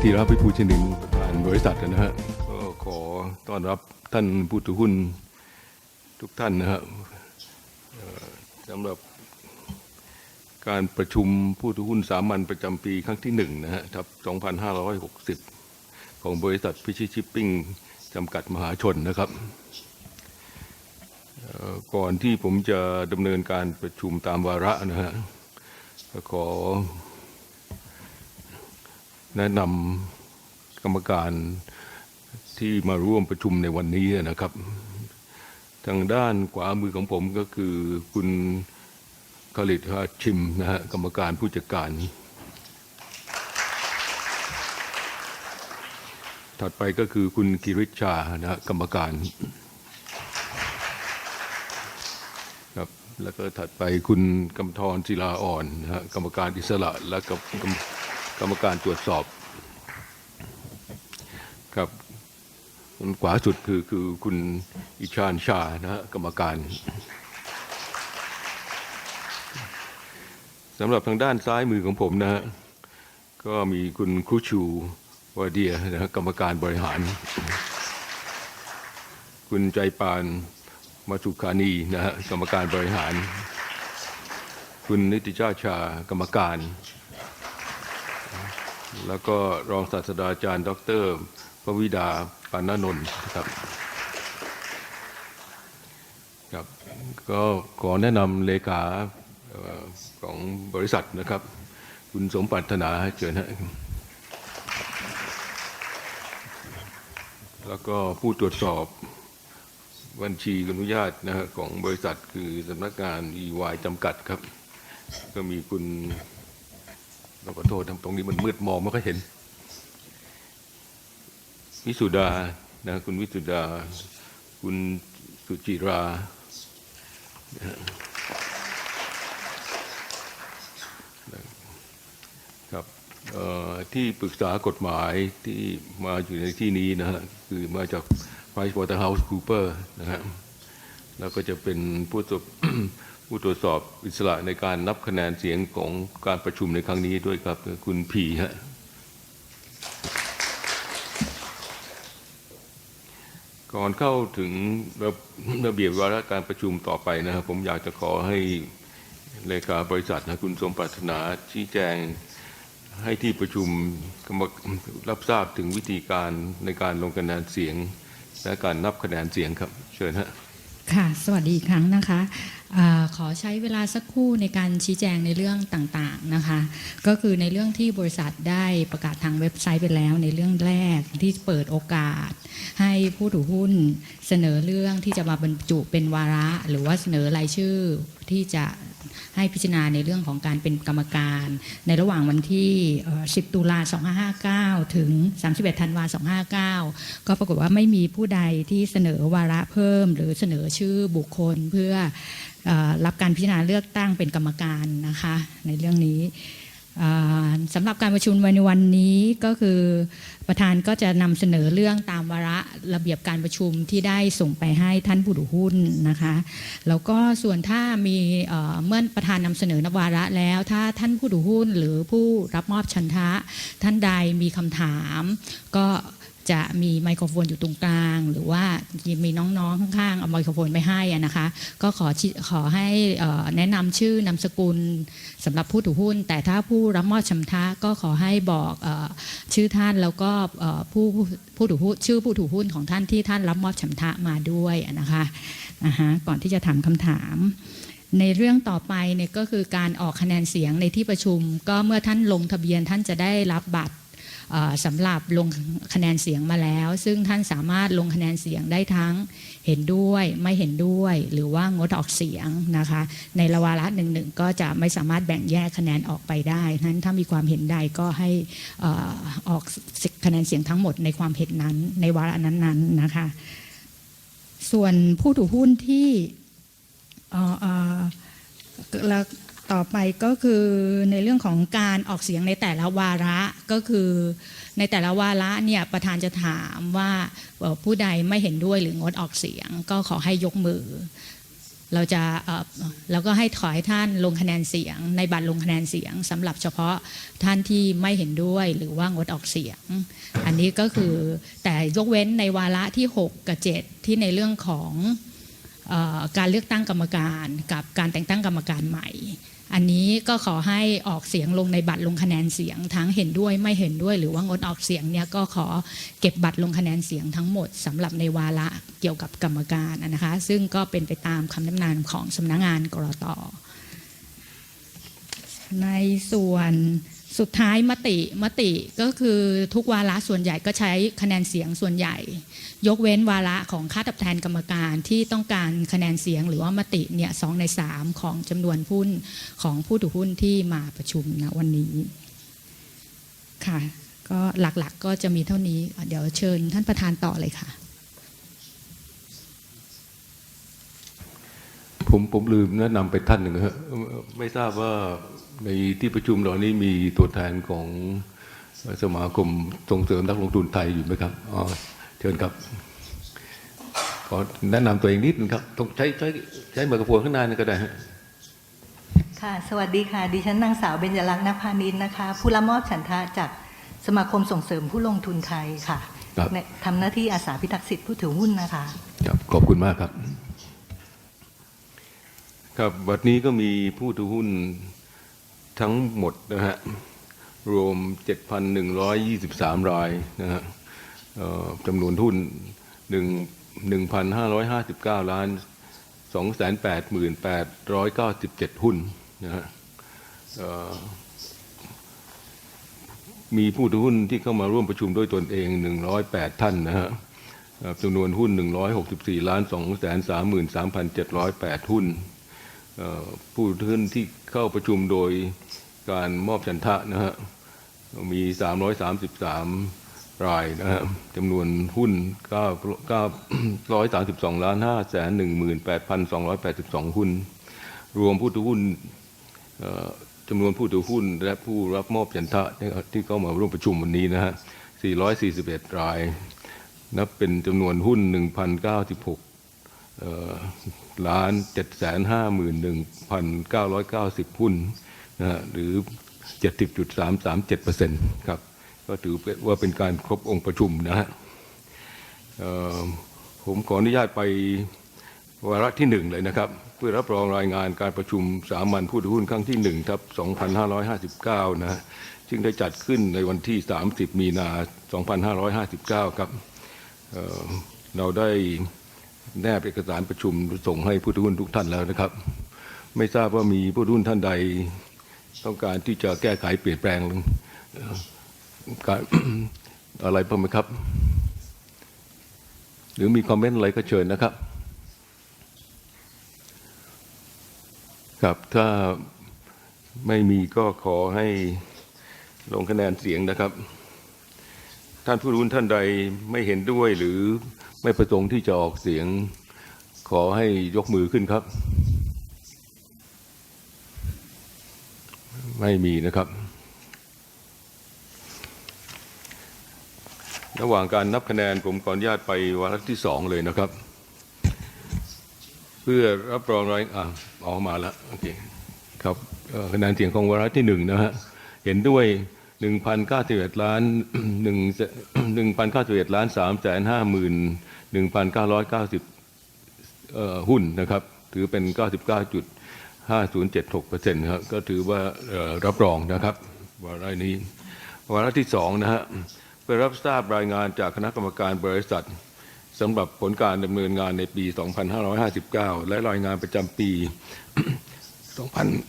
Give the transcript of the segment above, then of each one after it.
ธีระ พิภูชนินประธานบริษัทนะฮะก็ขอต้อนรับท่านผู้ถือหุ้นทุกท่านนะฮะสำหรับการประชุมผู้ถือหุ้นสามัญประจำปีครั้งที่1นะฮะทับ2560ของบริษัทพิชิตชิปปิ้งจำกัดมหาชนนะครับก่อนที่ผมจะดำเนินการประชุมตามวาระนะฮะขอแนะนำกรรมการที่มาร่วมประชุมในวันนี้นะครับทางด้านขวามือของผมก็คือคุณคลิดฮาชิมนะฮะกรรมการผู้จัดการถัดไปก็คือคุณกิริชานะฮะกรรมการครับแล้วก็ถัดไปคุณกำธรศิลาอ่อนนะฮะกรรมการอิสระและกรรมการตรวจสอบครับคนขวาสุดคือคุณอิชานชานะฮะกรรมการสำหรับทางด้านซ้ายมือของผมนะฮะก็มีคุณครูชูวาเดียนะฮะกรรมการบริหารคุณใจปานมาสุขานีนะฮะกรรมการบริหารคุณนิติชาชากรรมการแล้วก็รองศาสตราจารย์ดร.พวิดาปานนนท์ครับครับก็ขอแนะนำเลขาของบริษัทนะครับคุณสมปรารถนาเชิญฮะแล้วก็ผู้ตรวจสอบบัญชีอนุญาตนะฮะของบริษัทคือสำนักงาน EY จำกัดครับก็มีคุณขอโทษตรงนี้มันมืดมองไม่ค่อยเห็นวิสุดานะคุณวิสุดาคุณสุจิราครับที่ปรึกษากฎหมายที่มาอยู่ในที่นี้นะฮะคือมาจาก PricewaterhouseCoopers นะฮะแล้วก็จะเป็นผู้ตรวจสอบอิสระในการนับคะแนนเสียงของการประชุมในครั้งนี้ด้วยครับคุณพีฮะก่อนเข้าถึงระเบียบวาระการประชุมต่อไปนะครับผมอยากจะขอให้เลขาบริษัทนะคุณสมปรารถนาชี้แจงให้ที่ประชุมรับทราบถึงวิธีการในการลงคะแนนเสียงและการนับคะแนนเสียงครับเชิญฮะค่ะสวัสดีอีกครั้งนะคะขอใช้เวลาสักครู่ในการชี้แจงในเรื่องต่างๆนะคะก็คือในเรื่องที่บริษัทได้ประกาศทางเว็บไซต์ไปแล้วในเรื่องแรกที่เปิดโอกาสให้ผู้ถือหุ้นเสนอเรื่องที่จะมาบรรจุเป็นวาระหรือว่าเสนอรายชื่อที่จะให้พิจารณาในเรื่องของการเป็นกรรมการในระหว่างวันที่10 ตุลา 2559 ถึง 31 ธันวา 2559 ก็ปรากฏว่าไม่มีผู้ใดที่เสนอวาระเพิ่มหรือเสนอชื่อบุคคลเพื่อรับการพิจารณาเลือกตั้งเป็นกรรมการนะคะในเรื่องนี้สำหรับการประชุมในวันนี้ก็คือประธานก็จะนำเสนอเรื่องตามวาระระเบียบการประชุมที่ได้ส่งไปให้ท่านผู้ถือหุ้นนะคะแล้วก็ส่วนถ้ามีเมื่อประธานนำเสนอนวาระแล้วถ้าท่านผู้ถือหุ้นหรือผู้รับมอบฉันทะท่านใดมีคำถามก็จะมีไมโครโฟนอยู่ตรงกลางหรือว่ามีน้องๆข้างๆเอาไมโครโฟนไปให้นะคะก็ขอให้แนะนำชื่อนามสกุลสำหรับผู้ถือหุ้นแต่ถ้าผู้รับมอบฉันทะก็ขอให้บอกชื่อท่านแล้วก็ผู้ถือหุ้นชื่อผู้ถือหุ้นของท่านที่ท่านรับมอบฉันทะมาด้วยนะคะก่อนที่จะถามคำถามในเรื่องต่อไปเนี่ยก็คือการออกคะแนนเสียงในที่ประชุมก็เมื่อท่านลงทะเบียนท่านจะได้รับบัตรสำหรับลงคะแนนเสียงมาแล้วซึ่งท่านสามารถลงคะแนนเสียงได้ทั้งเห็นด้วยไม่เห็นด้วยหรือว่างดออกเสียงนะคะในวาระหนึ่งก็จะไม่สามารถแบ่งแยกคะแนนออกไปได้นั้นถ้ามีความเห็นใดก็ให้ออกคะแนนเสียงทั้งหมดในความเห็นนั้นในวาระนั้นๆนะคะส่วนผู้ถือหุ้นที่แล้วต่อไปก็คือในเรื่องของการออกเสียงในแต่ละวาระก็คือในแต่ละวาระเนี่ยประธานจะถามว่าผู้ใดไม่เห็นด้วยหรืองดออกเสียงก็ขอให้ยกมือ เราจะแล้วก็ขอให้ท่านลงคะแนนเสียงในบัตรลงคะแนนเสียงสำหรับเฉพาะท่านที่ไม่เห็นด้วยหรือว่างดออกเสียงอันนี้ก็คือแต่ยกเว้นในวาระที่6กับ7ที่ในเรื่องของการเลือกตั้งกรรมการกับการแต่งตั้งกรรมการใหม่อันนี้ก็ขอให้ออกเสียงลงในบัตรลงคะแนนเสียงทั้งเห็นด้วยไม่เห็นด้วยหรือว่างดออกเสียงเนี่ยก็ขอเก็บบัตรลงคะแนนเสียงทั้งหมดสำหรับในวาระเกี่ยวกับกรรมการนะคะซึ่งก็เป็นไปตามคำแนะนำของสำนักงานกรต.ในส่วนสุดท้ายมติก็คือทุกวาระส่วนใหญ่ก็ใช้คะแนนเสียงส่วนใหญ่ยกเว้นวาระของค่าตอบแทนกรรมการที่ต้องการคะแนนเสียงหรือว่ามติเนี่ย2 ใน 3ของจำนวนหุ้นของผู้ถือหุ้นที่มาประชุมนะวันนี้ค่ะก็หลักๆก็จะมีเท่านี้เดี๋ยวเชิญท่านประธานต่อเลยค่ะผมลืมแนะนำไปท่านหนึ่งครับไม่ทราบว่าในที่ประชุมเหล่านี้มีตัวแทนของสมาคมส่งเสริมนักลงทุนไทยอยู่ไหมครับอ๋อเชิญครับขอแนะนำตัวเองนิดนึงครับต้องใช้ไมโครโฟนข้างหน้านี่ก็ได้ค่ะสวัสดีค่ะดิฉันนางสาวเบญจลักษณ์ ณภานิชนะคะผู้รับมอบฉันทะจากสมาคมส่งเสริมผู้ลงทุนไทยค่ะทำหน้าที่อาสาพิทักษ์สิทธิผู้ถือหุ้นนะคะครับขอบคุณมากครับครับวันนี้ก็มีผู้ถือหุ้นทั้งหมดนะฮะรวม 7,123 รายนะฮะจำนวนหุ้น 1,559 ล้าน 288,897 หุ้นนะฮะมีผู้ถือหุ้นที่เข้ามาร่วมประชุมด้วยตนเอง108ท่านนะฮะจำนวนหุ้น164ล้าน 233,708 หุ้นผู้ถือหุ้นที่เข้าประชุมโดยการมอบฉันทะนะฮะมี333รายนะฮะจำนวนหุ้น932ล้าน 518,282 หุ้นรวมผู้ถือหุ้นจำนวนผู้ถือหุ้นและผู้รับมอบฉันทะที่เข้ามาร่วมประชุมวันนี้นะฮะ441รายนับเป็นจำนวนหุ้น 1,096ล้าน 751,990 หุ้นนะฮะหรือ 70.337% ครับก็ถือว่าเป็นการครบองค์ประชุมนะฮะผมขออนุญาตไปวาระที่1เลยนะครับเพื่อรับรองรายงานการประชุมสามัญผู้ถือหุ้นครั้งที่1/2559นะฮะซึ่งได้จัดขึ้นในวันที่30มีนา2559ครับเราได้แนบเอกสารประชุมส่งให้ผู้ถือหุ้นทุกท่านแล้วนะครับไม่ทราบว่ามีผู้ถือหุ้นท่านใดต้องการที่จะแก้ไขเปลี่ยนแปลงการอะไรบ้างไหมครับหรือมีคอมเมนต์อะไรก็เชิญนะครับครับถ้าไม่มีก็ขอให้ลงคะแนนเสียงนะครับท่านผู้ถือหุ้นท่านใดไม่เห็นด้วยหรือไม่ประสงค์ที่จะออกเสียงขอให้ยกมือขึ้นครับไม่มีนะครับระหว่างการนับคะแนนผมขออนุญาตไปวาระที่2เลยนะครับเพื่อรับรองรายออกมาแล้วโอเคครับคะแนนเสียงของวาระที่1นะฮะเห็นด้วย 1,091 ล้าน 1,091 ล้าน 350,1,990 หุ้นนะครับถือเป็น 99.5076% ครับก็ถือว่ารับรองนะครับวาระนี้วาระที่2นะฮะเพื่อรับทราบรายงานจากคณะกรรมการบริษัทสำหรับผลการดำเนินงานในปี 2559 และรายงานประจำปี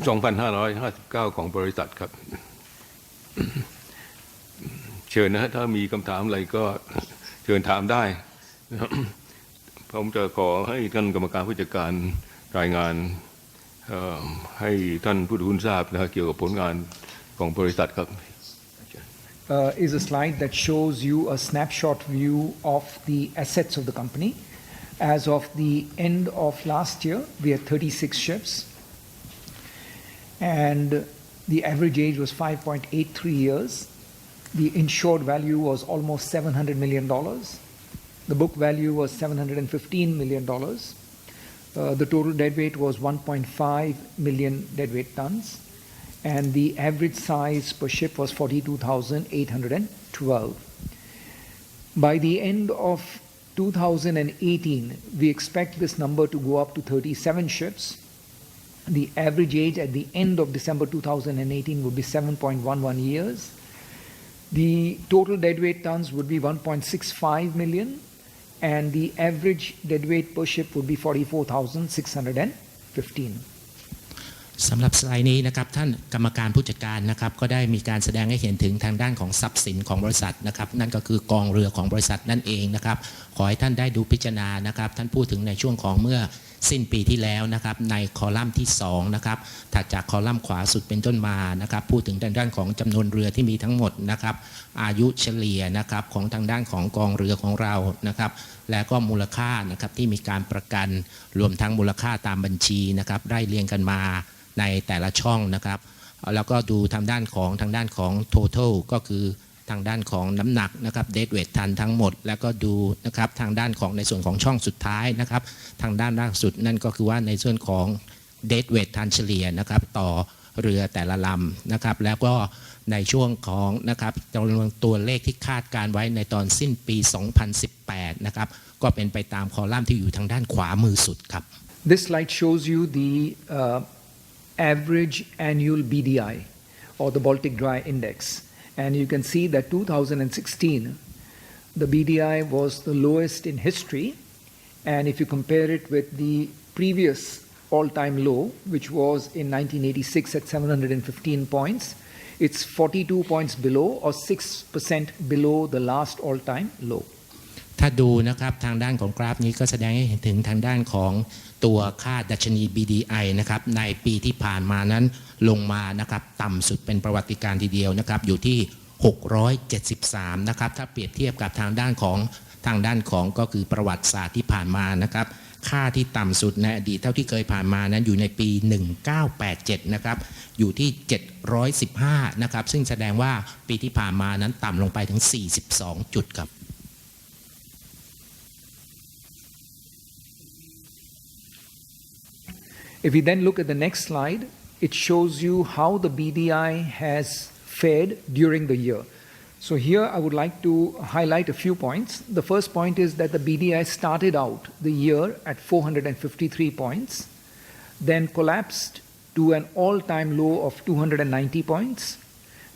2559 ของบริษัทครับเชิญนะฮะถ้ามีคำถามอะไรก็เชิญถามได้ผมจะขอให้ท่านกรรมการผู้จัดการรายงานให้ท่านผู้ถือหุ้นทราบนะเกี่ยวกับผลงานของบริษัทครับis a slide that shows you a snapshot view of the assets of the company. As of the end of last year, we had 36 ships, and the average age was 5.83 years. The insured value was almost $700 million. The book value was $715 million. The total deadweight was 1.5 million deadweight tons, and the average size per ship was 42,812. By the end of 2018, we expect this number to go up to 37 ships. The average age at the end of December 2018 would be 7.11 years. The total deadweight tons would be 1.65 million, and the average deadweight per ship would be 44,615. สำหรับสไลด์นี้นะครับท่านกรรมการผู้จัดการนะครับก็ได้มีการแสดงให้เห็นถึงทางด้านของทรัพย์สินของบริษัทนะครับนั่นก็คือกองเรือของบริษัทนั่นเองนะครับขอให้ท่านได้ดูพิจารณานะครับท่านพูดถึงในช่วงของเมื่อสิ้นปีที่แล้วนะครับในคอลัมน์ที่2นะครับถัดจากคอลัมน์ขวาสุดเป็นต้นมานะครับพูดถึงทางด้านของจำนวนเรือที่มีทั้งหมดนะครับอายุเฉลี่ยนะครับของทางด้านของกองเรือของเรานะครับและก็มูลค่านะครับที่มีการประกันรวมทั้งมูลค่าตามบัญชีนะครับไล่เรียงกันมาในแต่ละช่องนะครับแล้วก็ดูทางด้านของ total ก็คือทางด้านของน้ำหนักนะครับ deadweight ton ทั้งหมดแล้วก็ดูนะครับทางด้านของในส่วนของช่องสุดท้ายนะครับทางด้านล่างสุดนั่นก็คือว่าในส่วนของ deadweight ton เฉลี่ยนะครับต่อเรือแต่ละลำนะครับแล้วก็ในช่วงของนะครับจำนวนตัวเลขที่คาดการไว้ในตอนสิ้นปี 2018 นะครับก็เป็นไปตามคอลัมน์ที่อยู่ทางด้านขวามือสุดครับ This slide shows you the average annual BDI, or the Baltic Dry Index. And you can see that 2016, the BDI was the lowest in history. And if you compare it with the previous all-time low, which was in 1986 at 715 points, it's 42 points below, or 6% below the last all-time low. ถ้าดูนะครับทางด้านของกราฟนี้ก็แสดงให้เห็นถึงทางด้านของตัวค่าดัชนี BDI นะครับในปีที่ผ่านมานั้นลงมานะครับต่ำสุดเป็นประวัติการณ์ทีเดียวนะครับอยู่ที่673นะครับถ้าเปรียบเทียบกับทางด้านของก็คือประวัติศาสตร์ที่ผ่านมานะครับค่าที่ต่ำสุดในอดีตเท่าที่เคยผ่านมานั้นอยู่ในปี 1987 นะครับอยู่ที่715นะครับซึ่งแสดงว่าปีที่ผ่านมานั้นต่ำลงไปถึง42จุดครับIf we then look at the next slide, it shows you how the BDI has fared during the year. So here I would like to highlight a few points. The first point is that the BDI started out the year at 453 points, then collapsed to an all-time low of 290 points,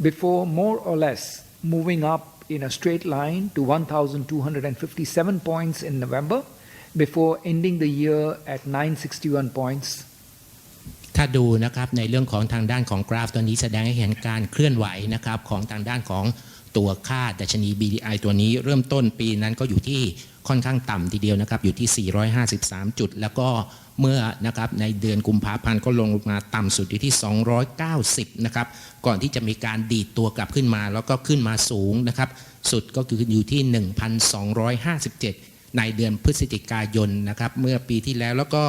before more or less moving up in a straight line to 1,257 points in November, before ending the year at 961 points.ถ้าดูนะครับในเรื่องของทางด้านของกราฟตัวนี้แสดงให้เห็นการเคลื่อนไหวนะครับของทางด้านของตัวค่าดัชนี BDI ตัวนี้เริ่มต้นปีนั้นก็อยู่ที่ค่อนข้างต่ำทีเดียวนะครับอยู่ที่453จุดแล้วก็เมื่อนะครับในเดือนกุมภาพันธ์ก็ลงมาต่ำสุดอยู่ที่290นะครับก่อนที่จะมีการดีดตัวกลับขึ้นมาแล้วก็ขึ้นมาสูงนะครับสุดก็คืออยู่ที่ 1,257 ในเดือนพฤศจิกายนนะครับเมื่อปีที่แล้วก็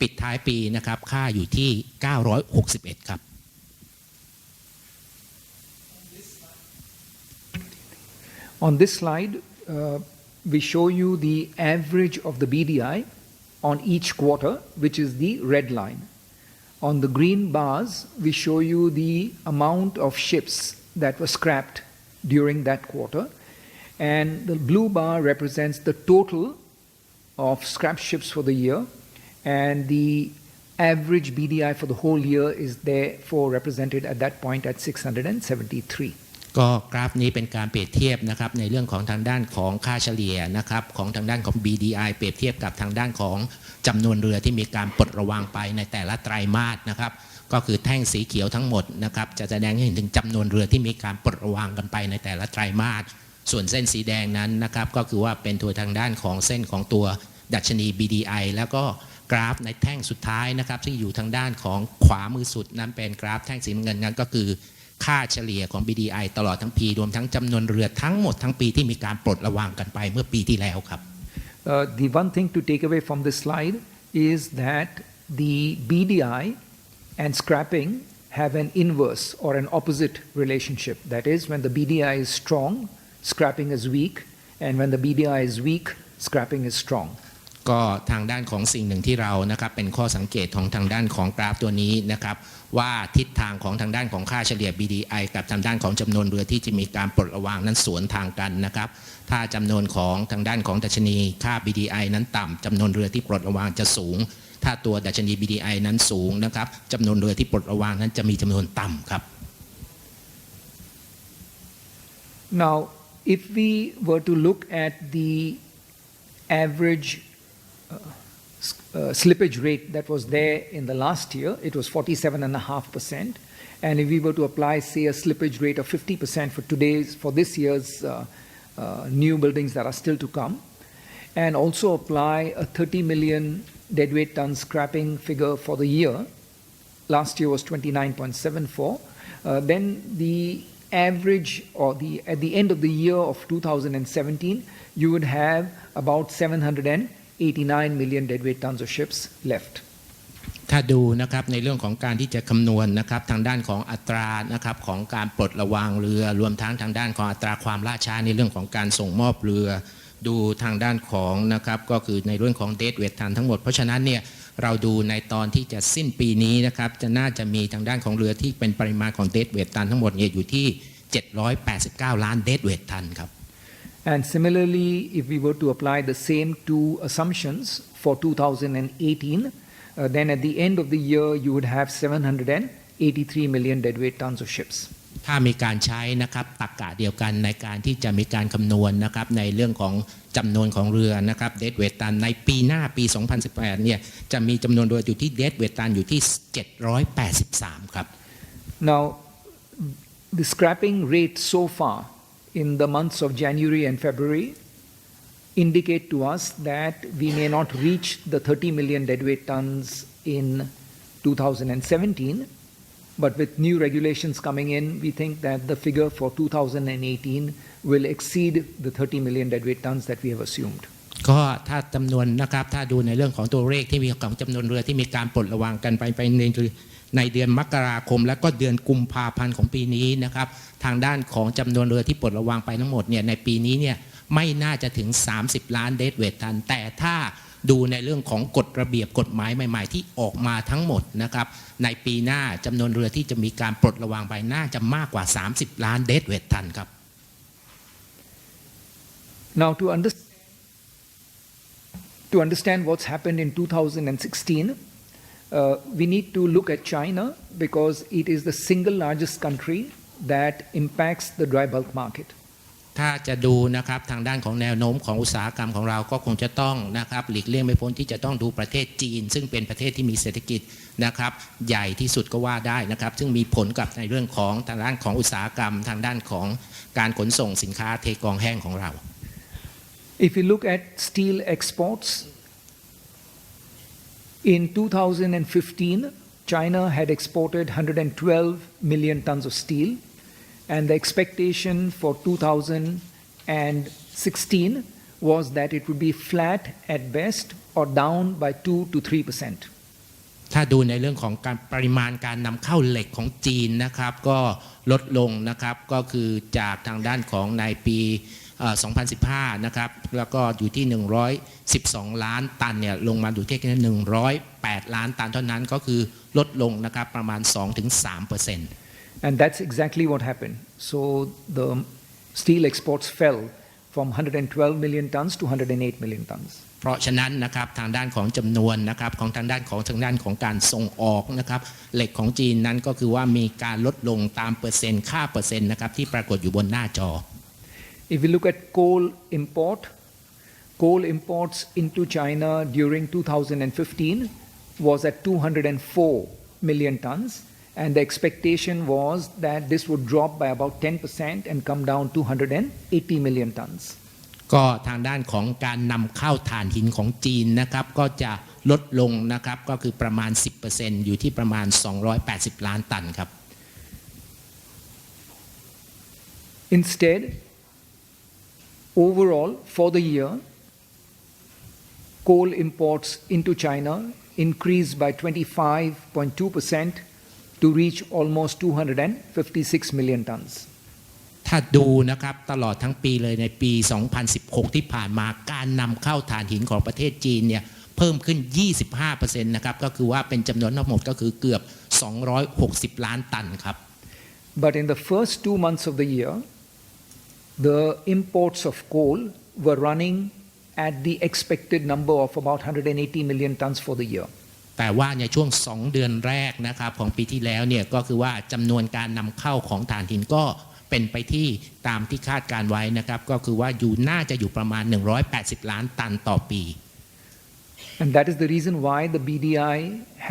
ปิดท้ายปีนะครับค่าอยู่ที่961ครับ On this slide, we show you the average of the BDI on each quarter, which is the red line. On the green bars, we show you the amount of ships that were scrapped during that quarter. And the blue bar represents the total of scrap ships for the year. And the average BDI for the whole year is therefore represented at that point at 673. ก็กราฟนี้เป็นการเปรียบเทียบนะครับในเรื่องของทางด้านของค่าเฉลี่ยนะครับของทางด้านของ BDI เปรียบเทียบกับทางด้านของจำนวนเรือที่มีการปลดระวางไปในแต่ละไตรมาสนะครับก็คือแท่งสีเขียวทั้งหมดนะครับจะแสดงให้เห็นถึงจำนวนเรือที่มีการปลดระวางกันไปในแต่ละไตรมาสส่วนเส้นสีแดงนั้นนะครับก็คือว่าเป็นตัวทางด้านของเส้นของตัวดัชนี BDI แล้วก็กราฟในแท่งสุดท้ายนะครับที่อยู่ทางด้านของขวามือสุดนั้นเป็นกราฟแท่งสีน้ำเงินนั้นก็คือค่าเฉลี่ยของ BDI ตลอดทั้งปีรวมทั้งจำนวนเรือทั้งหมดทั้งปีที่มีการปลดระวางกันไปเมื่อปีที่แล้วครับ The one thing to take away from this slide is that the BDI and scrapping have an inverse or an opposite relationship. That is, when the BDI is strong, scrapping is weak, and when the BDI is weak, scrapping is strong. ก็ทางด้านของสิ่งหนึ่งที่เรานะครับเป็นข้อสังเกตของทางด้านของกราฟตัวนี้นะครับว่าทิศทางของทางด้านของค่าเฉลี่ย BDI กับทางด้านของจำนวนเรือที่จะมีการปลดระวางนั้นสวนทางกันนะครับถ้าจำนวนของทางด้านของดัชนีค่า BDI นั้นต่ำจำนวนเรือที่ปลดระวางจะสูงถ้าตัวดัชนี BDI นั้นสูงนะครับจำนวนเรือที่ปลดระวางนั้นจะมีจำนวนต่ำครับ Now, if we were to look at the average slippage rate that was there in the last year, it was 47.5%. And if we were to apply, say, a slippage rate of 50% for this year's new buildings that are still to come, and also apply a 30 million deadweight ton scrapping figure for the year, last year was 29.74, then the average or at the end of the year of 2017, you would have about 789 million deadweight tons of ships left. ถ้าดูนะครับในเรื่องของการที่จะคำนวณนะครับทางด้านของอัตรานะครับของการปลดระวางเรือรวมทั้งทางด้านของอัตราความล่าช้าในเรื่องของการส่งมอบเรือดูทางด้านของนะครับก็คือในเรื่องของ deadweight ton ทั้งหมดเพราะฉะนั้นเนี่ยเราดูในตอนที่จะสิ้นปีนี้นะครับจะน่าจะมีทางด้านของเรือที่เป็นปริมาณของ deadweight ton ทั้งหมดเนี่ยอยู่ที่789ล้าน deadweight ton ครับ And similarly, if we were to apply the same two assumptions for 2018, then at the end of the year you would have 783 million deadweight tons of ships. ถ้ามีการใช้นะครับตรรกะเดียวกันในการที่จะมีการคำนวณนะครับในเรื่องของจำนวนของเรือนะครับ deadweight ton ในปีหน้าปี 2018 เนี่ยจะมีจำนวนเรืออยู่ที่ deadweight ton อยู่ที่783ครับ Now, the scrapping rate so far in the months of January and February indicate to us that we may not reach the 30 million deadweight tons in 2017, but with new regulations coming in, we think that the figure for 2018 will exceed the 30 million deadweight tons that we have assumed. ก็ถ้าจำนวนนะครับถ้าดูในเรื่องของตัวเลขที่มีของจำนวนเรือที่มีการปลดระวางกันไปในเดือนมกราคมและก็เดือนกุมภาพันธ์ของปีนี้นะครับทางด้านของจำนวนเรือที่ปลดระวางไปทั้งหมดเนี่ยในปีนี้เนี่ยไม่น่าจะถึง30ล้าน deadweight ton แต่ถ้าดูในเรื่องของกฎระเบียบกฎหมายใหม่ๆที่ออกมาทั้งหมดนะครับในปีหน้าจำนวนเรือที่จะมีการปลดระวางไปน่าจะมากกว่า30ล้าน deadweight ton ครับ Now, to understand what's happened in 2016, we need to look at China because it is the single largest country that impacts the dry bulk market. ถ้าจะดูนะครับทางด้านของแนวโน้มของอุตสาหกรรมของเราก็คงจะต้องนะครับหลีกเลี่ยงไม่พ้นที่จะต้องดูประเทศจีนซึ่งเป็นประเทศที่มีเศรษฐกิจนะครับใหญ่ที่สุดก็ว่าได้นะครับซึ่งมีผลกับในเรื่องของทางด้านของอุตสาหกรรมทางด้านของการขนส่งสินค้าเทกองแห้งของเรา If you look at steel exports, in 2015, China had exported 112 million tons of steel, and the expectation for 2016 was that it would be flat at best or down by 2 to 3%. ถ้าดูในเรื่องของการปริมาณการนำเข้าเหล็กของจีนนะครับก็ลดลงนะครับก็คือจากทางด้านของในปี2015นะครับแล้วก็อยู่ที่112ล้านตันเนี่ยลงมาอยู่ที่แค่108ล้านตันเท่านั้นก็คือลดลงนะครับประมาณ 2-3% And that's exactly what happened. So the steel exports fell from 112 million tons to 108 million tons. เพราะฉะนั้นนะครับทางด้านของจำนวนนะครับของทางด้านของการส่งออกนะครับเหล็กของจีนนั้นก็คือว่ามีการลดลงตามเปอร์เซ็นต์ค่าเปอร์เซ็นต์นะครับที่ปรากฏอยู่บนหน้าจอ If we look at coal imports into China during 2015 was at 204 million tons, and the expectation was that this would drop by about 10% and come down to 180 million tons. ก็ทางด้านของการนำเข้าถ่านหินของจีนนะครับก็จะลดลงนะครับก็คือประมาณ 10% อยู่ที่ประมาณ280ล้านตันครับ Instead, overall for the year, coal imports into China increased by 25.2% to reach almost 256 million tons. ถ้าดูนะครับตลอดทั้งปีเลยในปี 2016 ที่ผ่านมาการนำเข้าถ่านหินของประเทศจีนเนี่ยเพิ่มขึ้น 25% นะครับก็คือว่าเป็นจำนวนทั้งหมดก็คือเกือบ 260 ล้านตันครับ But in the first 2 months of the year, the imports of coal were running at the expected number of about 180 million tons for the year. แต่ว่าในช่วง 2 เดือนแรกนะครับของปีที่แล้วเนี่ยก็คือว่าจำนวนการนำเข้าของถ่านหินก็เป็นไปที่ตามที่คาดการไว้นะครับก็คือว่าน่าจะอยู่ประมาณ 180 ล้านตันต่อปี And that is the reason why the BDI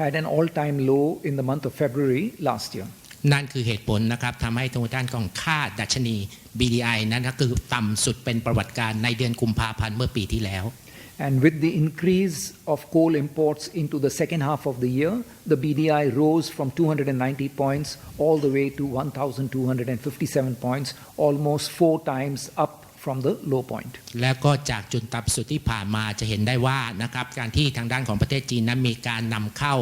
had an all-time low in the month of February last year. นั่นคือเหตุผลนะครับทำให้ทางด้านของค่าดัชนี BDI นั้นก็คือต่ำสุดเป็นประวัติการณ์ในเดือนกุมภาพันธ์เมื่อปีที่แล้ว And with the increase of coal imports into the second half of the year, the BDI rose from 290 points all the way to 1,257 points, almost 4 times up from the low point. แล้วก็จากจุดต่ำสุดที่ผ่านมาจะเห็นได้ว่านะครับการที่ทางด้านของประเทศจีนนั้นมีการนำเข้า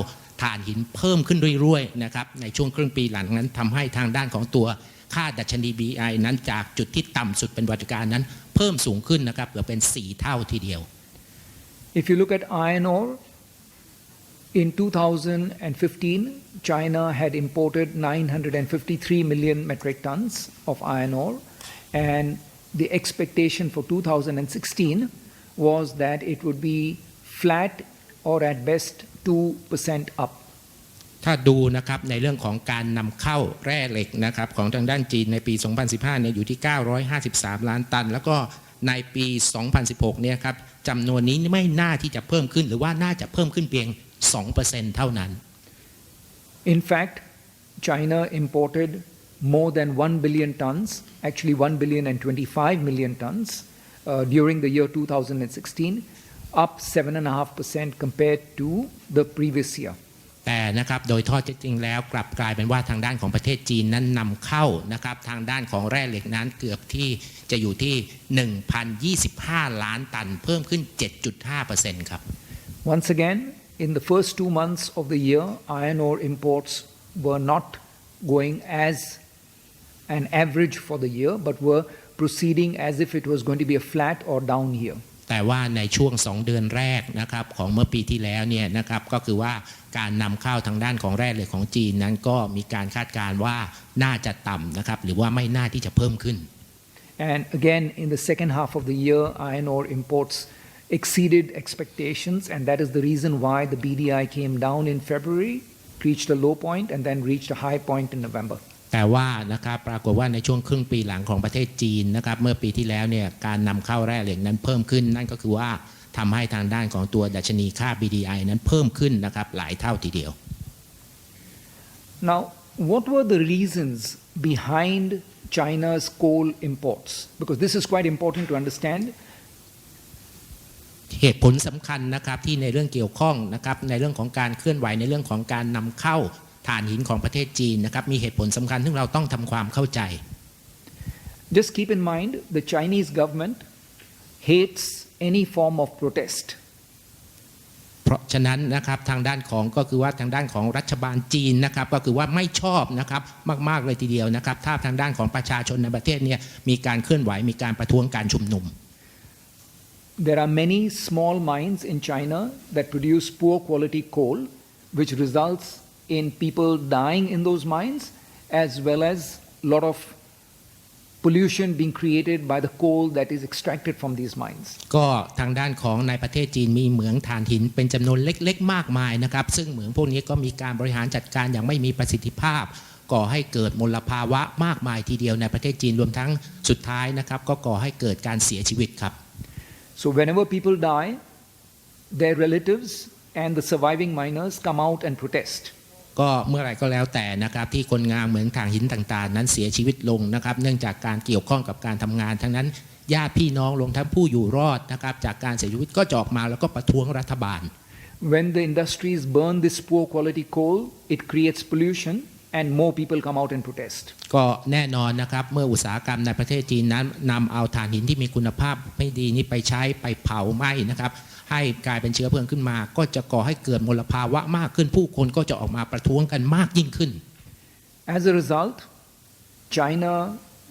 ถ่านหินเพิ่มขึ้นเรื่อยๆนะครับในช่วงครึ่งปีหลังนั้นทำให้ทางด้านของตัวค่าดัชนี BDI นั้นจากจุดที่ต่ำสุดเป็นประวัติการณ์นั้นเพิ่มสูงขึ้นนะครับเกือบเป็น 4 เท่าทีเดียว If you look at iron ore, in 2015, China had imported 953 million metric tons of iron ore, and the expectation for 2016 was that it would be flat or at best 2% up. ถ้าดูนะครับในเรื่องของการนำเข้าแร่เหล็กนะครับของทางด้านจีนในปี 2015 เนี่ยอยู่ที่ 953 ล้านตัน แล้วก็ในปี 2016 เนี่ยครับจำนวนนี้ไม่น่าที่จะเพิ่มขึ้นหรือว่าน่าจะเพิ่มขึ้นเพียง 2% เท่านั้น In fact, China imported more than 1 billion tons, actually 1 billion and 25 million tons during the year 2016, up 7.5% compared to the previous year. แต่นะครับโดยข้อเท็จจริงแล้วกลับกลายเป็นว่าทางด้านของประเทศจีนนั้นนำเข้านะครับทางด้านของแร่เหล็กนั้นเกือบที่จะอยู่ที่ 1,025 ล้านตันเพิ่มขึ้น 7.5% ครับ Once again, in the first 2 months of the year, iron ore imports were not going as an average for the year, but were proceeding as if it was going to be a flat or down year. แต่ว่าในช่วง 2 เดือนแรกนะครับของเมื่อปีที่แล้วเนี่ยนะครับก็คือว่าการนำเข้าทางด้านของแร่เหล็กของจีนนั้นก็มีการคาดการณ์ว่าน่าจะต่ำนะครับหรือว่าไม่น่าที่จะเพิ่มขึ้น And again, in the second half of the year, iron ore imports exceeded expectations, and that is the reason why the BDI came down in February, reached a low point, and then reached a high point in November. แต่ว่านะครับปรากฏว่าในช่วงครึ่งปีหลังของประเทศจีนนะครับเมื่อปีที่แล้วเนี่ยการนำเข้าแร่เหล็กนั้นเพิ่มขึ้นนั่นก็คือว่าทำให้ทางด้านของตัวดัชนีค่า BDI นั้นเพิ่มขึ้นนะครับหลายเท่าทีเดียว Now, what were the reasons behind China's coal imports? Because this is quite important to understand. เหตุผลสำคัญนะครับที่ในเรื่องเกี่ยวข้องนะครับในเรื่องของการเคลื่อนไหวในเรื่องของการนำเข้าถ่านหินของประเทศจีนนะครับมีเหตุผลสำคัญที่เราต้องทำความเข้าใจ Just keep in mind, the Chinese government hates any form of protest. เพราะฉะนั้นนะครับทางด้านของก็คือว่าทางด้านของรัฐบาลจีนนะครับก็คือว่าไม่ชอบนะครับมากๆเลยทีเดียวนะครับถ้าทางด้านของประชาชนในประเทศเนี่ยมีการเคลื่อนไหวมีการประท้วงการชุมนุม There are many small mines in China that produce poor quality coal, which results in people dying in those mines, as well as a lot of pollution being created by the coal that is extracted from these mines. ก็ทางด้านของในประเทศจีนมีเหมืองถ่านหินเป็นจำนวนเล็กๆมากมายนะครับซึ่งเหมืองพวกนี้ก็มีการบริหารจัดการอย่างไม่มีประสิทธิภาพก่อให้เกิดมลภาวะมากมายทีเดียวในประเทศจีนรวมทั้งสุดท้ายนะครับก็ก่อให้เกิดการเสียชีวิตครับ So whenever people die, their relatives and the surviving miners come out and protest. ก็เมื่อไหร่ก็แล้วแต่นะครับที่คนงานเหมืองถ่านหินต่างๆนั้นเสียชีวิตลงนะครับเนื่องจากการเกี่ยวข้องกับการทำงานทั้งนั้นญาติพี่น้องรวมทั้งผู้อยู่รอดนะครับจากการเสียชีวิตก็จะออกมาแล้วก็ประท้วงรัฐบาล When the industries burn this poor quality coal, it creates pollution and more people come out and protest. ก็แน่นอนนะครับเมื่ออุตสาหกรรมในประเทศจีนนั้นนำเอาถ่านหินที่มีคุณภาพไม่ดีนี้ไปใช้ไปเผาไหม้นะครับให้กลายเป็นเชื้อเพลิงขึ้นมาก็จะก่อให้เกิดมลภาวะมากขึ้นผู้คนก็จะออกมาประท้วงกันมากยิ่งขึ้น As a result, China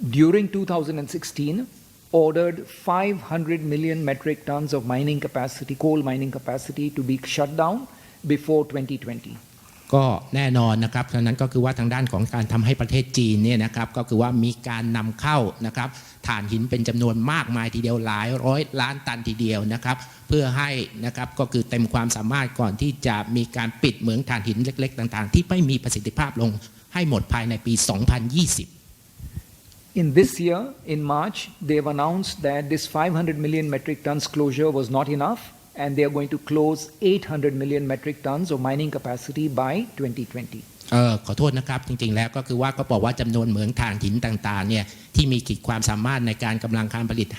during 2016, ordered 500 million metric tons of mining capacity, coal mining capacity, to be shut down before 2020. ก็แน่นอนนะครับฉะนั้นก็คือว่าทางด้านของการทำให้ประเทศจีนเนี่ยนะครับก็คือว่ามีการนำเข้านะครับถ่านหินเป็นจำนวนมากมายทีเดียวหลายร้อยล้านตันทีเดียวนะครับเพื่อให้นะครับก็คือเต็มความสามารถก่อนที่จะมีการปิดเหมืองถ่านหินเล็กๆต่างๆที่ไม่มีประสิทธิภาพลงให้หมดภายในปี 2020 In this year, in March, they have announced that this 500 million metric tons closure was not enough, and they are going to close 800 million metric tons of mining capacity by 2020. ขอโทษนะครับจริงๆแล้วก็คือว่าก็บอกว่าจำนวนเหมืองถ่านหินต่างๆเนี่ยที่มีขีดความสามารถในการกำลังการผลิต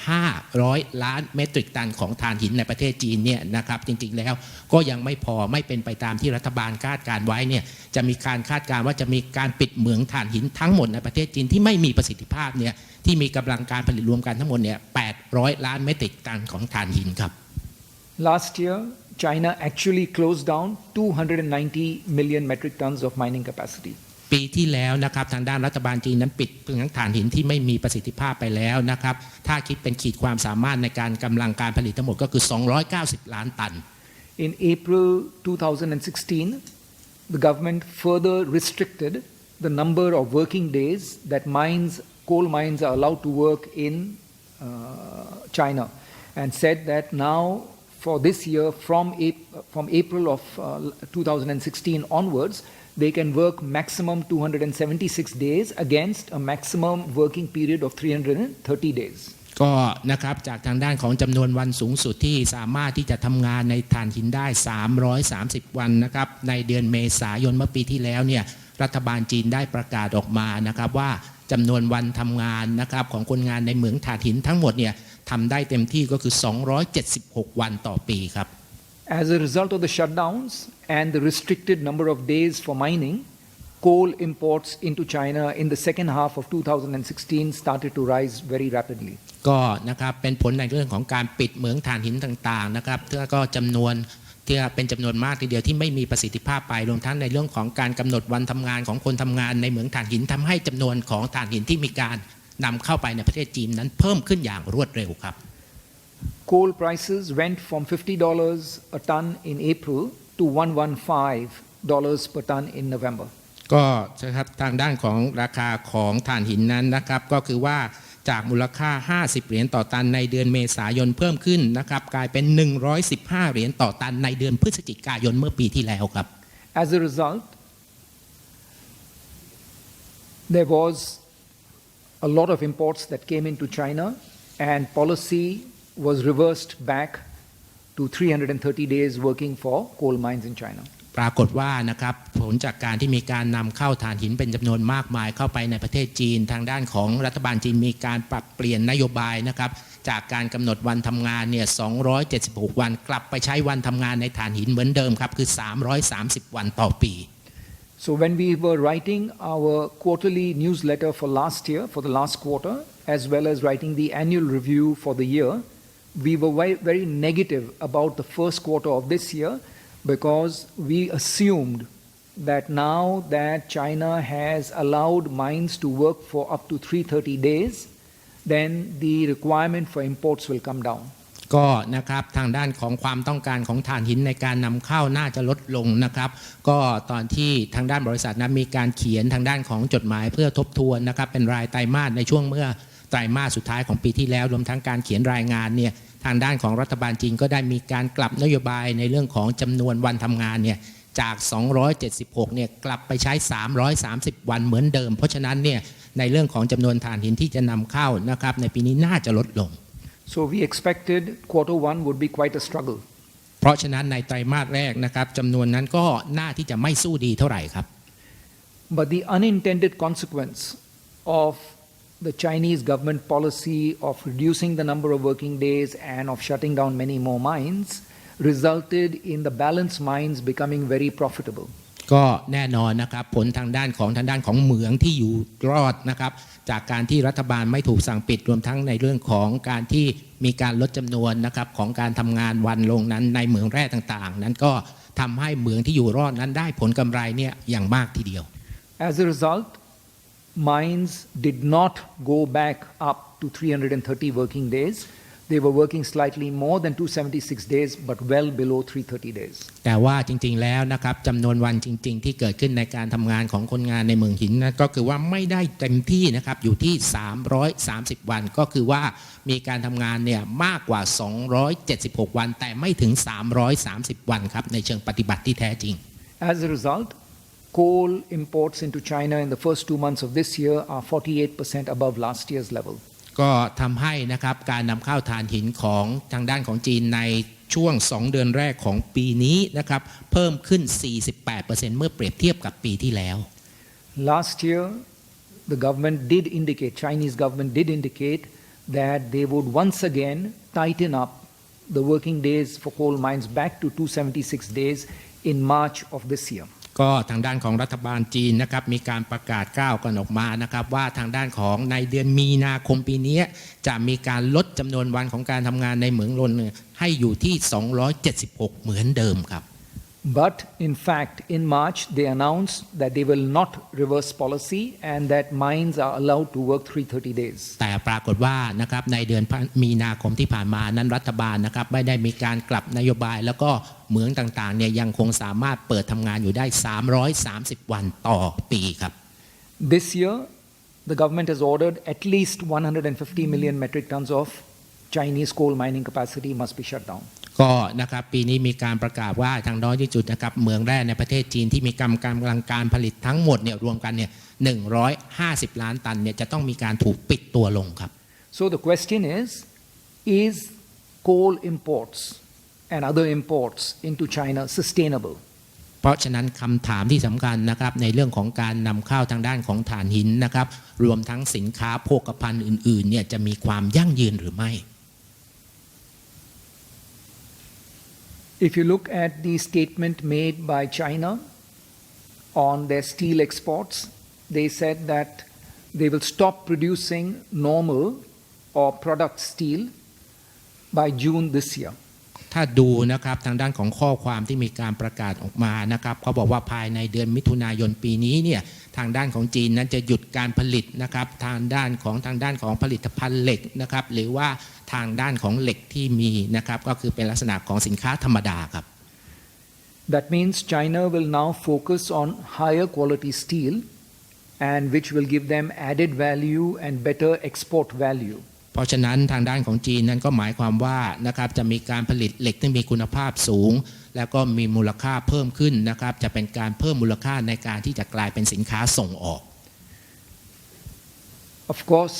500ล้านเมตริกตันของถ่านหินในประเทศจีนเนี่ยนะครับจริงๆแล้วก็ยังไม่พอไม่เป็นไปตามที่รัฐบาลคาดการไว้เนี่ยจะมีการคาดการณ์ว่าจะมีการปิดเหมืองถ่านหินทั้งหมดในประเทศจีนที่ไม่มีประสิทธิภาพเนี่ยที่มีกำลังการผลิตรวมกันทั้งหมดเนี่ย800ล้านเมตริกตันของถ่านหินครับ Last year, China actually closed down 290 million metric tons of mining capacity. ปีที่แล้วนะครับทางด้านรัฐบาลจีนนั้นปิดเหมืองถ่านหินที่ไม่มีประสิทธิภาพไปแล้วนะครับถ้าคิดเป็นขีดความสามารถในการกำลังการผลิตทั้งหมดก็คือ290ล้านตัน In April 2016, the government further restricted the number of working days that coal mines are allowed to work in China, and said that now for this year, from April of 2016 onwards, they can work maximum 276 days against a maximum working period of 330 days. ก็นะครับจากทางด้านของจำนวนวันสูงสุดที่สามารถที่จะทำงานในถ่านหินได้330วันนะครับในเดือนเมษายนเมื่อปีที่แล้วเนี่ยรัฐบาลจีนได้ประกาศออกมานะครับว่าจำนวนวันทำงานนะครับของคนงานในเหมืองถ่านหินทั้งหมดเนี่ยทำได้เต็มที่ก็คือ276วันต่อปีครับ As a result of the shutdowns and the restricted number of days for mining, coal imports into China in the second half of 2016 started to rise very rapidly. ก็นะครับเป็นผลในเรื่องของการปิดเหมืองถ่านหินต่างๆนะครับแล้วก็จำนวนที่เป็นจำนวนมากทีเดียวที่ไม่มีประสิทธิภาพไปรวมทั้งในเรื่องของการกำหนดวันทำงานของคนทำงานในเหมืองถ่านหินทำให้จำนวนของถ่านหินที่มีการนำเข้าไปในประเทศจีนนั้นเพิ่มขึ้นอย่างรวดเร็วครับ Coal prices went from $50 a ton in April to $115 per ton in November. ก็นะครับทางด้านของราคาของถ่านหินนั้นนะครับก็คือว่าจากมูลค่า50เหรียญต่อตันในเดือนเมษายนเพิ่มขึ้นนะครับกลายเป็น115เหรียญต่อตันในเดือนพฤศจิกายนเมื่อปีที่แล้วครับ As a result, there was a lot of imports that came into China, and policy was reversed back to 330 days working for coal mines in China. ปรากฏว่านะครับผลจากการที่มีการนำเข้าถ่านหินเป็นจำนวนมากมายเข้าไปในประเทศจีนทางด้านของรัฐบาลจีนมีการปรับเปลี่ยนนโยบายนะครับจากการกำหนดวันทำงานเนี่ย276วันกลับไปใช้วันทำงานในถ่านหินเหมือนเดิมครับคือ330วันต่อปี So when we were writing our quarterly newsletter for last year, for the last quarter, as well as writing the annual review for the year, we were very negative about the first quarter of this year because we assumed that now that China has allowed mines to work for up to 330 days, then the requirement for imports will come down. ก็นะครับทางด้านของความต้องการของถ่านหินในการนำเข้าน่าจะลดลงนะครับก็ตอนที่ทางด้านบริษัทนั้นมีการเขียนทางด้านของจดหมายเพื่อทบทวนนะครับเป็นรายไตรมาสในช่วงเมื่อไตรมาสสุดท้ายของปีที่แล้วรวมทั้งการเขียนรายงานเนี่ยทางด้านของรัฐบาลจีนก็ได้มีการกลับนโยบายในเรื่องของจำนวนวันทำงานเนี่ยจาก276เนี่ยกลับไปใช้330วันเหมือนเดิมเพราะฉะนั้นเนี่ยในเรื่องของจำนวนถ่านหินที่จะนำเข้านะครับในปีนี้น่าจะลดลงSo we expected quarter one would be quite a struggle. เพราะฉะนั้นในไตรมาสแรกนะครับจำนวนนั้นก็น่าที่จะไม่สู้ดีเท่าไหร่ครับ But the unintended consequence of the Chinese government policy of reducing the number of working days and of shutting down many more mines resulted in the balance mines becoming very profitable. ก็แน่นอนนะครับผลทางด้านของเหมืองที่อยู่รอดนะครับจากการที่รัฐบาลไม่ถูกสั่งปิดรวมทั้งในเรื่องของการที่มีการลดจำนวนนะครับของการทำงานวันลงนั้นในเหมืองแร่ต่างๆนั้นก็ทำให้เหมืองที่อยู่รอดนั้นได้ผลกำไรเนี่ยอย่างมากทีเดียว As a result, mines did not go back up to 330 working days. They were working slightly more than 276 days, but well below 330 days. แต่ว่าจริงๆแล้วนะครับจำนวนวันจริงๆที่เกิดขึ้นในการทำงานของคนงานในเมืองหินนะก็คือว่าไม่ได้เต็มที่นะครับอยู่ที่330วันก็คือว่ามีการทำงานเนี่ยมากกว่า276วันแต่ไม่ถึง330วันครับในเชิงปฏิบัติที่แท้จริง As a result, coal imports into China in the first 2 months of this year are 48% above last year's level. ก็ทำให้นะครับการนำเข้าถ่านหินของทางด้านของจีนในช่วง2เดือนแรกของปีนี้นะครับเพิ่มขึ้น 48% เมื่อเปรียบเทียบกับปีที่แล้ว Last year, the government did indicate, Chinese government did indicate that they would once again tighten up the working days for coal mines back to 276 days in March of this year. ก็ทางด้านของรัฐบาลจีนนะครับมีการประกาศก้าวกันออกมานะครับว่าทางด้านของในเดือนมีนาคมปีนี้จะมีการลดจำนวนวันของการทำงานในเหมืองรนให้อยู่ที่276เหมือนเดิมครับ But in fact, in March, they announced that they will not reverse policy and that mines are allowed to work 330 days. แต่ปรากฏว่านะครับในเดือนมีนาคมที่ผ่านมานั้นรัฐบาลนะครับไม่ได้มีการกลับนโยบายแล้วก็เหมืองต่างๆเนี่ยยังคงสามารถเปิดทำงานอยู่ได้330วันต่อปีครับ This year, the government has ordered at least 150 million metric tons of Chinese coal mining capacity must be shut down. ก็นะครับปีนี้มีการประกาศว่าทางน้อยที่สุดนะครับเหมืองแร่ในประเทศจีนที่มีกำลังการผลิตทั้งหมดเนี่ยรวมกันเนี่ย150ล้านตันเนี่ยจะต้องมีการถูกปิดตัวลงครับ So the question is coal imports and other imports into China sustainable? เพราะฉะนั้นคำถามที่สำคัญนะครับในเรื่องของการนำเข้าทางด้านของถ่านหินนะครับรวมทั้งสินค้าโภคภัณฑ์อื่นๆเนี่ยจะมีความยั่งยืนหรือไม่ If you look at the statement made by China on their steel exports, they said that they will stop producing normal or product steel by June this year. ถ้าดูนะครับทางด้านของข้อความที่มีการประกาศออกมานะครับเขาบอกว่าภายในเดือนมิถุนายนปีนี้เนี่ยทางด้านของจีนนั้นจะหยุดการผลิตนะครับทางด้านของผลิตภัณฑ์เหล็กนะครับหรือว่าทางด้านของเหล็กที่มีนะครับก็คือเป็นลักษณะของสินค้าธรรมดาครับ That means China will now focus on higher quality steel and which will give them added value and better export value. เพราะฉะนั้นทางด้านของจีนนั้นก็หมายความว่านะครับจะมีการผลิตเหล็กที่มีคุณภาพสูงแล้วก็มีมูลค่าเพิ่มขึ้นนะครับจะเป็นการเพิ่มมูลค่าในการที่จะกลายเป็นสินค้าส่งออก Of course,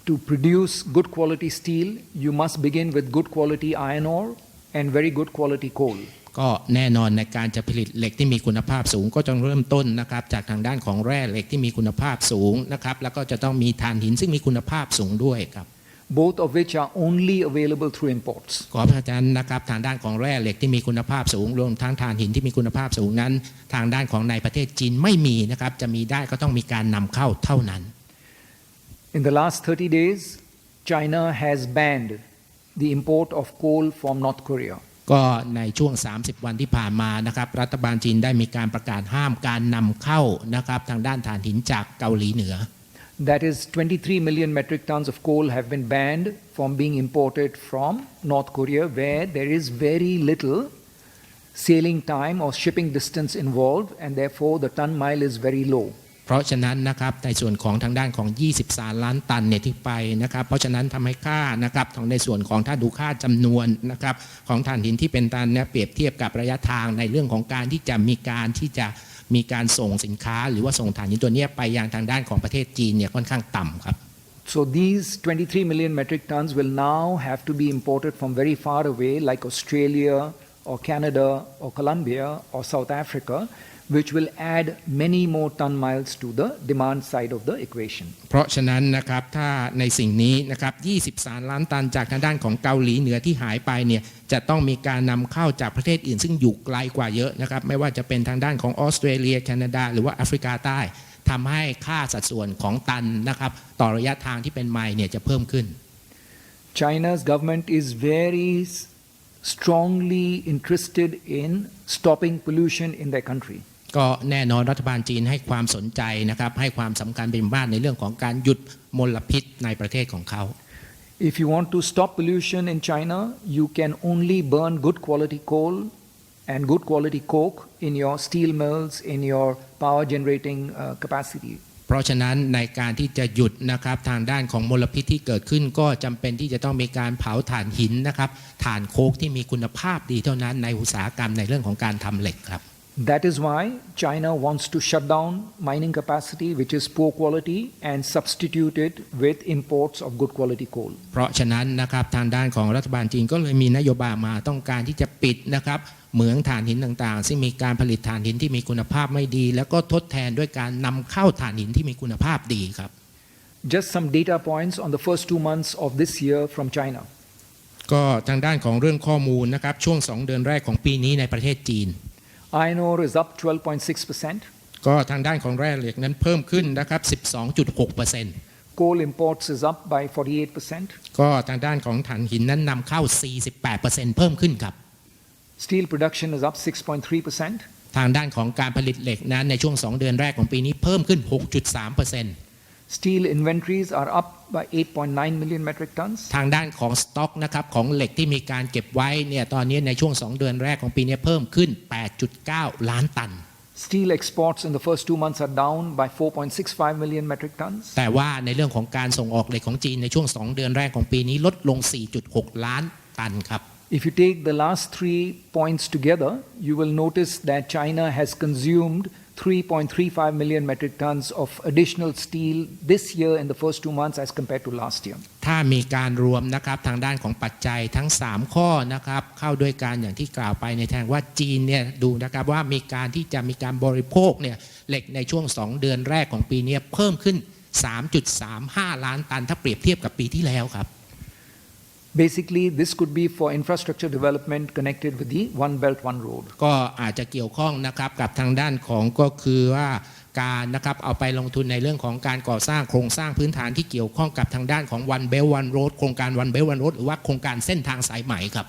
to produce good quality steel, you must begin with good quality iron ore and very good quality coal. ก็แน่นอนในการจะผลิตเหล็กที่มีคุณภาพสูงก็ต้องเริ่มต้นนะครับจากทางด้านของแร่เหล็กที่มีคุณภาพสูงนะครับแล้วก็จะต้องมีถ่านหินซึ่งมีคุณภาพสูงด้วยครับ both of which are only available through imports. เพราะฉะนั้นนะครับทางด้านของแร่เหล็กที่มีคุณภาพสูงรวมทั้งถ่านหินที่มีคุณภาพสูงนั้นทางด้านของในประเทศจีนไม่มีนะครับจะมีได้ก็ต้องมีการนำเข้าเท่านั้น In the last 30 days, China has banned the import of coal from North Korea. ก็ในช่วง30วันที่ผ่านมานะครับรัฐบาลจีนได้มีการประกาศห้ามการนำเข้านะครับทางด้านถ่านหินจากเกาหลีเหนือ That is 23 million metric tons of coal have been banned from being imported from North Korea, where there is very little sailing time or shipping distance involved, and therefore the ton mile is very low. เพราะฉะนั้นนะครับในส่วนของทางด้านของ23ล้านตันเนี่ยที่ไปนะครับเพราะฉะนั้นทำให้ค่านะครับของในส่วนของถ้าดูค่าจำนวนนะครับของถ่านหินที่เป็นตันเนี่ยเปรียบเทียบกับระยะทางในเรื่องของการที่จะมีการส่งสินค้าหรือว่าส่งถ่านหินตัวนี้ไปยังทางด้านของประเทศจีนเนี่ยค่อนข้างต่ำครับ So these 23 million metric tons will now have to be imported from very far away, like Australia or Canada or Colombia or South Africa, which will add many more ton miles to the demand side of the equation. เพราะฉะนั้นนะครับถ้าในสิ่งนี้นะครับ23ล้านตันจากทางด้านของเกาหลีเหนือที่หายไปเนี่ยจะต้องมีการนำเข้าจากประเทศอื่นซึ่งอยู่ไกลกว่าเยอะนะครับไม่ว่าจะเป็นทางด้านของออสเตรเลียแคนาดาหรือว่าแอฟริกาใต้ทำให้ค่าสัดส่วนของตันนะครับต่อระยะทางที่เป็นไมล์เนี่ยจะเพิ่มขึ้น China's government is very strongly interested in stopping pollution in their country. ก็แน่นอนรัฐบาลจีนให้ความสนใจนะครับให้ความสำคัญเป็นมากในเรื่องของการหยุดมลพิษในประเทศของเขา If you want to stop pollution in China, you can only burn good quality coal and good quality coke in your steel mills, in your power generating capacity. เพราะฉะนั้นในการที่จะหยุดนะครับทางด้านของมลพิษที่เกิดขึ้นก็จำเป็นที่จะต้องมีการเผาถ่านหินนะครับถ่านโคกที่มีคุณภาพดีเท่านั้นในอุตสาหกรรมในเรื่องของการทำเหล็กครับ That is why China wants to shut down mining capacity, which is poor quality, and substitute it with imports of good quality coal. เพราะฉะนั้นนะครับทางด้านของรัฐบาลจีนก็เลยมีนโยบายมาต้องการที่จะปิดนะครับเหมืองถ่านหินต่างๆซึ่งมีการผลิตถ่านหินที่มีคุณภาพไม่ดีแล้วก็ทดแทนด้วยการนำเข้าถ่านหินที่มีคุณภาพดีครับ Just some data points on the first 2 months of this year from China. ก็ทางด้านของเรื่องข้อมูลนะครับช่วง2เดือนแรกของปีนี้ในประเทศจีน Iron ore is up 12.6%. ก็ทางด้านของแร่เหล็กนั้นเพิ่มขึ้นนะครับ 12.6% Coal imports is up by 48%. ก็ทางด้านของถ่านหินนั้นนำเข้า 48% เพิ่มขึ้นครับ Steel production is up 6.3%. ทางด้านของการผลิตเหล็กนั้นในช่วง2เดือนแรกของปีนี้เพิ่มขึ้น 6.3% Steel inventories are up by 8.9 million metric tons. ทางด้านของสต็อกนะครับของเหล็กที่มีการเก็บไว้เนี่ยตอนนี้ในช่วง2เดือนแรกของปีนี้เพิ่มขึ้น 8.9 ล้านตัน Steel exports in the first 2 months are down by 4.65 million metric tons. แต่ว่าในเรื่องของการส่งออกเหล็กของจีนในช่วง2เดือนแรกของปีนี้ลดลง 4.6 ล้านตันครับ If you take the last 3 points together, you will notice that China has consumed 3.35 million metric tons of additional steel this year in the first 2 months as compared to last year. ถ้ามีการรวมนะครับทางด้านของปัจจัยทั้ง3ข้อนะครับเข้าด้วยกันอย่างที่กล่าวไปในทางว่าจีนเนี่ยดูนะครับว่ามีการที่จะมีการบริโภคเนี่ยเหล็กในช่วง2เดือนแรกของปีนี้เพิ่มขึ้น 3.35 ล้านตันถ้าเปรียบเทียบกับปีที่แล้วครับ Basically, this could be for infrastructure development connected with the One Belt One Road. ก็อาจจะเกี่ยวข้องนะครับกับทางด้านของก็คือว่าการนะครับเอาไปลงทุนในเรื่องของการก่อสร้างโครงสร้างพื้นฐานที่เกี่ยวข้องกับทางด้านของ One Belt One Road โครงการ One Belt One Road หรือว่าโครงการเส้นทางสายไหมครับ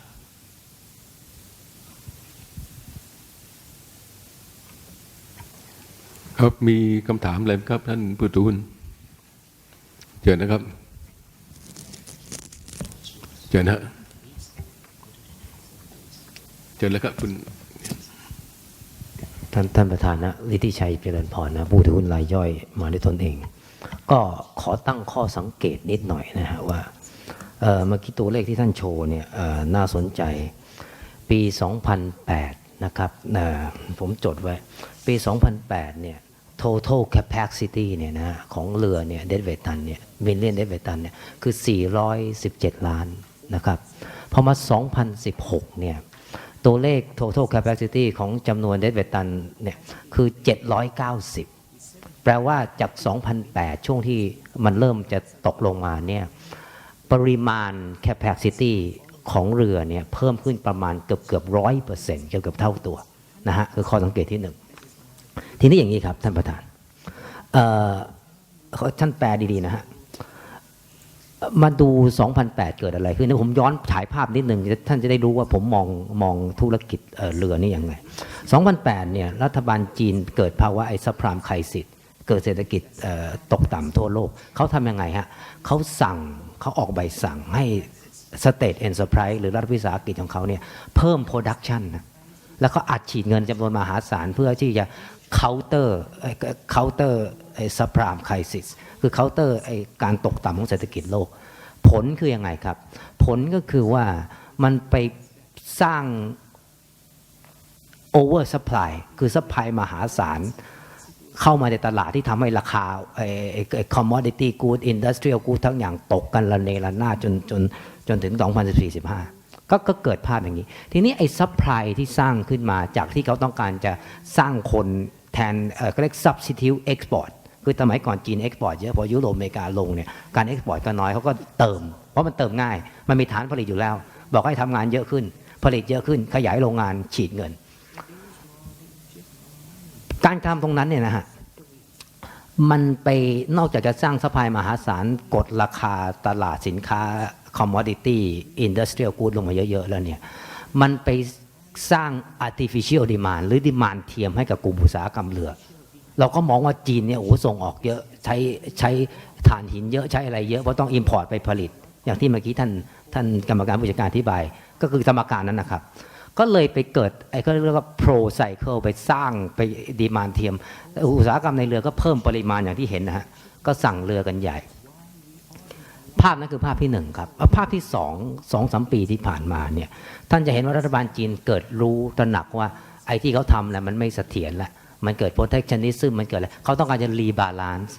ครับมีคำถามอะไรไหมครับท่านผู้ทูลเชิญนะครับเชิญนะเชิญเลยครับคุณท่านประธานนะฤทธิชัยเจริญพรนะผู้ถือหุ้นรายย่อยมาด้วยตนเอง ก็ขอตั้งข้อสังเกตนิดหน่อยนะฮะว่าเมื่อกี้ตัวเลขที่ท่านโชว์เนี่ยน่าสนใจปี 2008 นะครับผมจดไว้ปี 2008 เนี่ย total capacity เนี่ยนะของเรือเนี่ยเดดเวตันเนี่ยมิลเลียนเดดเวตันเนี่ยคือ417 ล้านนะครับพอมา 2016 เนี่ยตัวเลข total capacity ของจำนวนเดดเวตันเนี่ยคือ790แปลว่าจาก 2008 ช่วงที่มันเริ่มจะตกลงมาเนี่ยปริมาณ capacity ของเรือเนี่ยเพิ่มขึ้นประมาณเกือบ 100% เกือบเท่าตัวนะฮะคือข้อสังเกตที่1ทีนี้อย่างนี้ครับท่านประธานท่านแปลดีๆนะฮะมาดู 2008 เกิดอะไรขึ้นนะผมย้อนถ่ายภาพนิดหนึ่งท่านจะได้รู้ว่าผมมองธุรกิจเรือนี่ยังไง 2008 เนี่ยรัฐบาลจีนเกิดภาวะไอ้ซับไพรม์ไครซิสเกิดเศรษฐกิจตกต่ำทั่วโลกเขาทำยังไงฮะเขาออกใบสั่งให้ State Enterprise หรือรัฐวิสาหกิจของเขาเนี่ยเพิ่ม Production นะแล้วก็อัดฉีดเงินจำนวนมหาศาลเพื่อที่จะcounter subprime crisis คือ counter การตกต่ำของเศรษฐกิจโลกผลคือยังไงครับผลก็คือว่ามันไปสร้าง over supply คือ supply มหาศาลเข้ามาในตลาดที่ทำให้ราคาcommodity good industrial good ทั้งอย่างตกกันระเนระนาดจนถึง 2045 ก็เกิดภาพอย่างนี้ทีนี้ไอ้ซัพพลายที่สร้างขึ้นมาจากที่เขาต้องการจะสร้างคนแทนเขาเรียก substitute export คือสมัยก่อนจีน export เยอะพอยุโรปอเมริกาลงเนี่ยการ export ก็น้อยเขาก็เติมเพราะมันเติมง่ายมันมีฐานผลิตอยู่แล้วบอกให้ทำงานเยอะขึ้นผลิตเยอะขึ้นขยายโรงงานฉีดเงินการทำตรงนั้นเนี่ยนะฮะมันไปนอกจากจะสร้างซัพพลายมหาศาลกดราคาตลาดสินค้าcommodity industrial good ลงมาเยอะๆแล้วเนี่ยมันไป สร้าง artificial demand หรือ demand เทียมให้กับกลุ่มอุตสาหกรรมเรือ เราก็มองว่าจีนเนี่ยโอ้โหส่งออกเยอะใช้ถ่านหินเยอะใช้อะไรเยอะเพราะต้อง import ไปผลิต อย่างที่เมื่อกี้ท่านกรรมการผู้จัดการอธิบายก็คือสมการนั้นนะครับก็เลยไปเกิดไอ้เขาเรียกว่า pro cycle ไปสร้างไปดีมานเทียมอุตสาหกรรมในเรือก็เพิ่มปริมาณอย่างที่เห็นนะฮะก็สั่งเรือกันใหญ่ภาพนั้นคือภาพที่1ครับภาพที่2-3 ปีที่ผ่านมาเนี่ยท่านจะเห็นว่ารัฐบาลจีนเกิดรู้ตระหนักว่าไอ้ที่เขาทำแล้วมันไม่เสถียรแล้วมันเกิด protectionism มันเกิดอะไรเขาต้องการจะ rebalance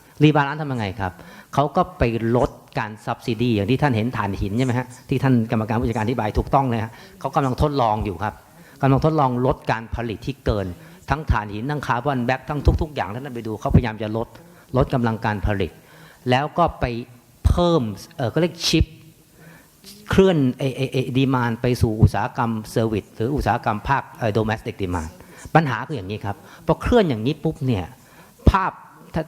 ทำยังไงครับเขาก็ไปลดการ subsidy อย่างที่ท่านเห็นถ่านหินใช่ไหมฮะที่ท่านกรรมการผู้จัดการอธิบายถูกต้องเลยฮะเขากำลังทดลองอยู่ครับกำลังทดลองลดการผลิตที่เกินทั้งถ่านหินทั้งคาร์บอนแบ็กทั้งทุกๆอย่างท่านไปดูเขาพยายามจะลดกำลังการผลิตแล้วก็ไปเพิ่มก็เรียกชิปเคลื่อนดีมานไปสู่อุตสาหกรรมเซอร์วิสหรืออุตสาหกรรมภาคโดเมสติกดีมานปัญหาคืออย่างนี้ครับพอเคลื่อนอย่างนี้ปุ๊บเนี่ยภาพ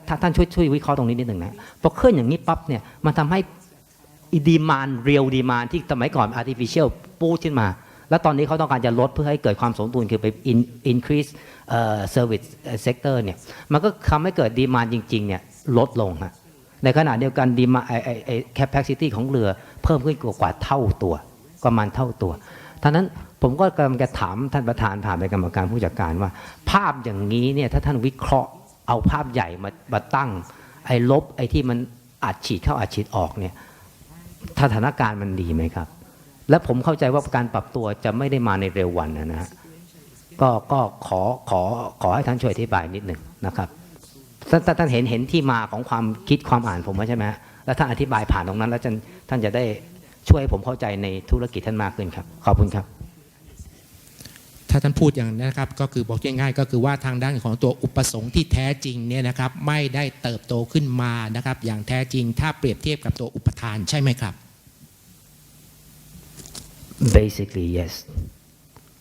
ถ้าท่านช่วยวิเคราะห์ตรงนี้นิดหนึ่งนะพอเคลื่อนอย่างนี้ปั๊บเนี่ยมันทำให้ดีมานเรียลดีมานที่สมัยก่อน artificial ปูขึ้นมาแล้วตอนนี้เขาต้องการจะลดเพื่อให้เกิดความสมดุลคือไป increase service sector เนี่ยมันก็ทำให้เกิดดีมานจริงๆเนี่ยลดลงฮะในขณะเดียวกันดีมาcapacity ของเรือเพิ่มขึ้นกว่าเท่าตัวประมาณเท่าตัวท่านั้นผมก็กำลังจะถามท่านประธานผ่านไปกรรมการผู้จัดการว่าภาพอย่างนี้เนี่ยถ้าท่านวิเคราะห์เอาภาพใหญ่มาตั้งไอ้ลบไอ้ที่มันอัดฉีดเข้าอัดฉีดออกเนี่ยสถานการณ์มันดีไหมครับและผมเข้าใจว่าการปรับตัวจะไม่ได้มาในเร็ววันนะฮะก็ขอให้ท่านช่วยอธิบายนิดหนึ่งนะครับท่านเห็นที่มาของความคิดความอ่านผมใช่ไหมแล้วท่านอธิบายผ่านตรงนั้นแล้วท่านจะได้ช่วยให้ผมเข้าใจในธุรกิจท่านมากขึ้นครับขอบคุณครับถ้าท่านพูดอย่างนี้นะครับก็คือบอกง่ายๆก็คือว่าทางด้านของตัวอุปสงค์ที่แท้จริงเนี่ยนะครับไม่ได้เติบโตขึ้นมานะครับอย่างแท้จริงถ้าเปรียบเทียบกับตัวอุปทานใช่ไหมครับ Basically yes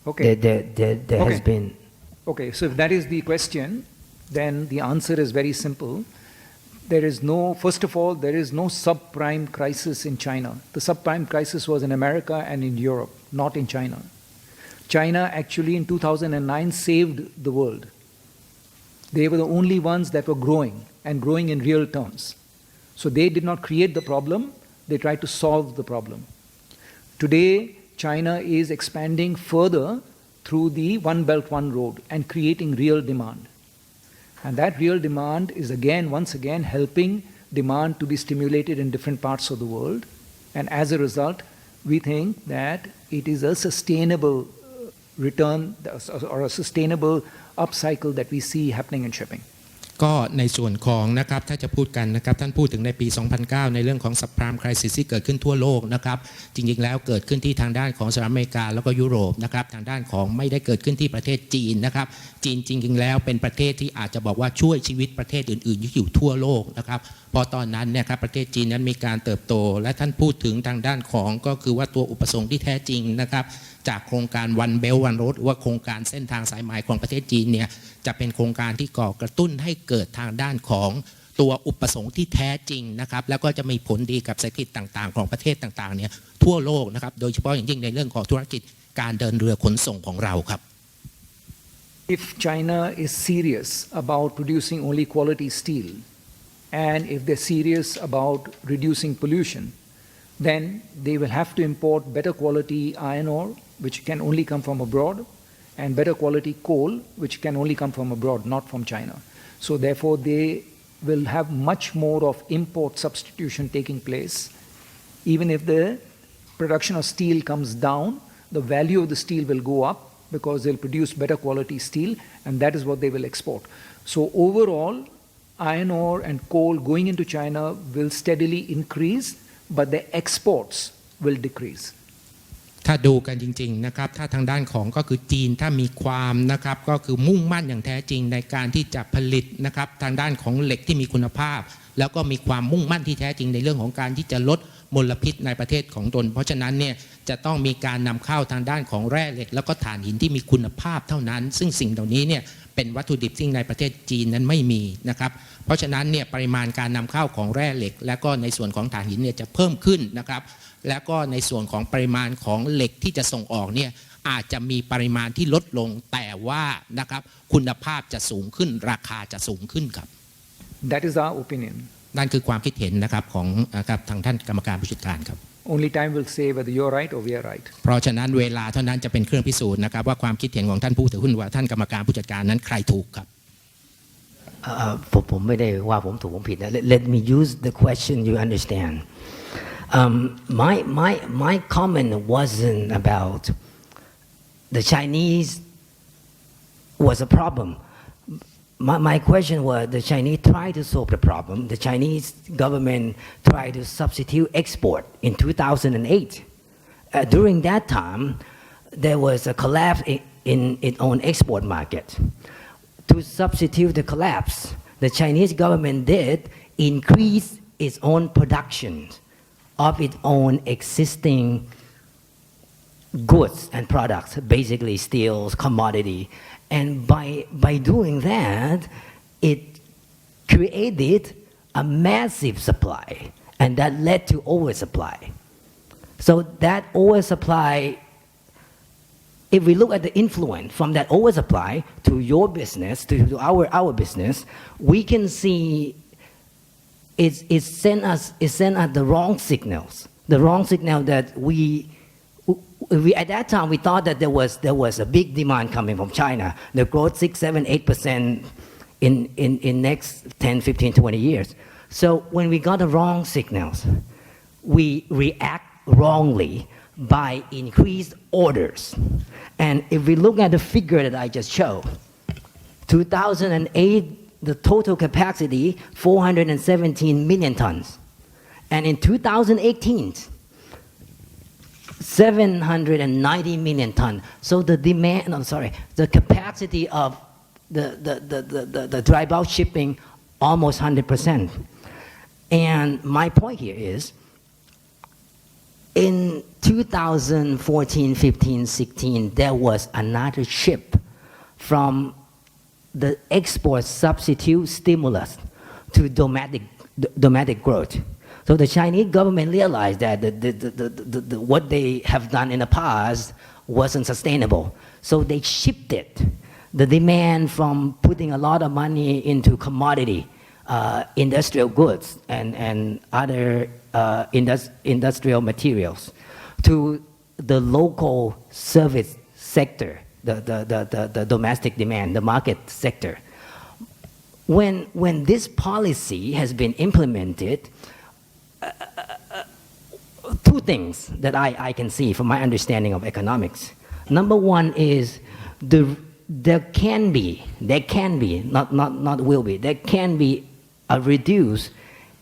Okay. there has been Okay, so if that is the question, then the answer is very simple. There is no, first of all, there is no subprime crisis in China. The subprime crisis was in America and in Europe, not in China. China actually in 2009 saved the world. They were the only ones that were growing and growing in real terms. So they did not create the problem, they tried to solve the problem. Today, China is expanding further through the One Belt, One Road and creating real demand. And that real demand is once again helping demand to be stimulated in different parts of the world. And as a result, we think that it is a sustainable return or a sustainable upcycle that we see happening in shipping. ก็ในส่วนของนะครับถ้าจะพูดกันนะครับท่านพูดถึงในปี 2009 ในเรื่องของ subprime crisis ที่เกิดขึ้นทั่วโลกนะครับจริงๆแล้วเกิดขึ้นที่ทางด้านของสหรัฐอเมริกาแล้วก็ยุโรปนะครับทางด้านของไม่ได้เกิดขึ้นที่ประเทศจีนนะครับจีนจริงๆแล้วเป็นประเทศที่อาจจะบอกว่าช่วยชีวิตประเทศอื่นๆที่อยู่ทั่วโลกนะครับพอตอนนั้นเนี่ยครับประเทศจีนนั้นมีการเติบโตและท่านพูดถึงทางด้านของก็คือว่าตัวอุปสงค์ที่แท้จริงนะครับจากโครงการ One Belt One Road หรือว่าโครงการเส้นทางสายไหมของประเทศจีนเนี่ยจะเป็นโครงการที่ก่อกระตุ้นให้เกิดทางด้านของตัวอุปสงค์ที่แท้จริงนะครับแล้วก็จะมีผลดีกับเศรษฐกิจต่างๆของประเทศต่างๆเนี่ยทั่วโลกนะครับโดยเฉพาะอย่างยิ่งในเรื่องของธุรกิจการเดินเรือขนส่งของเราครับ If China is serious about producing only quality steel and if they're serious about reducing pollution, then they will have to import better quality iron ore, which can only come from abroad, and better quality coal, which can only come from abroad, not from China. So therefore, they will have much more of import substitution taking place. Even if the production of steel comes down, the value of the steel will go up because they'll produce better quality steel, and that is what they will export. So overall, iron ore and coal going into China will steadily increase, but the exports will decrease. ถ้าดูกันจริงๆนะครับถ้าทางด้านของก็คือจีนถ้ามีความนะครับก็คือมุ่งมั่นอย่างแท้จริงในการที่จะผลิตนะครับทางด้านของเหล็กที่มีคุณภาพแล้วก็มีความมุ่งมั่นที่แท้จริงในเรื่องของการที่จะลดมลพิษในประเทศของตนเพราะฉะนั้นเนี่ยจะต้องมีการนำเข้าทางด้านของแร่เหล็กแล้วก็ถ่านหินที่มีคุณภาพเท่านั้นซึ่งสิ่งเหล่านี้เนี่ย เป็นวัตถุดิบที่ในประเทศจีนนั้นไม่มีนะครับเพราะฉะนั้นเนี่ยปริมาณการนำเข้าของแร่เหล็ก และก็ในส่วนของถ่านหินเนี่ยจะเพิ่มขึ้นนะครับแล้วก็ในส่วนของปริมาณของเหล็กที่จะส่งออกเนี่ยอาจจะมีปริมาณที่ลดลงแต่ว่านะครับคุณภาพจะสูงขึ้นราคาจะสูงขึ้นครับ That is our opinion. นั่นคือความคิดเห็นนะครับของนะครับทางท่านกรรมการผู้จัดการครับ Only time will say whether you're right or we are right. เพราะฉะนั้นเวลาเท่านั้นจะเป็นเครื่องพิสูจน์นะครับว่าความคิดเห็นของท่านผู้ถือหุ้นว่าท่านกรรมการผู้จัดการนั้นใครถูกครับ ผมไม่ได้ว่าผมถูกผมผิดนะ Let me use the question you understand. My comment wasn't about the Chinese was a problem. My question was the Chinese tried to solve the problem. The Chinese government tried to substitute export in 2008. During that time, there was a collapse in its own export market. To substitute the collapse, the Chinese government did increase its own production of its own existing goods and products, basically steels, commodity. And by doing that, it created a massive supply, and that led to oversupply. So that oversupply, if we look at the influence from that oversupply to your business, to our business, we can see it sent us the wrong signals. The wrong signal that we at that time we thought that there was a big demand coming from China. The growth 6, 7, 8% in next 10, 15, 20 years. So when we got the wrong signals, we react wrongly by increased orders. And if we look at the figure that I just showed, 2008, the total capacity, 417 million tons. And in 2018, 790 million tons. So the demand, the capacity of the dry bulk shipping, almost 100%. And my point here is, in 2014, 15, 16, there was another ship from the export substitute stimulus to domestic growth. So the Chinese government realized that what they have done in the past wasn't sustainable. So they shifted the demand from putting a lot of money into commodity, industrial goods, and other industrial materials to the local service sector, the domestic demand, the market sector. When this policy has been implemented, two things that I can see from my understanding of economics. Number one is there can be, not will be, there can be a reduce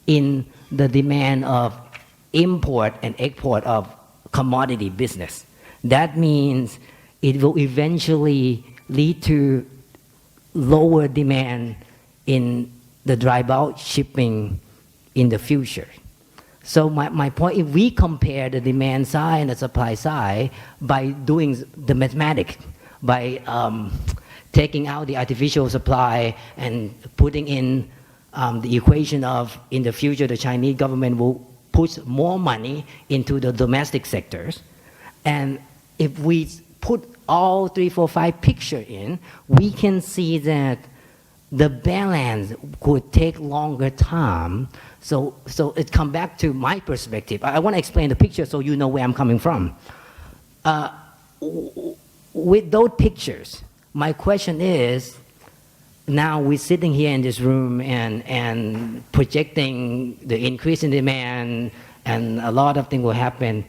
in the demand of import and export of commodity business. That means it will eventually lead to lower demand in the dry bulk shipping in the future. So my point, if we compare the demand side and the supply side by doing the mathematics, by taking out the artificial supply and putting in the equation of, in the future, the Chinese government will put more money into the domestic sectors. And if we put all 3, 4, 5 picture in, we can see that the balance could take longer time. So it come back to my perspective. I want to explain the picture so you know where I'm coming from. With those pictures, my question is, now we're sitting here in this room and projecting the increase in demand and a lot of things will happen.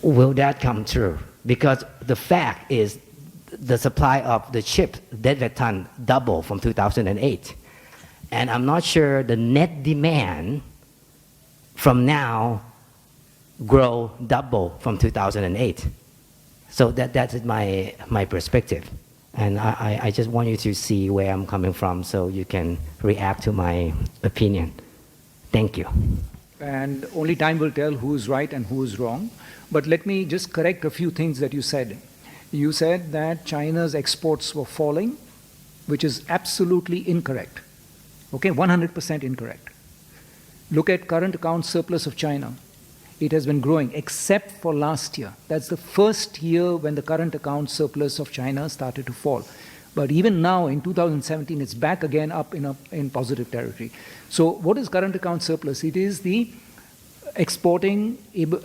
Will that come true? Because the fact is the supply of the chip deadweight ton doubled from 2008. And I'm not sure the net demand from now grow double from 2008. So that is my perspective. And I just want you to see where I'm coming from so you can react to my opinion. Thank you. and only time will tell who is right and who is wrong. But let me just correct a few things that you said. You said that China's exports were falling, which is absolutely incorrect. Okay, 100% incorrect. Look at current account surplus of China. It has been growing, except for last year. That's the first year when the current account surplus of China started to fall. But even now, in 2017, it's back again up in positive territory. So what is current account surplus? It is the exporting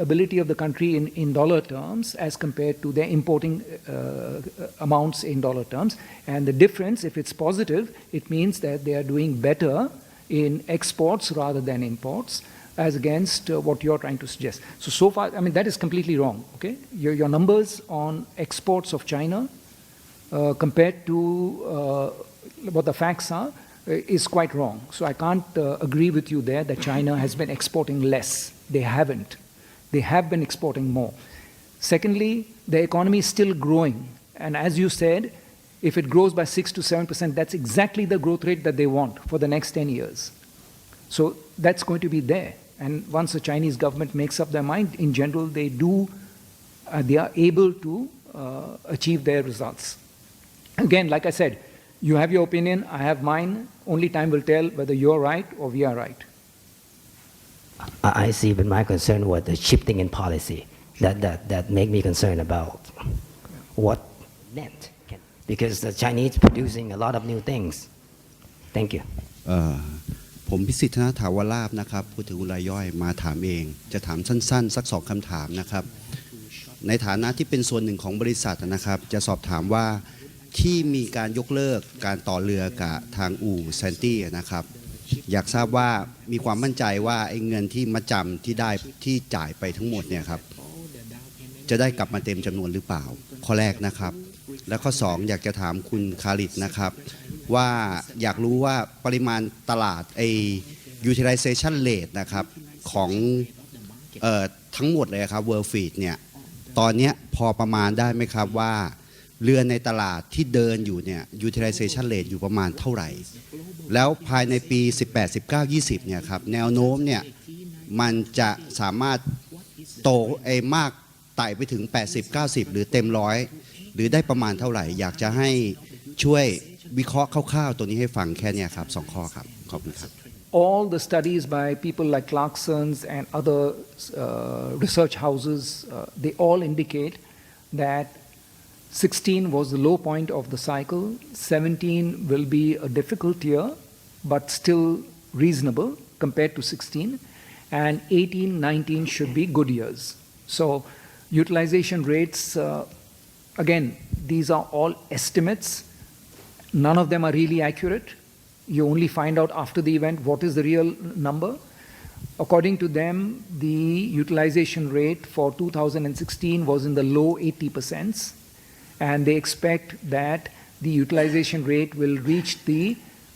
ability of the country in dollar terms as compared to their importing amounts in dollar terms. And the difference, if it's positive, it means that they are doing better in exports rather than imports, as against what you're trying to suggest. So far, I mean, that is completely wrong, okay? Your numbers on exports of China compared to what the facts are is quite wrong. So I can't agree with you there that China has been exporting less. They haven't. They have been exporting more. Secondly, the economy is still growing. And as you said, if it grows by 6 to 7%, that's exactly the growth rate that they want for the next 10 years. So that's going to be there. And once the Chinese government makes up their mind, in general, they are able to achieve their results. Again, like I said, you have your opinion, I have mine. Only time will tell whether you're right or we are right. I see, but my concern was the shifting in policy that make me concerned about what meant. Because the Chinese producing a lot of new things. Thank you. ผมพิสิทธิ์ ธนถาวราภนะครับผู้ถือหุ้นรายย่อยมาถามเองจะถามสั้นๆสัก2คำถามนะครับในฐานะที่เป็นส่วนหนึ่งของบริษัทนะครับจะสอบถามว่าที่มีการยกเลิกการต่อเรือกับทางอู่แซนตี้นะครับอยากทราบว่ามีความมั่นใจว่าไอ้เงินที่มาจำที่ได้ที่จ่ายไปทั้งหมดเนี่ยครับจะได้กลับมาเต็มจำนวนหรือเปล่าข้อแรกนะครับและข้อ2อยากจะถามคุณคาริตนะครับว่าอยากรู้ว่าปริมาณตลาดutilization rate นะครับของทั้งหมดเลยครับ World Fleet เนี่ยตอนนี้พอประมาณได้ไหมครับว่าเรือในตลาดที่เดินอยู่เนี่ย utilization rate อยู่ประมาณเท่าไหร่แล้วภายในปี 18, 19, 20เนี่ยครับแนวโน้มเนี่ยมันจะสามารถโตมากไต่ไปถึง 80, 90 หรือเต็มร้อยหรือได้ประมาณเท่าไหร่อยากจะให้ช่วยวิเคราะห์คร่าวๆตัวนี้ให้ฟังแค่นี้ครับ2ข้อครับขอบคุณครับ All the studies by people like Clarkson's and other research houses, they all indicate that 16 was the low point of the cycle, 17 will be a difficult year, but still reasonable compared to 16, and 18, 19 should be good years. So utilization rates, again, these are all estimates. None of them are really accurate. You only find out after the event what is the real number. According to them, the utilization rate for 2016 was in the low 80%, and they expect that the utilization rate will reach the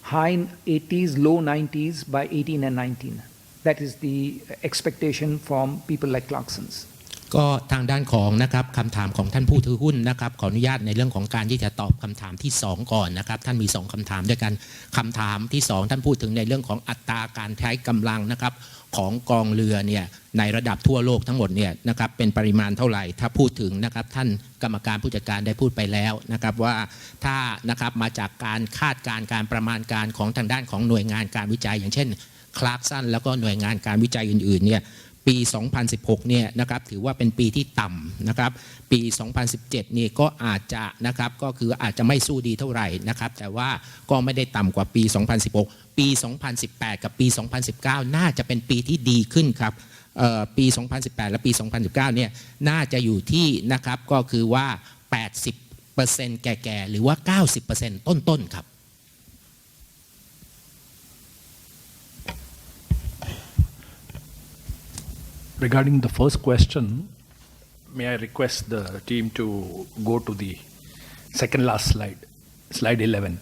high 80s, low 90s by 18 and 19. That is the expectation from people like Clarkson's. ก็ทางด้านของนะครับคำถามของท่านผู้ถือหุ้นนะครับขออนุญาตในเรื่องของการที่จะตอบคำถามที่2ก่อนนะครับท่านมี2คำถามด้วยกันคำถามที่2ท่านพูดถึงในเรื่องของอัตราการใช้กำลังนะครับของกองเรือเนี่ยในระดับทั่วโลกทั้งหมดเนี่ยนะครับเป็นปริมาณเท่าไหร่ถ้าพูดถึงนะครับท่านกรรมการผู้จัดการได้พูดไปแล้วนะครับว่าถ้านะครับมาจากการคาดการณ์การประมาณการของทางด้านของหน่วยงานการวิจัยอย่างเช่นคลาร์กสันแล้วก็หน่วยงานการวิจัยอื่นๆเนี่ยปี 2016 เนี่ยนะครับถือว่าเป็นปีที่ต่ำนะครับปี 2017 นี่ก็อาจจะนะครับก็คืออาจจะไม่สู้ดีเท่าไหร่นะครับแต่ว่าก็ไม่ได้ต่ำกว่าปี 2016 ปี 2018 กับปี 2019 น่าจะเป็นปีที่ดีขึ้นครับปี 2018 และปี 2019 เนี่ยน่าจะอยู่ที่นะครับก็คือว่า 80% แก่ๆหรือว่า 90% ต้นๆครับRegarding the first question, may I request the team to go to the second last slide, slide 11.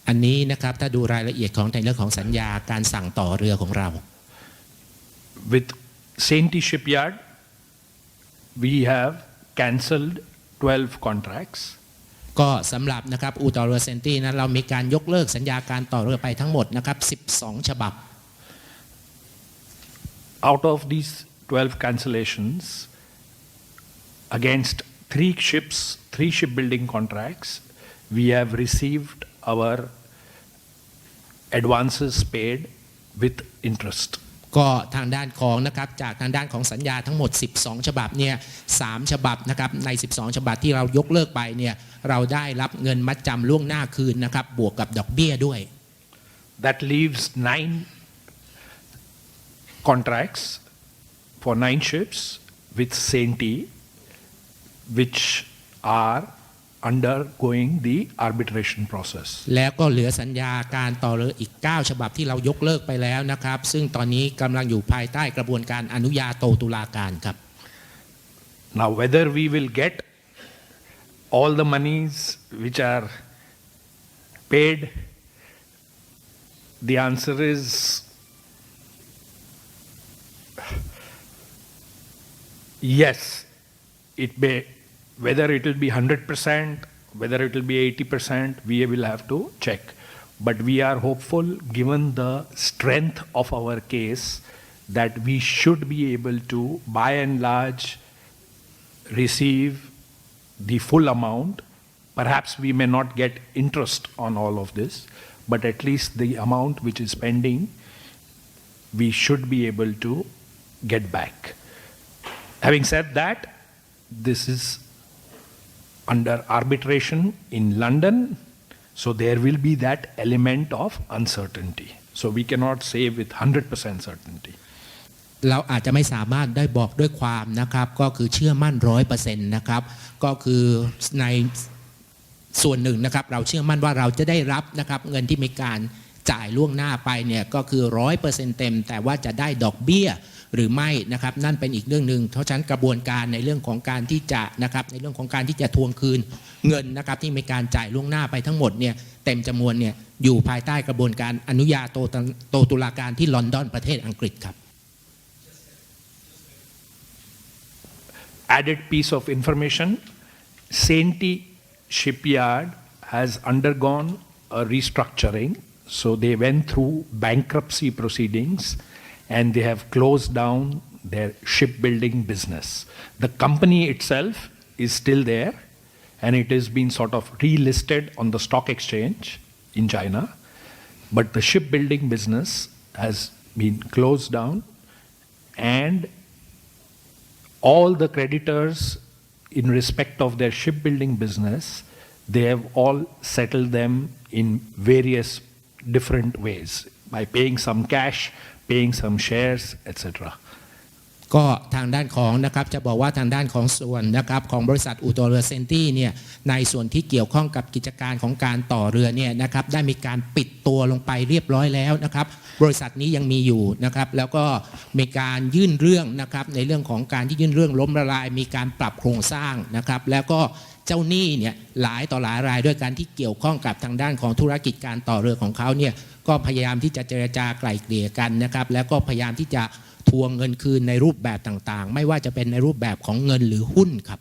อันนี้นะครับถ้าดูรายละเอียดของในเรื่องของสัญญาการสั่งต่อเรือของเรา With Sainty Shipyard, we have cancelled 12 contracts. ก็สำหรับนะครับอู่ต่อเรือเซนตี้นั้นเรามีการยกเลิกสัญญาการต่อเรือไปทั้งหมดนะครับ12 ฉบับ out of these 12 cancellations, against 3 shipbuilding contracts, we have received our advances paid with interest. ก็ทางด้านของนะครับจากทางด้านของสัญญาทั้งหมด12ฉบับเนี่ย3ฉบับนะครับใน12ฉบับที่เรายกเลิกไปเนี่ยเราได้รับเงินมัดจำล่วงหน้าคืนนะครับบวกกับดอกเบี้ยด้วย That leaves 9 contracts for 9 ships with Senti, which are undergoing the arbitration process. แล้วก็เหลือสัญญาการต่อเรืออีก9ฉบับที่เรายกเลิกไปแล้วนะครับซึ่งตอนนี้กำลังอยู่ภายใต้กระบวนการอนุญาโตตุลาการครับ Now whether we will get all the monies which are paid, the answer is yes. It may, whether it will be 100%, whether it will be 80%, we will have to check. But we are hopeful, given the strength of our case, that we should be able to, by and large, receive the full amount. Perhaps we may not get interest on all of this, but at least the amount which is pending, we should be able to get back. Having said that, this is under arbitration in London, so there will be that element of uncertainty. So we cannot say with 100% certainty. เราอาจจะไม่สามารถได้บอกด้วยความนะครับก็คือเชื่อมั่น 100% นะครับก็คือในส่วนหนึ่งนะครับเราเชื่อมั่นว่าเราจะได้รับนะครับเงินที่มีการจ่ายล่วงหน้าไปเนี่ยก็คือ 100% เต็มแต่ว่าจะได้ดอกเบี้ยหรือไม่นะครับนั่นเป็นอีกเรื่องหนึ่งเพราะฉะนั้นกระบวนการในเรื่องของการที่จะนะครับในเรื่องของการที่จะทวงคืนเงินนะครับที่มีการจ่ายล่วงหน้าไปทั้งหมดเนี่ยเต็มจำนวนเนี่ยอยู่ภายใต้กระบวนการอนุญาโตตุลาการที่ลอนดอนประเทศอังกฤษครับ Added piece of information, Senti shipyard has undergone a restructuring, so they went through bankruptcy proceedings and they have closed down their shipbuilding business. The company itself is still there and it has been sort of relisted on the stock exchange in China, but the shipbuilding business has been closed down and all the creditors in respect of their shipbuilding business, they have all settled them in various different ways by paying some cash, paying some shares, etc. ก็ทางด้านของนะครับจะบอกว่าทางด้านของส่วนนะครับของบริษัทอู่ต่อเรือเซนตี้เนี่ยในส่วนที่เกี่ยวข้องกับกิจการของการต่อเรือเนี่ยนะครับได้มีการปิดตัวลงไปเรียบร้อยแล้วนะครับบริษัทนี้ยังมีอยู่นะครับแล้วก็มีการยื่นเรื่องนะครับในเรื่องของการที่ยื่นเรื่องล้มละลายมีการปรับโครงสร้างนะครับแล้วก็เจ้าหนี้เนี่ยหลายต่อหลายรายด้วยกันที่เกี่ยวข้องกับทางด้านของธุรกิจการต่อเรือของเขาเนี่ยก็พยายามที่จะเจรจาไกล่เกลี่ยกันนะครับแล้วก็พยายามที่จะทวงเงินคืนในรูปแบบต่างๆไม่ว่าจะเป็นในรูปแบบของเงินหรือหุ้นครับ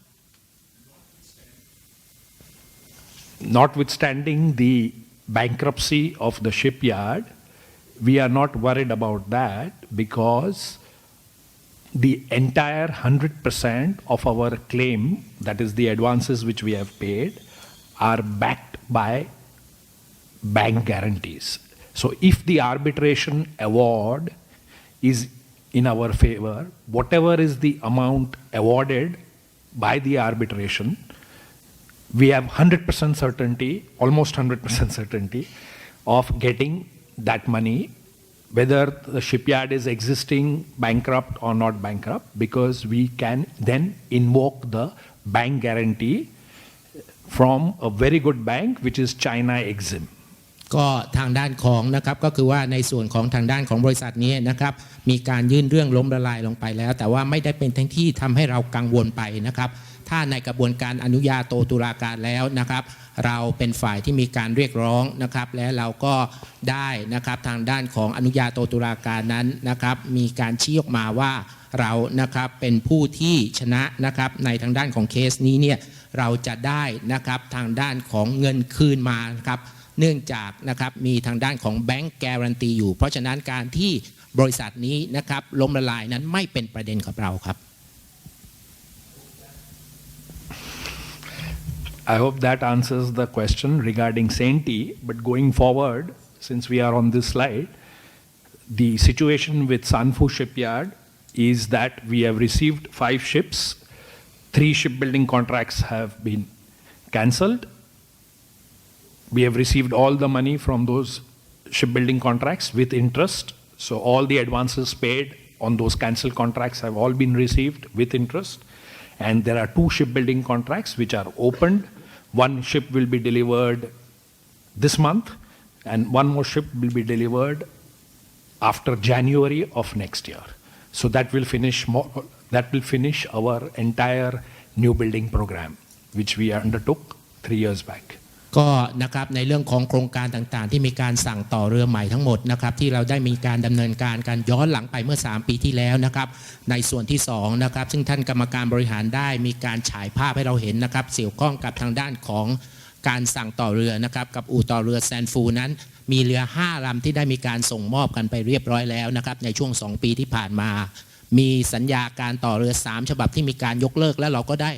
Notwithstanding the bankruptcy of the shipyard, we are not worried about that because the entire 100% of our claim, that is the advances which we have paid, are backed by bank guarantees. So if the arbitration award is in our favor, whatever is the amount awarded by the arbitration, we have 100% certainty, almost 100% certainty of getting that money, whether the shipyard is existing bankrupt or not bankrupt, because we can then invoke the bank guarantee from a very good bank, which is China Exim. ก็ทางด้านของนะครับก็คือว่าในส่วนของทางด้านของบริษัทนี้นะครับมีการยื่นเรื่องล้มละลายลงไปแล้วแต่ว่าไม่ได้เป็นทั้งที่ทำให้เรากังวลไปนะครับถ้าในกระบวนการอนุญาโตตุลาการแล้วนะครับเราเป็นฝ่ายที่มีการเรียกร้องนะครับและเราก็ได้นะครับทางด้านของอนุญาโตตุลาการนั้นนะครับมีการชี้ออกมาว่าเรานะครับเป็นผู้ที่ชนะนะครับในทางด้านของเคสนี้เนี่ยเราจะได้นะครับทางด้านของเงินคืนมาครับ เนื่องจากนะครับมีทางด้านของแบงก์การันตีอยู่เพราะฉะนั้นการที่บริษัทนี้นะครับล้มละลายนั้นไม่เป็นประเด็นกับเราครับ I hope that answers the question regarding Senti. But going forward, since we are on this slide, the situation with Sanfu Shipyard is that we have received 5 ships. 3 shipbuilding contracts have been cancelled. We have received all the money from those shipbuilding contracts with interest. So all the advances paid on those cancelled contracts have all been received with interest. And there are 2 shipbuilding contracts which are opened. One ship will be delivered this month, and one more ship will be delivered after January of next year. So that will finish our entire new building program, which we undertook 3 years back. ก็นะครับในเรื่องของโครงการต่างๆที่มีการสั่งต่อเรือใหม่ทั้งหมดนะครับที่เราได้มีการดำเนินการย้อนหลังไปเมื่อ3 ปีที่แล้วนะครับในส่วนที่2นะครับซึ่งท่านกรรมการบริหารได้มีการฉายภาพให้เราเห็นนะครับเกี่ยวข้องกับทางด้านของการสั่งต่อเรือนะครับกับอู่ต่อเรือแซนฟูนั้นมีเรือ5 ลำที่ได้มีการส่งมอบกันไปเรียบร้อยแล้วนะครับในช่วง2 ปีที่ผ่านมามีสัญญาการต่อเรือ3 ฉบับที่มีการยกเลิกและเราก็ได้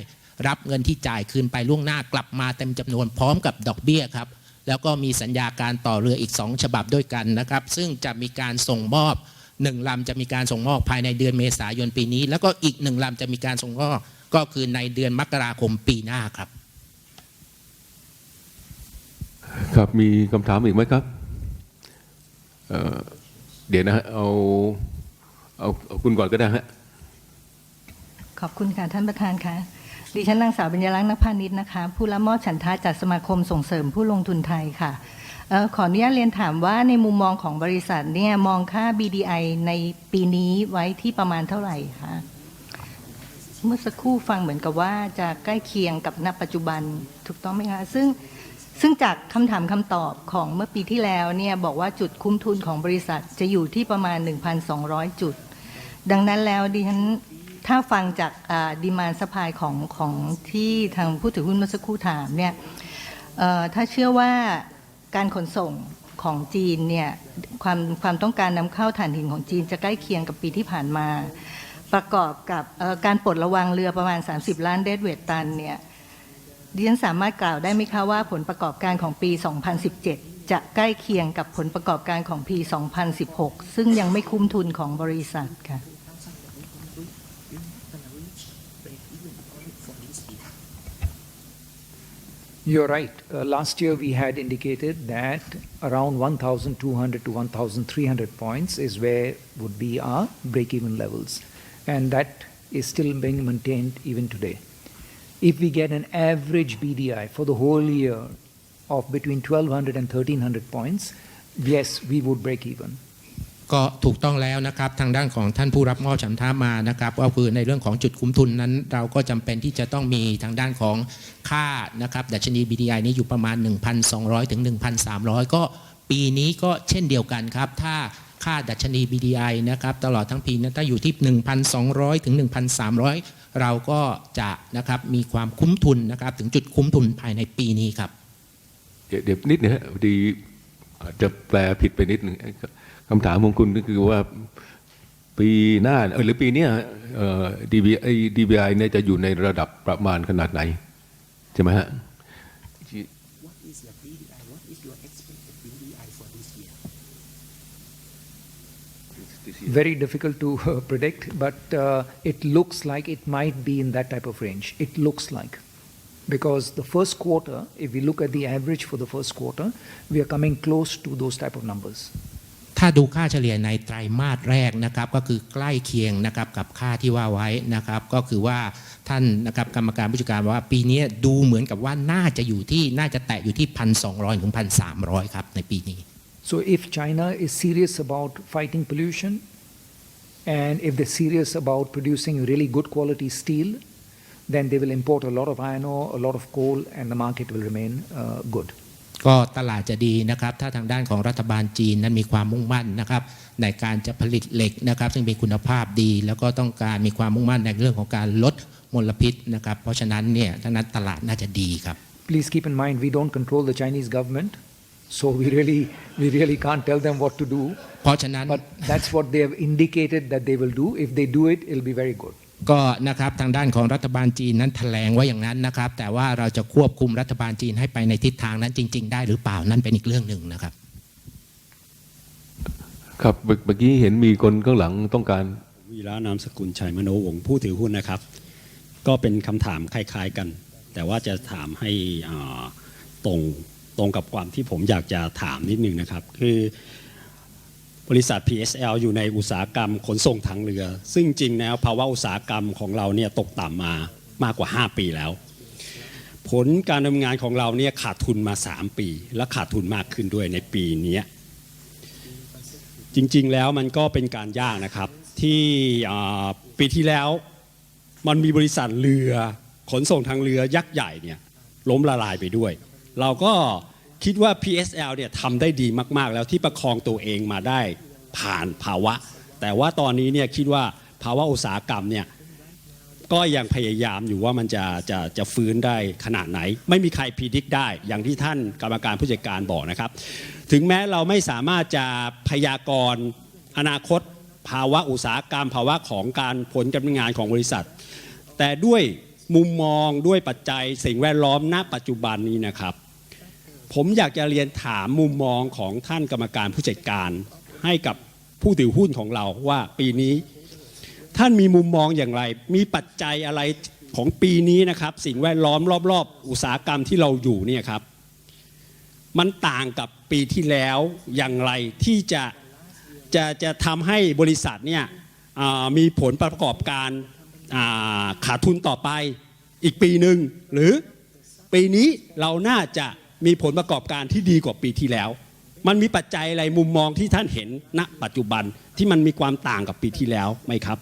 รับเงินที่จ่ายคืนไปล่วงหน้ากลับมาเต็มจำนวนพร้อมกับดอกเบี้ยครับแล้วก็มีสัญญาการต่อเรืออีก2 ฉบับด้วยกันนะครับซึ่งจะมีการส่งมอบ1 ลำจะมีการส่งมอบภายในเดือนเมษายนปีนี้แล้วก็อีก1 ลำจะมีการส่งมอบก็คือในเดือนมกราคมปีหน้าครับครับมีคำถามอีกไหมครับเดี๋ยวนะฮะเอาคุณก่อนก็ได้ฮะขอบคุณค่ะท่านประธานค่ะดิฉันนางสาวเบญจลักษณ์ นักพาณิชย์นะคะผู้รับมอบฉันทะจากสมาคมส่งเสริมผู้ลงทุนไทยค่ะขออนุญาตเรียนถามว่าในมุมมองของบริษัทเนี่ยมองค่า BDI ในปีนี้ไว้ที่ประมาณเท่าไหร่คะเมื่อสักครู่ฟังเหมือนกับว่าจะใกล้เคียงกับณปัจจุบันถูกต้องไหมคะซึ่งจากคำถามคำตอบของเมื่อปีที่แล้วเนี่ยบอกว่าจุดคุ้มทุนของบริษัทจะอยู่ที่ประมาณ 1,200 จุดดังนั้นแล้วดิฉันถ้าฟังจากดีมานด์ซัพพลายของที่ทางผู้ถือหุ้นเมื่อสักครู่ถามเนี่ยถ้าเชื่อว่าการขนส่งของจีนเนี่ยความต้องการนำเข้าถ่านหินของจีนจะใกล้เคียงกับปีที่ผ่านมาประกอบกับการปลดระวางเรือประมาณ30 ล้านเดดเวทตันเนี่ยดิฉันสามารถกล่าวได้ไหมคะว่าผลประกอบการของปี 2017 จะใกล้เคียงกับผลประกอบการของปี 2016 ซึ่งยังไม่คุ้มทุนของบริษัทค่ะYou're right. Last year we had indicated that around 1,200 to 1,300 points is where would be our break-even levels. And that is still being maintained even today. If we get an average BDI for the whole year of between 1,200 and 1,300 points, yes, we would break even. ก็ถูกต้องแล้วนะครับทางด้านของท่านผู้รับมอบฉันทะมานะครับก็คือในเรื่องของจุดคุ้มทุนนั้นเราก็จำเป็นที่จะต้องมีทางด้านของค่านะครับดัชนี BDI นี้อยู่ประมาณ 1,200 ถึง 1,300 ก็ปีนี้ก็เช่นเดียวกันครับถ้าค่าดัชนี BDI นะครับตลอดทั้งปีนั้นถ้าอยู่ที่ 1,200 ถึง 1,300 เราก็จะนะครับมีความคุ้มทุนนะครับถึงจุดคุ้มทุนภายในปีนี้ครับเดี๋ยวนิดนึงฮะพอดีอาจจะแปลผิดไปนิดนึงคำถามของคุณก็คือว่าปีหน้าหรือปีนี้DBI เนี่ยจะอยู่ในระดับประมาณขนาดไหนใช่ไหมฮะ What is the BDI? What is your expected BDI for this year? Very difficult to predict, but it looks like it might be in that type of range. It looks like. Because the first quarter, if we look at the average for the first quarter, we are coming close to those type of numbers. ถ้าดูค่าเฉลี่ยในไตรมาสแรกนะครับก็คือใกล้เคียงนะครับกับค่าที่ว่าไว้นะครับก็คือว่าท่านนะครับกรรมการผู้จัดการว่าปีนี้ดูเหมือนกับว่าน่าจะแตะอยู่ที่ 1,200 ถึง 1,300 ครับในปีนี้ So if China is serious about fighting pollution and if they're serious about producing really good quality steel, then they will import a lot of iron ore, a lot of coal, and the market will remain good. ก็ตลาดจะดีนะครับถ้าทางด้านของรัฐบาลจีนนั้นมีความมุ่งมั่นนะครับในการจะผลิตเหล็กนะครับซึ่งมีคุณภาพดีแล้วก็ต้องการมีความมุ่งมั่นในเรื่องของการลดมลพิษนะครับเพราะฉะนั้นเนี่ยทางนั้นตลาดน่าจะดีครับ Please keep in mind we don't control the Chinese government So we really can't tell them what to do. เพราะฉะนั้น But that's what they have indicated that they will do. If they do it, it'll be very good. ก็นะครับทางด้านของรัฐบาลจีนนั้นแถลงไว้อย่างนั้นนะครับแต่ว่าเราจะควบคุมรัฐบาลจีนให้ไปในทิศทางนั้นจริงๆได้หรือเปล่านั่นเป็นอีกเรื่องหนึ่งนะครับครับเมื่อกี้เห็นมีคนข้างหลังต้องการวีระนามสกุลชัยมโนวงศ์ผู้ถือหุ้นนะครับก็เป็นคำถามคล้ายๆกัน แต่ว่าจะถามให้ตรงกับความที่ผมอยากจะถามนิดนึงนะครับคือบริษัท PSL อยู่ในอุตสาหกรรมขนส่งทางเรือซึ่งจริงแล้วภาวะอุตสาหกรรมของเราเนี่ยตกต่ำมากกว่า5 ปีแล้วผลการดำเนินงานของเราเนี่ยขาดทุนมา3 ปีและขาดทุนมากขึ้นด้วยในปีนี้จริงๆแล้วมันก็เป็นการยากนะครับที่ปีที่แล้วมันมีบริษัทเรือขนส่งทางเรือยักษ์ใหญ่เนี่ยล้มละลายไปด้วยเราก็คิดว่า PSL เนี่ยทำได้ดีมากๆแล้วที่ประคองตัวเองมาได้ผ่านภาวะแต่ว่าตอนนี้เนี่ยคิดว่าภาวะอุตสาหกรรมเนี่ยก็ยังพยายามอยู่ว่ามันจะฟื้นได้ขนาดไหนไม่มีใครพิจิตรได้อย่างที่ท่านกรรมการผู้จัดการบอกนะครับถึงแม้เราไม่สามารถจะพยากรณ์อนาคตภาวะอุตสาหกรรมภาวะของการผลการดำเนินงานของบริษัทแต่ด้วยมุมมองด้วยปัจจัยสิ่งแวดล้อมณปัจจุบันนี้นะครับผมอยากจะเรียนถามมุมมองของท่านกรรมการผู้จัดการให้กับผู้ถือหุ้นของเราว่าปีนี้ท่านมีมุมมองอย่างไรมีปัจจัยอะไรของปีนี้นะครับสิ่งแวดล้อมรอบๆอุตสาหกรรมที่เราอยู่เนี่ยครับมันต่างกับปีที่แล้วอย่างไรที่จะทำให้บริษัทเนี่ยมีผลประกอบการขาดทุนต่อไปอีกปีหนึ่งหรือปีนี้เราน่าจะมีผลประกอบการที่ดีกว่าปีที่แล้วมันมีปัจจัยอะไรมุมมองที่ท่านเห็นณปัจจุบันที่มันมีความต่างกับปีที่แล้วไหมครับ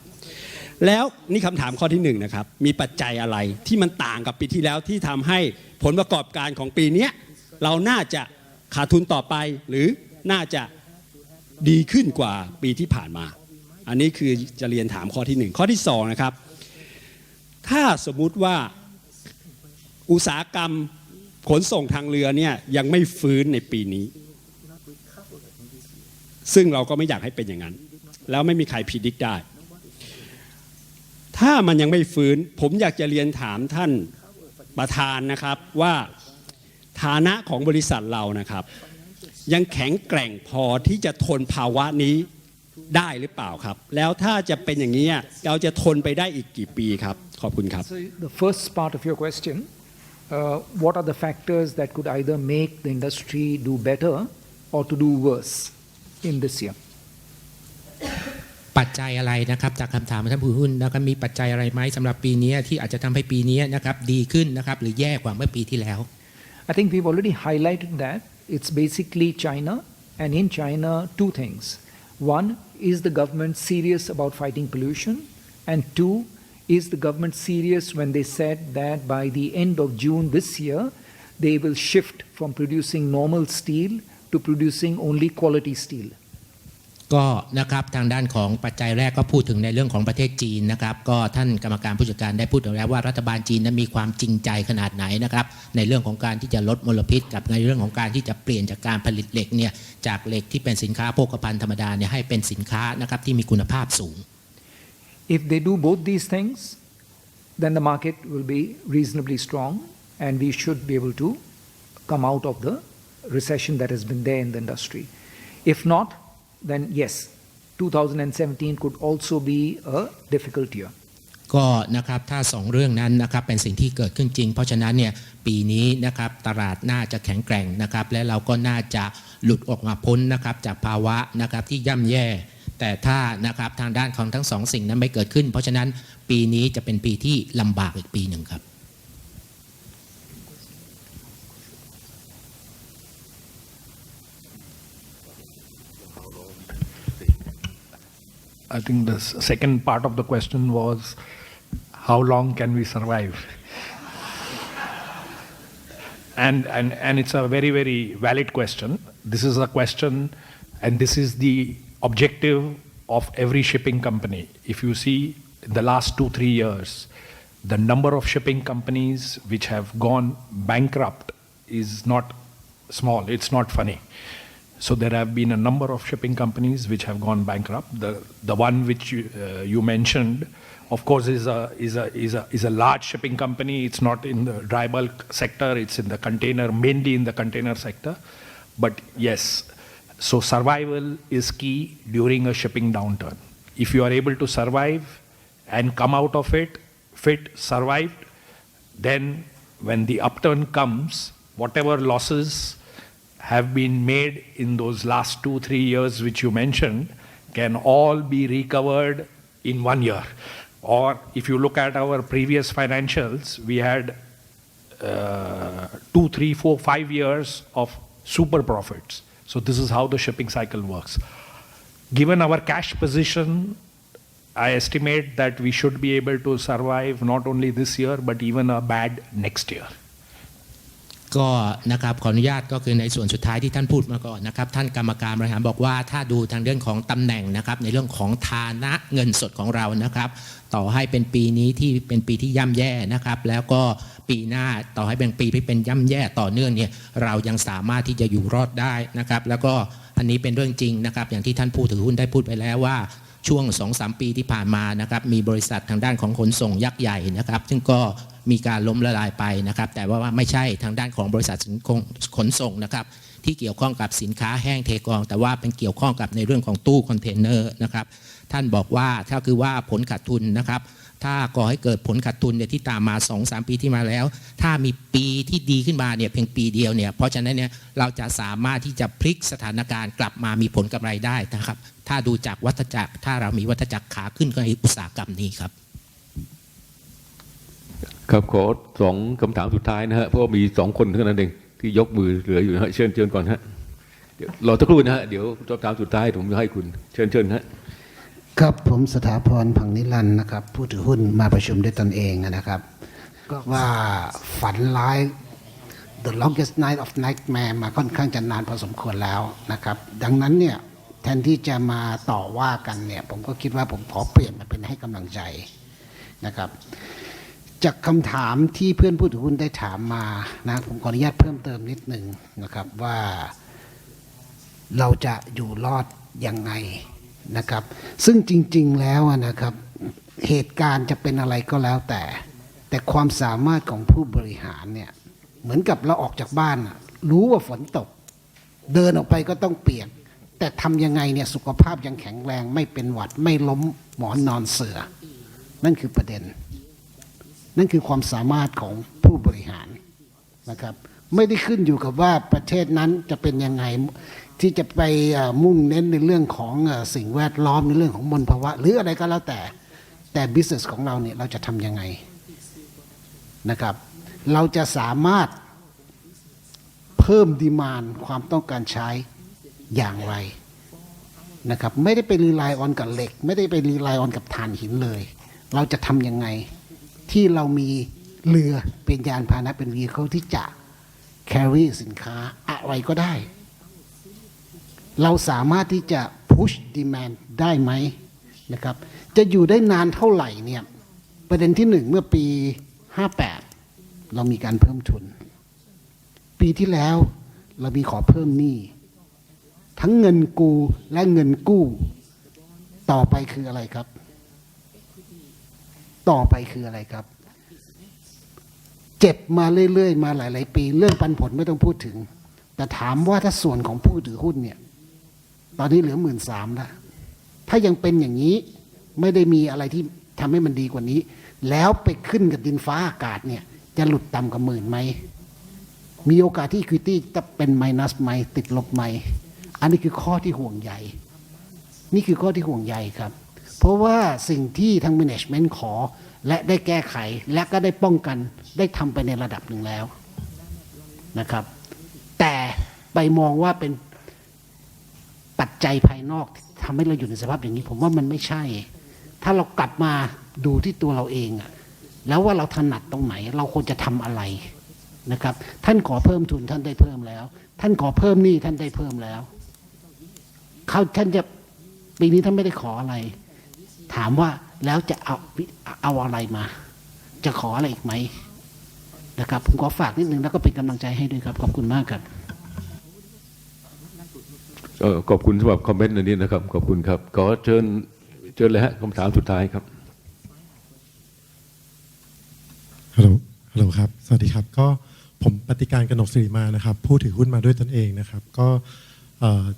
แล้วนี่คำถามข้อที่1นะครับมีปัจจัยอะไรที่มันต่างกับปีที่แล้วที่ทำให้ผลประกอบการของปีนี้เราน่าจะขาดทุนต่อไปหรือน่าจะดีขึ้นกว่าปีที่ผ่านมาอันนี้คือจะเรียนถามข้อที่1ข้อที่2นะครับถ้าสมมุติว่าอุตสาหกรรมขนส่งทางเรือเนี่ยยังไม่ฟื้นในปีนี้ซึ่งเราก็ไม่อยากให้เป็นอย่างนั้นแล้วไม่มีใครพิจิตรได้ถ้ามันยังไม่ฟื้นผมอยากจะเรียนถามท่านประธานนะครับว่าฐานะของบริษัทเรานะครับยังแข็งแกร่งพอที่จะทนภาวะนี้ได้หรือเปล่าครับแล้วถ้าจะเป็นอย่างนี้เราจะทนไปได้อีกกี่ปีครับขอบคุณครับ So the first part of your question, what are the factors that could either make the industry do better or to do worse in this year? ปัจจัยอะไรนะครับจากคำถามของท่านผู้ถือหุ้นนะครับมีปัจจัยอะไรไหมสำหรับปีนี้ที่อาจจะทำให้ปีนี้นะครับดีขึ้นนะครับหรือแย่กว่าเมื่อปีที่แล้ว I think we've already highlighted that. It's basically China, and in China, two things. One, is the government serious about fighting pollution? And two, is the government serious when they said that by the end of June this year, they will shift from producing normal steel to producing only quality steel? ก็นะครับทางด้านของปัจจัยแรกก็พูดถึงในเรื่องของประเทศจีนนะครับก็ท่านกรรมการผู้จัดการได้พูดถึงแล้วว่ารัฐบาลจีนนั้นมีความจริงใจขนาดไหนนะครับในเรื่องของการที่จะลดมลพิษกับในเรื่องของการที่จะเปลี่ยนจากการผลิตเหล็กเนี่ยจากเหล็กที่เป็นสินค้าโภคภัณฑ์ธรรมดาเนี่ยให้เป็นสินค้านะครับที่มีคุณภาพสูง If they do both these things, then the market will be reasonably strong and we should be able to come out of the recession that has been there in the industry. If not, then yes, 2017 could also be a difficult year. ก็นะครับถ้า2เรื่องนั้นนะครับเป็นสิ่งที่เกิดขึ้นจริงเพราะฉะนั้นเนี่ยปีนี้นะครับตลาดน่าจะแข็งแกร่งนะครับและเราก็น่าจะหลุดออกมาพ้นนะครับจากภาวะนะครับที่ย่ำแย่แต่ถ้านะครับทางด้านของทั้ง2สิ่งนั้นไม่เกิดขึ้นเพราะฉะนั้นปีนี้จะเป็นปีที่ลำบากอีกปีหนึ่งครับ I think the second part of the question was, how long can we survive? And it's a very, very valid question. This is a question, and this is the objective of every shipping company. If you see in the last 2-3 years, the number of shipping companies which have gone bankrupt is not small, it's not funny. So there have been a number of shipping companies which have gone bankrupt. The one which you mentioned, of course, is a large shipping company. It's not in the dry bulk sector. It's in the container, mainly in the container sector. But yes, so survival is key during a shipping downturn. If you are able to survive and come out of it fit, survived, then when the upturn comes, whatever losses have been made in those last 2-3 years which you mentioned can all be recovered in 1 year. Or if you look at our previous financials, we had 2, 3, 4, 5 years of super profits. So this is how the shipping cycle works. Given our cash position, I estimate that we should be able to survive not only this year but even a bad next year. ก็นะครับขออนุญาตก็คือในส่วนสุดท้ายที่ท่านพูดมาก่อนนะครับท่านกรรมการบริหารบอกว่าถ้าดูทางเรื่องของตำแหน่งนะครับในเรื่องของฐานะเงินสดของเรานะครับต่อให้เป็นปีนี้ที่เป็นปีที่ย่ำแย่นะครับแล้วก็ปีหน้าต่อให้เป็นปีที่เป็นย่ำแย่ต่อเนื่องเนี่ยเรายังสามารถที่จะอยู่รอดได้นะครับแล้วก็อันนี้เป็นเรื่องจริงนะครับอย่างที่ท่านผู้ถือหุ้นได้พูดไปแล้วว่าช่วง 2-3 ปีที่ผ่านมานะครับมีบริษัททางด้านของขนส่งยักษ์ใหญ่นะครับซึ่งก็มีการล้มละลายไปนะครับแต่ว่าไม่ใช่ทางด้านของบริษัทขนส่งนะครับที่เกี่ยวข้องกับสินค้าแห้งเทกองแต่ว่าเป็นเกี่ยวข้องกับในเรื่องของตู้คอนเทนเนอร์นะครับท่านบอกว่าถ้าคือว่าผลขาดทุนนะครับถ้าก่อให้เกิดผลขาดทุนเนี่ยที่ตามมา 2-3 ปีที่มาแล้วถ้ามีปีที่ดีขึ้นมาเนี่ยเพียงปีเดียวเนี่ยเพราะฉะนั้นเนี่ยเราจะสามารถที่จะพลิกสถานการณ์กลับมามีผลกำไรได้นะครับถ้าดูจากวัฏจักรถ้าเรามีวัฏจักรขาขึ้นในอุตสาหกรรมนี้ครับครับขอ2 คำถามสุดท้ายนะฮะเพราะมี2 คนเท่านั้นเองที่ยกมือเหลืออยู่นะฮะเชิญก่อนฮะเดี๋ยวรอสักครู่นะฮะเดี๋ยวคำถามสุดท้ายผมจะให้คุณเชิญฮะครับผมสถาพร พังนิรันดร์นะครับผู้ถือหุ้นมาประชุมด้วยตนเองนะครับก็ว่าฝันร้าย The longest night of nightmare มาค่อนข้างจะนานพอสมควรแล้วนะครับดังนั้นเนี่ยแทนที่จะมาต่อว่ากันเนี่ยผมก็คิดว่าผมขอเปลี่ยนมาเป็นให้กำลังใจนะครับจากคำถามที่เพื่อนผู้ถือหุ้นได้ถามมานะผมขออนุญาตเพิ่มเติมนิดหนึ่งนะครับว่าเราจะอยู่รอดยังไงนะครับซึ่งจริงๆแล้วนะครับเหตุการณ์จะเป็นอะไรก็แล้วแต่ความสามารถของผู้บริหารเนี่ยเหมือนกับเราออกจากบ้านรู้ว่าฝนตกเดินออกไปก็ต้องเปียกแต่ทำยังไงเนี่ยสุขภาพยังแข็งแรงไม่เป็นหวัดไม่ล้มหมอนนอนเสื่อนั่นคือประเด็นนั่นคือความสามารถของผู้บริหารนะครับไม่ได้ขึ้นอยู่กับว่าประเทศนั้นจะเป็นยังไงที่จะไปมุ่งเน้นในเรื่องของสิ่งแวดล้อมในเรื่องของมลภาวะหรืออะไรก็แล้วแต่ business ของเราเนี่ยเราจะทำยังไงนะครับเราจะสามารถเพิ่มดีมานด์ความต้องการใช้อย่างไรนะครับไม่ได้ไปรีไลน์ออนกับเหล็กไม่ได้ไปรีไลน์ออนกับถ่านหินเลยเราจะทำยังไงที่เรามีเรือเป็นยานพาหนะเป็นvehicleที่จะ carry สินค้าอะไรก็ได้เราสามารถที่จะ push demand ได้ไหมนะครับจะอยู่ได้นานเท่าไหร่เนี่ยประเด็นที่1เมื่อปี58เรามีการเพิ่มทุนปีที่แล้วเรามีขอเพิ่มหนี้ทั้งเงินกูและเงินกู้ต่อไปคืออะไรครับต่อไปคืออะไรครับเจ็บมาเรื่อยๆมาหลายๆปีเรื่องปันผลไม่ต้องพูดถึงแต่ถามว่าถ้าส่วนของผู้ถือหุ้นเนี่ยตอนนี้เหลือ 13,000 แล้วถ้ายังเป็นอย่างนี้ไม่ได้มีอะไรที่ทำให้มันดีกว่านี้แล้วไปขึ้นกับดินฟ้าอากาศเนี่ยจะหลุดต่ำกว่า 10,000 ไหมมีโอกาสที่ equity จะเป็น minus ไหมติดลบไหมอันนี้คือข้อที่ห่วงใยนี่คือข้อที่ห่วงใยครับเพราะว่าสิ่งที่ทาง management ขอและได้แก้ไขและก็ได้ป้องกันได้ทำไปในระดับหนึ่งแล้วนะครับแต่ไปมองว่าเป็นปัจจัยภายนอกทำให้เราอยู่ในสภาพอย่างนี้ผมว่ามันไม่ใช่ถ้าเรากลับมาดูที่ตัวเราเองแล้วว่าเราถนัดตรงไหนเราควรจะทำอะไรนะครับท่านขอเพิ่มทุนท่านได้เพิ่มแล้วท่านขอเพิ่มหนี้ท่านได้เพิ่มแล้วท่านจะปีนี้ท่านไม่ได้ขออะไรถามว่าแล้วจะเอาอะไรมาจะขออะไรอีกไหมนะครับผมขอฝากนิดนึงแล้วก็เป็นกำลังใจให้ด้วยครับขอบคุณมากครับ ขอบคุณสำหรับคอมเมนต์อันนี้นะครับขอบคุณครับขอเชิญเลยฮะคำถามสุดท้ายครับฮัลโหลครับสวัสดีครับก็ผมปฏิการกนกสิริมานะครับผู้ถือหุ้นมาด้วยตนเองนะครับก็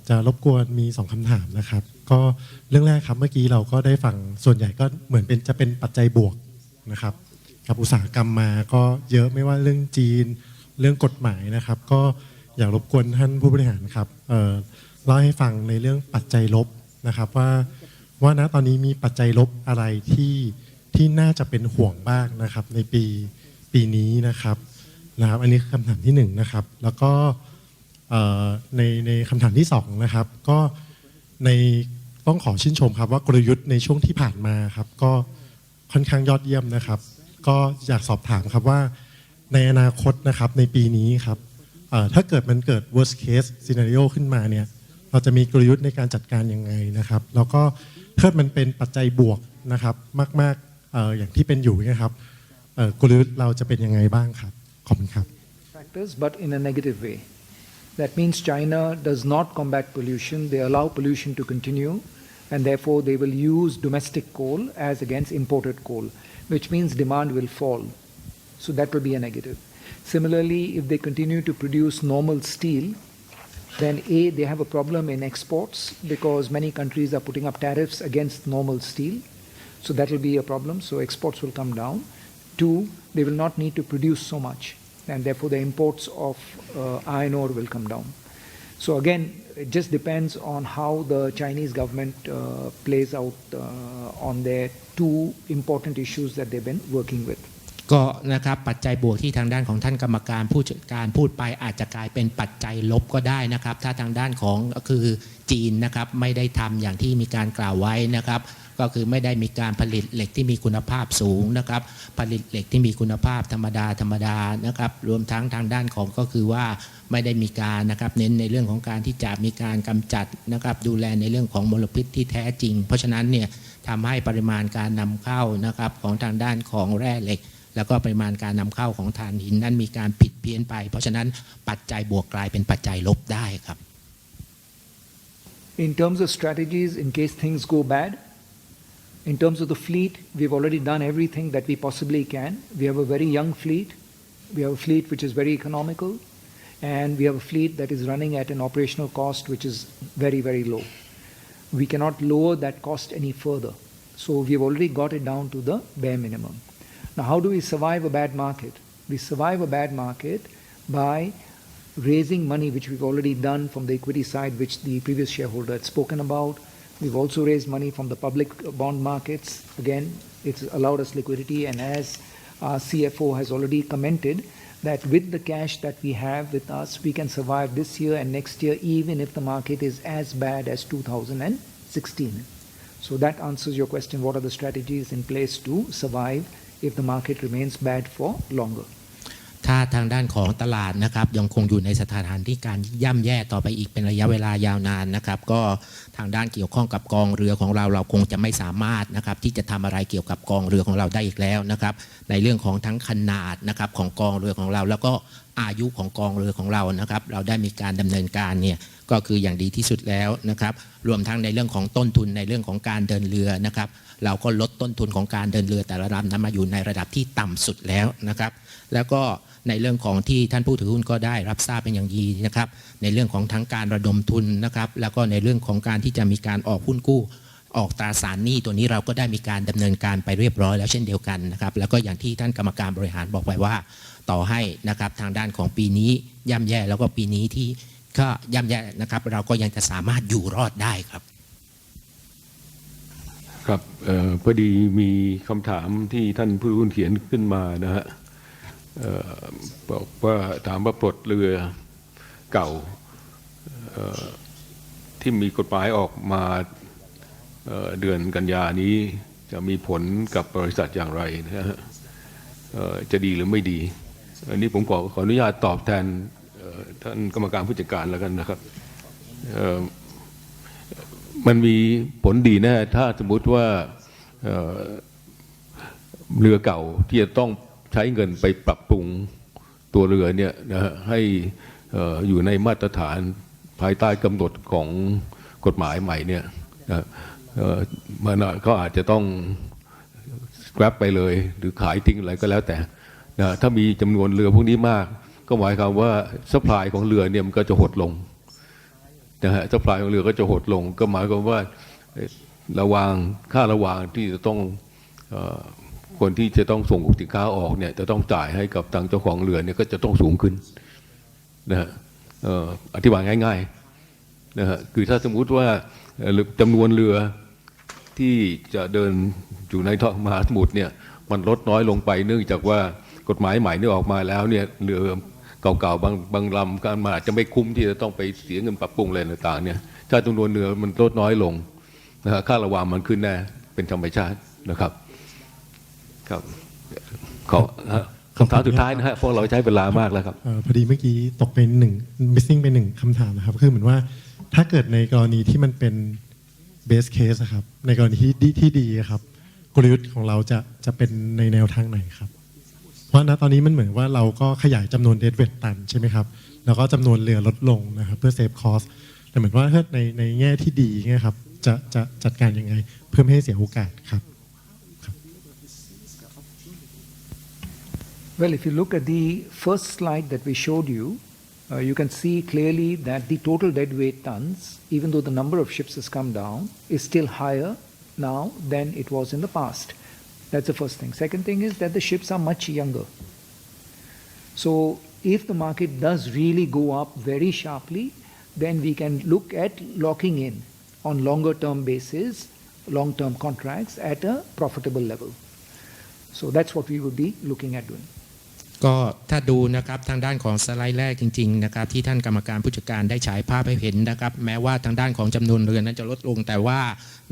จะรบกวนมี2คำถามนะครับก็เรื่องแรกครับเมื่อกี้เราก็ได้ฟังส่วนใหญ่ก็เหมือนจะเป็นปัจจัยบวกนะครับกับอุตสาหกรรมมาก็เยอะไม่ว่าเรื่องจีนเรื่องกฎหมายนะครับก็อยากรบกวนท่านผู้บริหารครับเล่าให้ฟังในเรื่องปัจจัยลบนะครับว่าณตอนนี้มีปัจจัยลบอะไรที่น่าจะเป็นห่วงบ้างนะครับในปีนี้นะครับอันนี้คือคำถามที่1นะครับแล้วก็ในคำถามที่2นะครับก็ต้องขอชื่นชมครับว่ากลยุทธ์ในช่วงที่ผ่านมาครับก็ค่อนข้างยอดเยี่ยมนะครับก็อยากสอบถามครับว่าในอนาคตนะครับในปีนี้ครับถ้าเกิดมันเกิด worst case scenario ขึ้นมาเนี่ยเราจะมีกลยุทธ์ในการจัดการยังไงนะครับแล้วก็ถ้ามันเป็นปัจจัยบวกนะครับมากๆอย่างที่เป็นอยู่นะครับกลยุทธ์เราจะเป็นยังไงบ้างครับขอบคุณครับ Factors, but in a negative way. That means China does not combat pollution. They allow pollution to continue, and therefore they will use domestic coal as against imported coal, which means demand will fall. So that will be a negative. Similarly, if they continue to produce normal steel, then they have a problem in exports because many countries are putting up tariffs against normal steel. So that will be a problem. So exports will come down. 2, they will not need to produce so much, and therefore the imports of iron ore will come down. So again, it just depends on how the Chinese government plays out on their 2 important issues that they've been working with. ก็นะครับปัจจัยบวกที่ทางด้านของท่านกรรมการผู้จัดการพูดไปอาจจะกลายเป็นปัจจัยลบก็ได้นะครับถ้าทางด้านของก็คือจีนนะครับไม่ได้ทำอย่างที่มีการกล่าวไว้นะครับก็คือไม่ได้มีการผลิตเหล็กที่มีคุณภาพสูงนะครับผลิตเหล็กที่มีคุณภาพธรรมดานะครับรวมทั้งทางด้านของก็คือว่าไม่ได้มีการนะครับเน้นในเรื่องของการที่จะมีการกำจัดนะครับดูแลในเรื่องของมลพิษที่แท้จริงเพราะฉะนั้นเนี่ยทำให้ปริมาณการนำเข้านะครับของทางด้านของแร่เหล็กแล้วก็ปริมาณการนำเข้าของถ่านหินนั้นมีการผิดเพี้ยนไปเพราะฉะนั้นปัจจัยบวกกลายเป็นปัจจัยลบได้ครับ In terms of strategies in case things go bad, in terms of the fleet, we've already done everything that we possibly can. We have a very young fleet. We have a fleet which is very economical, and we have a fleet that is running at an operational cost which is very, very low. We cannot lower that cost any further. So we've already got it down to the bare minimum. Now, how do we survive a bad market? We survive a bad market by raising money, which we've already done from the equity side, which the previous shareholder had spoken about. We've also raised money from the public bond markets. Again, it's allowed us liquidity, and as our CFO has already commented, that with the cash that we have with us, we can survive this year and next year, even if the market is as bad as 2016. So that answers your question, what are the strategies in place to survive if the market remains bad for longer? ถ้าทางด้านของตลาดนะครับยังคงอยู่ในสถานที่การย่ำแย่ต่อไปอีกเป็นระยะเวลายาวนานนะครับก็ทางด้านเกี่ยวข้องกับกองเรือของเราคงจะไม่สามารถนะครับที่จะทำอะไรเกี่ยวกับกองเรือของเราได้อีกแล้วนะครับในเรื่องของทั้งขนาดนะครับของกองเรือของเราแล้วก็อายุของกองเรือของเรานะครับเราได้มีการดำเนินการเนี่ยก็คืออย่างดีที่สุดแล้วนะครับรวมทั้งในเรื่องของต้นทุนในเรื่องของการเดินเรือนะครับเราก็ลดต้นทุนของการเดินเรือแต่ละลำนั้นมาอยู่ในระดับที่ต่ำสุดแล้วนะครับแล้วก็ในเรื่องของที่ท่านผู้ถือหุ้นก็ได้รับทราบเป็นอย่างดีนะครับในเรื่องของทั้งการระดมทุนนะครับแล้วก็ในเรื่องของการที่จะมีการออกหุ้นกู้ออกตราสารหนี้ตัวนี้เราก็ได้มีการดำเนินการไปเรียบร้อยแล้วเช่นเดียวกันนะครับแล้วก็อย่างที่ท่านกรรมการบริหารบอกไว้ว่าต่อให้นะครับทางด้านของปีนี้ย่ำแย่แล้วก็ปีนี้ที่ก็ย่ำแย่นะครับเราก็ยังจะสามารถอยู่รอดได้ครับครับพอดีมีคำถามที่ท่านผู้ถือหุ้นเขียนขึ้นมานะฮะบอกว่าถามว่าปลดเรือเก่าที่มีกฎหมายออกมาเดือนกันยานี้จะมีผลกับบริษัทอย่างไรนะฮะจะดีหรือไม่ดีอันนี้ผมขออนุญาตตอบแทนท่านกรรมการผู้จัดการแล้วกันนะครับมันมีผลดีแน่ถ้าสมมุติว่าเรือเก่าที่จะต้องใช้เงินไปปรับปรุงตัวเรือเนี่ยนะฮะให้อยู่ในมาตรฐาน ภายใต้กำหนดของกฎหมายใหม่เนี่ยมันก็อาจจะต้อง scrap ไปเลยหรือขายทิ้งอะไรก็แล้วแต่ถ้ามีจำนวนเรือพวกนี้มากก็หมายความว่า supply ของเรือเนี่ยมันก็จะหดลงนะฮะ supply ของเรือก็จะหดลงก็หมายความว่าค่าระวางที่จะต้องคนที่จะต้องส่งสินค้าออกเนี่ยจะต้องจ่ายให้กับทางเจ้าของเรือเนี่ยก็จะต้องสูงขึ้นนะฮะอธิบายง่ายๆนะฮะคือถ้าสมมุติว่าจำนวนเรือที่จะเดินอยู่ในมหาสมุทรเนี่ยมันลดน้อยลงไปเนื่องจากว่ากฎหมายใหม่นี่ออกมาแล้วเนี่ยเรือเก่าๆบางลำการมาอาจจะไม่คุ้มที่จะต้องไปเสียเงินปรับปรุงอะไรต่างๆเนี่ยถ้าจำนวนเรือมันลดน้อยลงนะฮะค่าระวางมันขึ้นแน่เป็นธรรมชาตินะครับครับขอคำถามสุดท้ายนะฮะเพราะเราใช้เวลามากแล้วครับพอดีเมื่อกี้ตกไปmissing ไปหนึ่งคำถามนะครับคือเหมือนว่าถ้าเกิดในกรณีที่มันเป็น base case ครับในกรณีที่ดีครับกลยุทธ์ของเราจะเป็นในแนวทางไหนครับเพราะณตอนนี้มันเหมือนว่าเราก็ขยายจำนวน deadweight ตันใช่ไหมครับแล้วก็จำนวนเรือลดลงนะครับเพื่อ save cost แต่เหมือนว่าถ้าในแง่ที่ดีเนี่ยครับจะจัดการยังไงเพื่อไม่ให้เสียโอกาสครับWell, if you look at the first slide that we showed you, you can see clearly that the total deadweight tons, even though the number of ships has come down, is still higher now than it was in the past. That's the first thing. Second thing is that the ships are much younger. So if the market does really go up very sharply, then we can look at locking in on longer term basis, long-term contracts at a profitable level. So that's what we would be looking at doing. ก็ถ้าดูนะครับทางด้านของสไลด์แรกจริงๆนะครับที่ท่านกรรมการผู้จัดการได้ฉายภาพให้เห็นนะครับแม้ว่าทางด้านของจำนวนเรือนั้นจะลดลงแต่ว่า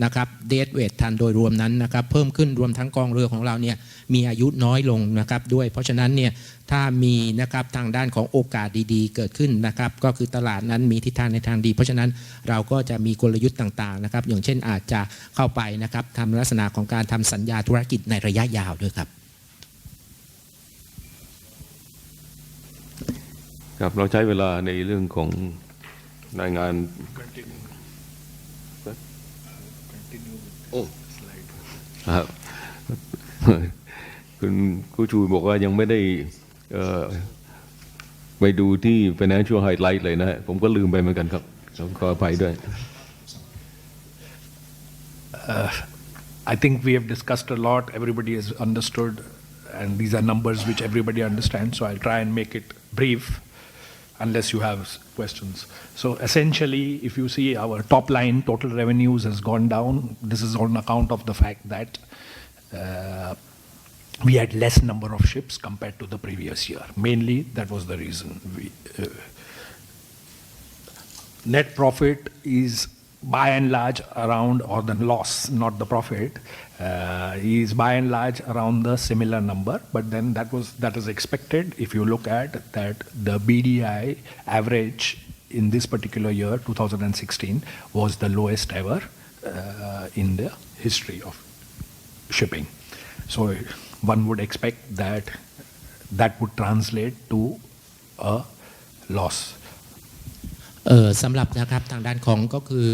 นะครับเดดเวททันโดยรวมนั้นนะครับเพิ่มขึ้นรวมทั้งกองเรือของเราเนี่ยมีอายุน้อยลงนะครับด้วยเพราะฉะนั้นเนี่ยถ้ามีนะครับทางด้านของโอกาสดีๆเกิดขึ้นนะครับก็คือตลาดนั้นมีทิศทางในทางดีเพราะฉะนั้นเราก็จะมีกลยุทธ์ต่างๆนะครับอย่างเช่นอาจจะเข้าไปนะครับทำลักษณะของการทำสัญญาธุรกิจในระยะยาวด้วยครับครับเราใช้เวลาในเรื่องของรายงานครับคุณครูชูบอกว่ายังไม่ได้ไปดูที่ financial highlight เลยนะฮะผมก็ลืมไปเหมือนกันครับขออภัยด้วย I think we have discussed a lot. Everybody has understood, and these are numbers which everybody understands. So I'll try and make it brief. Unless you have questions. So essentially, if you see our top line, total revenues has gone down. This is on account of the fact that we had less number of ships compared to the previous year. Mainly, that was the reason. Net profit is by and large around, or the loss, not the profit, is by and large around the similar number. But then that is expected if you look at that the BDI average in this particular year, 2016, was the lowest ever in the history of shipping. So one would expect that that would translate to a loss. สำหรับนะครับทางด้านของก็คือ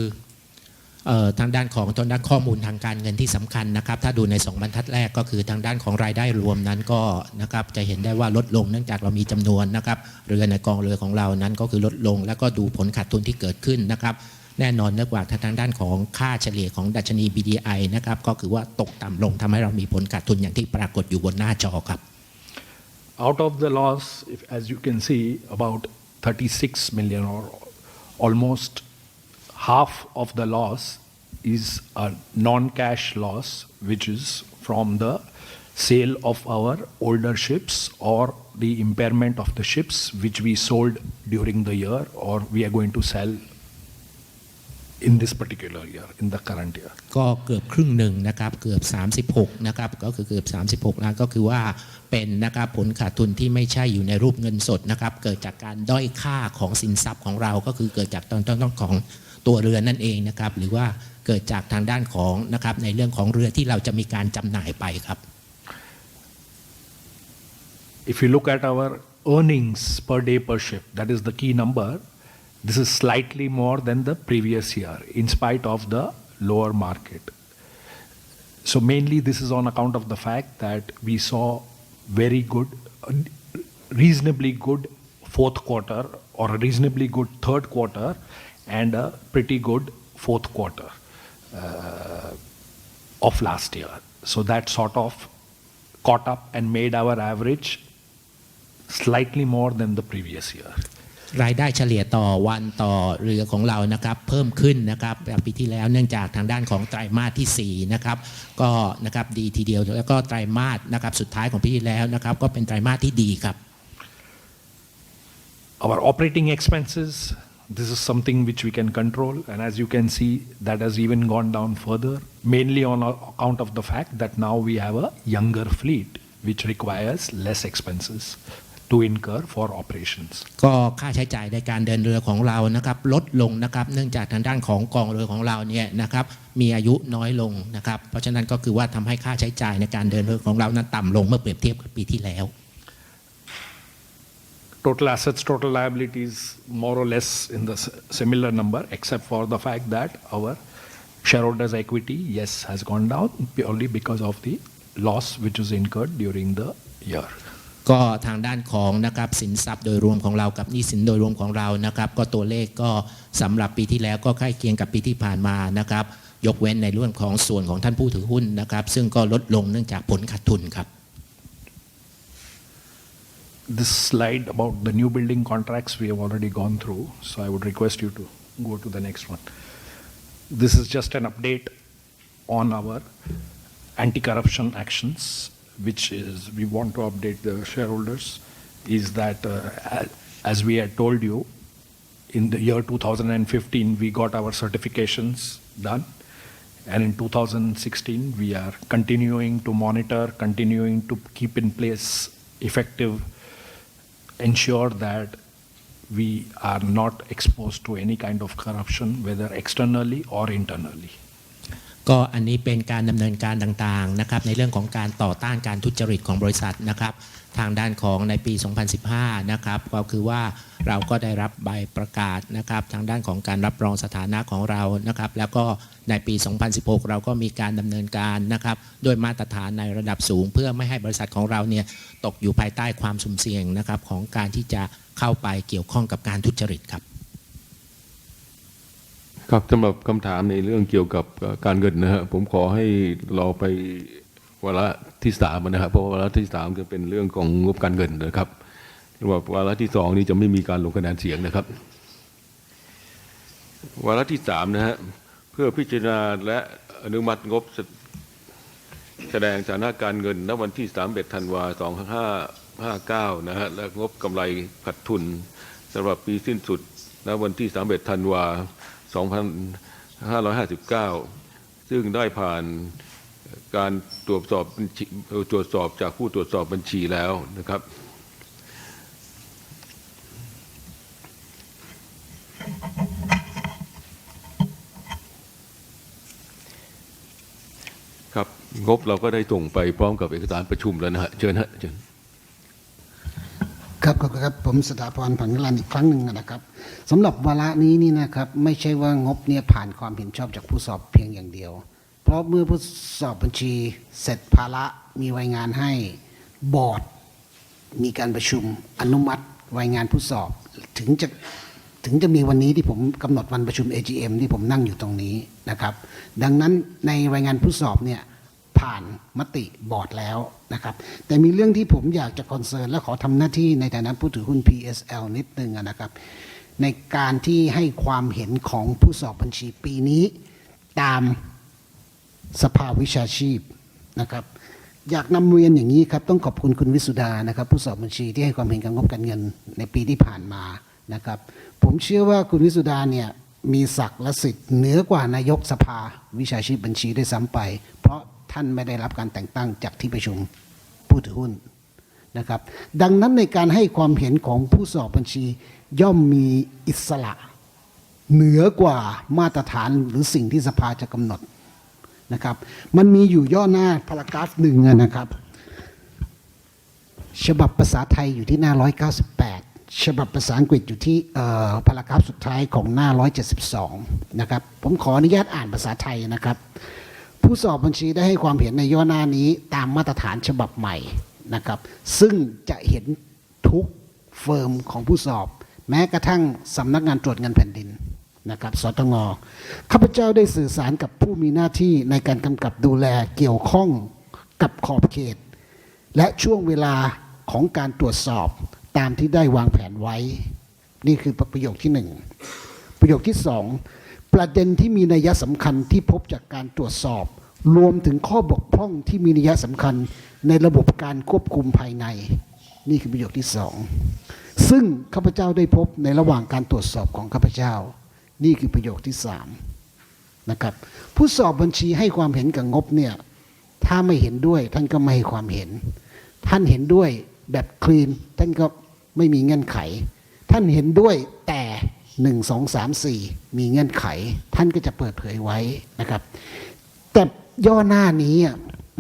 ทางด้านของข้อมูลทางการเงินที่สำคัญนะครับถ้าดูใน2บรรทัดแรกก็คือทางด้านของรายได้รวมนั้นก็นะครับจะเห็นได้ว่าลดลงเนื่องจากเรามีจำนวนนะครับเรือในกองเรือของเรานั้นก็คือลดลงแล้วก็ดูผลขาดทุนที่เกิดขึ้นนะครับแน่นอนเนื่องจากทางด้านของค่าเฉลี่ยของดัชนี BDI นะครับก็คือว่าตกต่ำลงทำให้เรามีผลขาดทุนอย่างที่ปรากฏอยู่บนหน้าจอครับ Out of the loss, as you can see, about 36 million or almost half of the loss is a non-cash loss, which is from the sale of our older ships or the impairment of the ships which we sold during the year or we are going to sell in this particular year, in the current year. ก็เกือบครึ่งหนึ่งนะครับเกือบ36นะครับก็คือเกือบ36ล้านก็คือว่าเป็นนะครับผลขาดทุนที่ไม่ใช่อยู่ในรูปเงินสดนะครับเกิดจากการด้อยค่าของสินทรัพย์ของเราก็คือเกิดจากต้นของตัวเรือนั่นเองนะครับหรือว่าเกิดจากทางด้านของนะครับในเรื่องของเรือที่เราจะมีการจำหน่ายไปครับ If you look at our earnings per day per ship, that is the key number, This is slightly more than the previous year, in spite of the lower market. So mainly this is on account of the fact that we saw very good, reasonably good fourth quarter or a reasonably good third quarter and a pretty good fourth quarter of last year. So that sort of caught up and made our average slightly more than the previous year. รายได้เฉลี่ยต่อวันต่อเรือของเรานะครับเพิ่มขึ้นนะครับจากปีที่แล้วเนื่องจากทางด้านของไตรมาสที่4นะครับก็นะครับดีทีเดียวแล้วก็ไตรมาสนะครับสุดท้ายของปีที่แล้วนะครับก็เป็นไตรมาสที่ดีครับ Our operating expenses, this is something which we can control, and as you can see that has even gone down further, mainly on account of the fact that now we have a younger fleet which requires less expenses to incur for operations. ก็ค่าใช้จ่ายในการเดินเรือของเรานะครับลดลงนะครับเนื่องจากทางด้านของกองเรือของเราเนี่ยนะครับมีอายุน้อยลงนะครับเพราะฉะนั้นก็คือว่าทำให้ค่าใช้จ่ายในการเดินเรือของเรานั้นต่ำลงเมื่อเปรียบเทียบกับปีที่แล้ว Total assets, total liabilities, more or less in the similar number, except for the fact that our shareholders' equity, yes, has gone down purely because of the loss which was incurred during the year. ก็ทางด้านของนะครับสินทรัพย์โดยรวมของเรากับหนี้สินโดยรวมของเรานะครับก็ตัวเลขก็สำหรับปีที่แล้วก็ใกล้เคียงกับปีที่ผ่านมานะครับยกเว้นในเรื่องของส่วนของท่านผู้ถือหุ้นนะครับซึ่งก็ลดลงเนื่องจากผลขาดทุนครับ This slide about the new building contracts we have already gone through, so I would request you to go to the next one. This is just an update on our anti-corruption actions, which is we want to update the shareholders, is that as we had told you, in the year 2015 we got our certifications done, and in 2016 we are continuing to monitor, continuing to keep in place effective, ensure that we are not exposed to any kind of corruption, whether externally or internally. ก็อันนี้เป็นการดำเนินการต่างๆนะครับในเรื่องของการต่อต้านการทุจริตของบริษัทนะครับทางด้านของในปี 2015 นะครับก็คือว่าเราก็ได้รับใบประกาศนะครับทางด้านของการรับรองสถานะของเรานะครับแล้วก็ในปี 2016 เราก็มีการดำเนินการนะครับด้วยมาตรฐานในระดับสูงเพื่อไม่ให้บริษัทของเราเนี่ยตกอยู่ภายใต้ความสุ่มเสี่ยงนะครับของการที่จะเข้าไปเกี่ยวข้องกับการทุจริตครับครับสำหรับคำถามในเรื่องเกี่ยวกับการเงินนะฮะผมขอให้เราไปวาระที่3นะครับเพราะวาระที่3จะเป็นเรื่องของงบการเงินนะครับว่าวาระที่2นี้จะไม่มีการลงคะแนนเสียงนะครับวาระที่3นะฮะเพื่อพิจารณาและอนุมัติงบแสดงฐานะการเงินณวันที่31 ธันวาคม 2559นะฮะและงบกำไรขาดทุนสำหรับปีสิ้นสุดณวันที่31 ธันวาคม 2559ซึ่งได้ผ่านการตรวจสอบจากผู้ตรวจสอบบัญชีแล้วนะครับครับงบเราก็ได้ส่งไปพร้อมกับเอกสารประชุมแล้วนะฮะเชิญฮะเชิญครับครับผมสถาพรผังนิรันดร์อีกครั้งหนึ่งนะครับสำหรับวาระนี้นี่นะครับไม่ใช่ว่างบเนี่ยผ่านความเห็นชอบจากผู้สอบเพียงอย่างเดียวเพราะเมื่อผู้สอบบัญชีเสร็จภาระมีรายงานให้บอร์ดมีการประชุมอนุมัติรายงานผู้สอบถึงจะมีวันนี้ที่ผมกำหนดวันประชุม AGM ที่ผมนั่งอยู่ตรงนี้นะครับดังนั้นในรายงานผู้สอบเนี่ยผ่านมติบอร์ดแล้วนะครับแต่มีเรื่องที่ผมอยากจะคอนเซิร์นและขอทำหน้าที่ในฐานะผู้ถือหุ้น PSL นิดนึงนะครับในการที่ให้ความเห็นของผู้สอบบัญชีปีนี้ตามสภาวิชาชีพนะครับอยากนำเรียนอย่างนี้ครับต้องขอบคุณคุณวิสุดานะครับผู้สอบบัญชีที่ให้ความเห็นกับงบการเงินในปีที่ผ่านมานะครับผมเชื่อว่าคุณวิสุดาเนี่ยมีศักดิ์และสิทธิ์เหนือกว่านายกสภาวิชาชีพบัญชีด้วยซ้ำไปเพราะท่านไม่ได้รับการแต่งตั้งจากที่ประชุมผู้ถือหุ้นนะครับดังนั้นในการให้ความเห็นของผู้สอบบัญชีย่อมมีอิสระเหนือกว่ามาตรฐานหรือสิ่งที่สภาจะกำหนดนะครับมันมีอยู่ย่อหน้าพารากราฟหนึ่งนะครับฉบับภาษาไทยอยู่ที่หน้า198 ฉบับภาษาอังกฤษอยู่ที่พารากราฟสุดท้ายของหน้า 172 นะครับผมขออนุญาตอ่านภาษาไทยนะครับผู้สอบบัญชีได้ให้ความเห็นในย่อหน้านี้ตามมาตรฐานฉบับใหม่นะครับซึ่งจะเห็นทุกเฟิร์มของผู้สอบแม้กระทั่งสำนักงานตรวจเงินแผ่นดินนะครับสตง.ข้าพเจ้าได้สื่อสารกับผู้มีหน้าที่ในการกำกับดูแลเกี่ยวข้องกับขอบเขตและช่วงเวลาของการตรวจสอบตามที่ได้วางแผนไว้นี่คือประโยคที่หนึ่งประโยคที่สองประเด็นที่มีนัยสำคัญที่พบจากการตรวจสอบรวมถึงข้อบกพร่องที่มีนัยสำคัญในระบบการควบคุมภายในนี่คือประโยคที่สองซึ่งข้าพเจ้าได้พบในระหว่างการตรวจสอบของข้าพเจ้านี่คือประโยคที่สามนะครับผู้สอบบัญชีให้ความเห็นกับงบเนี่ยถ้าไม่เห็นด้วยท่านก็ไม่ให้ความเห็นท่านเห็นด้วยแบบคลีนท่านก็ไม่มีเงื่อนไขท่านเห็นด้วยแต่1 2 3 4มีเงื่อนไขท่านก็จะเปิดเผยไว้นะครับแต่ย่อหน้านี้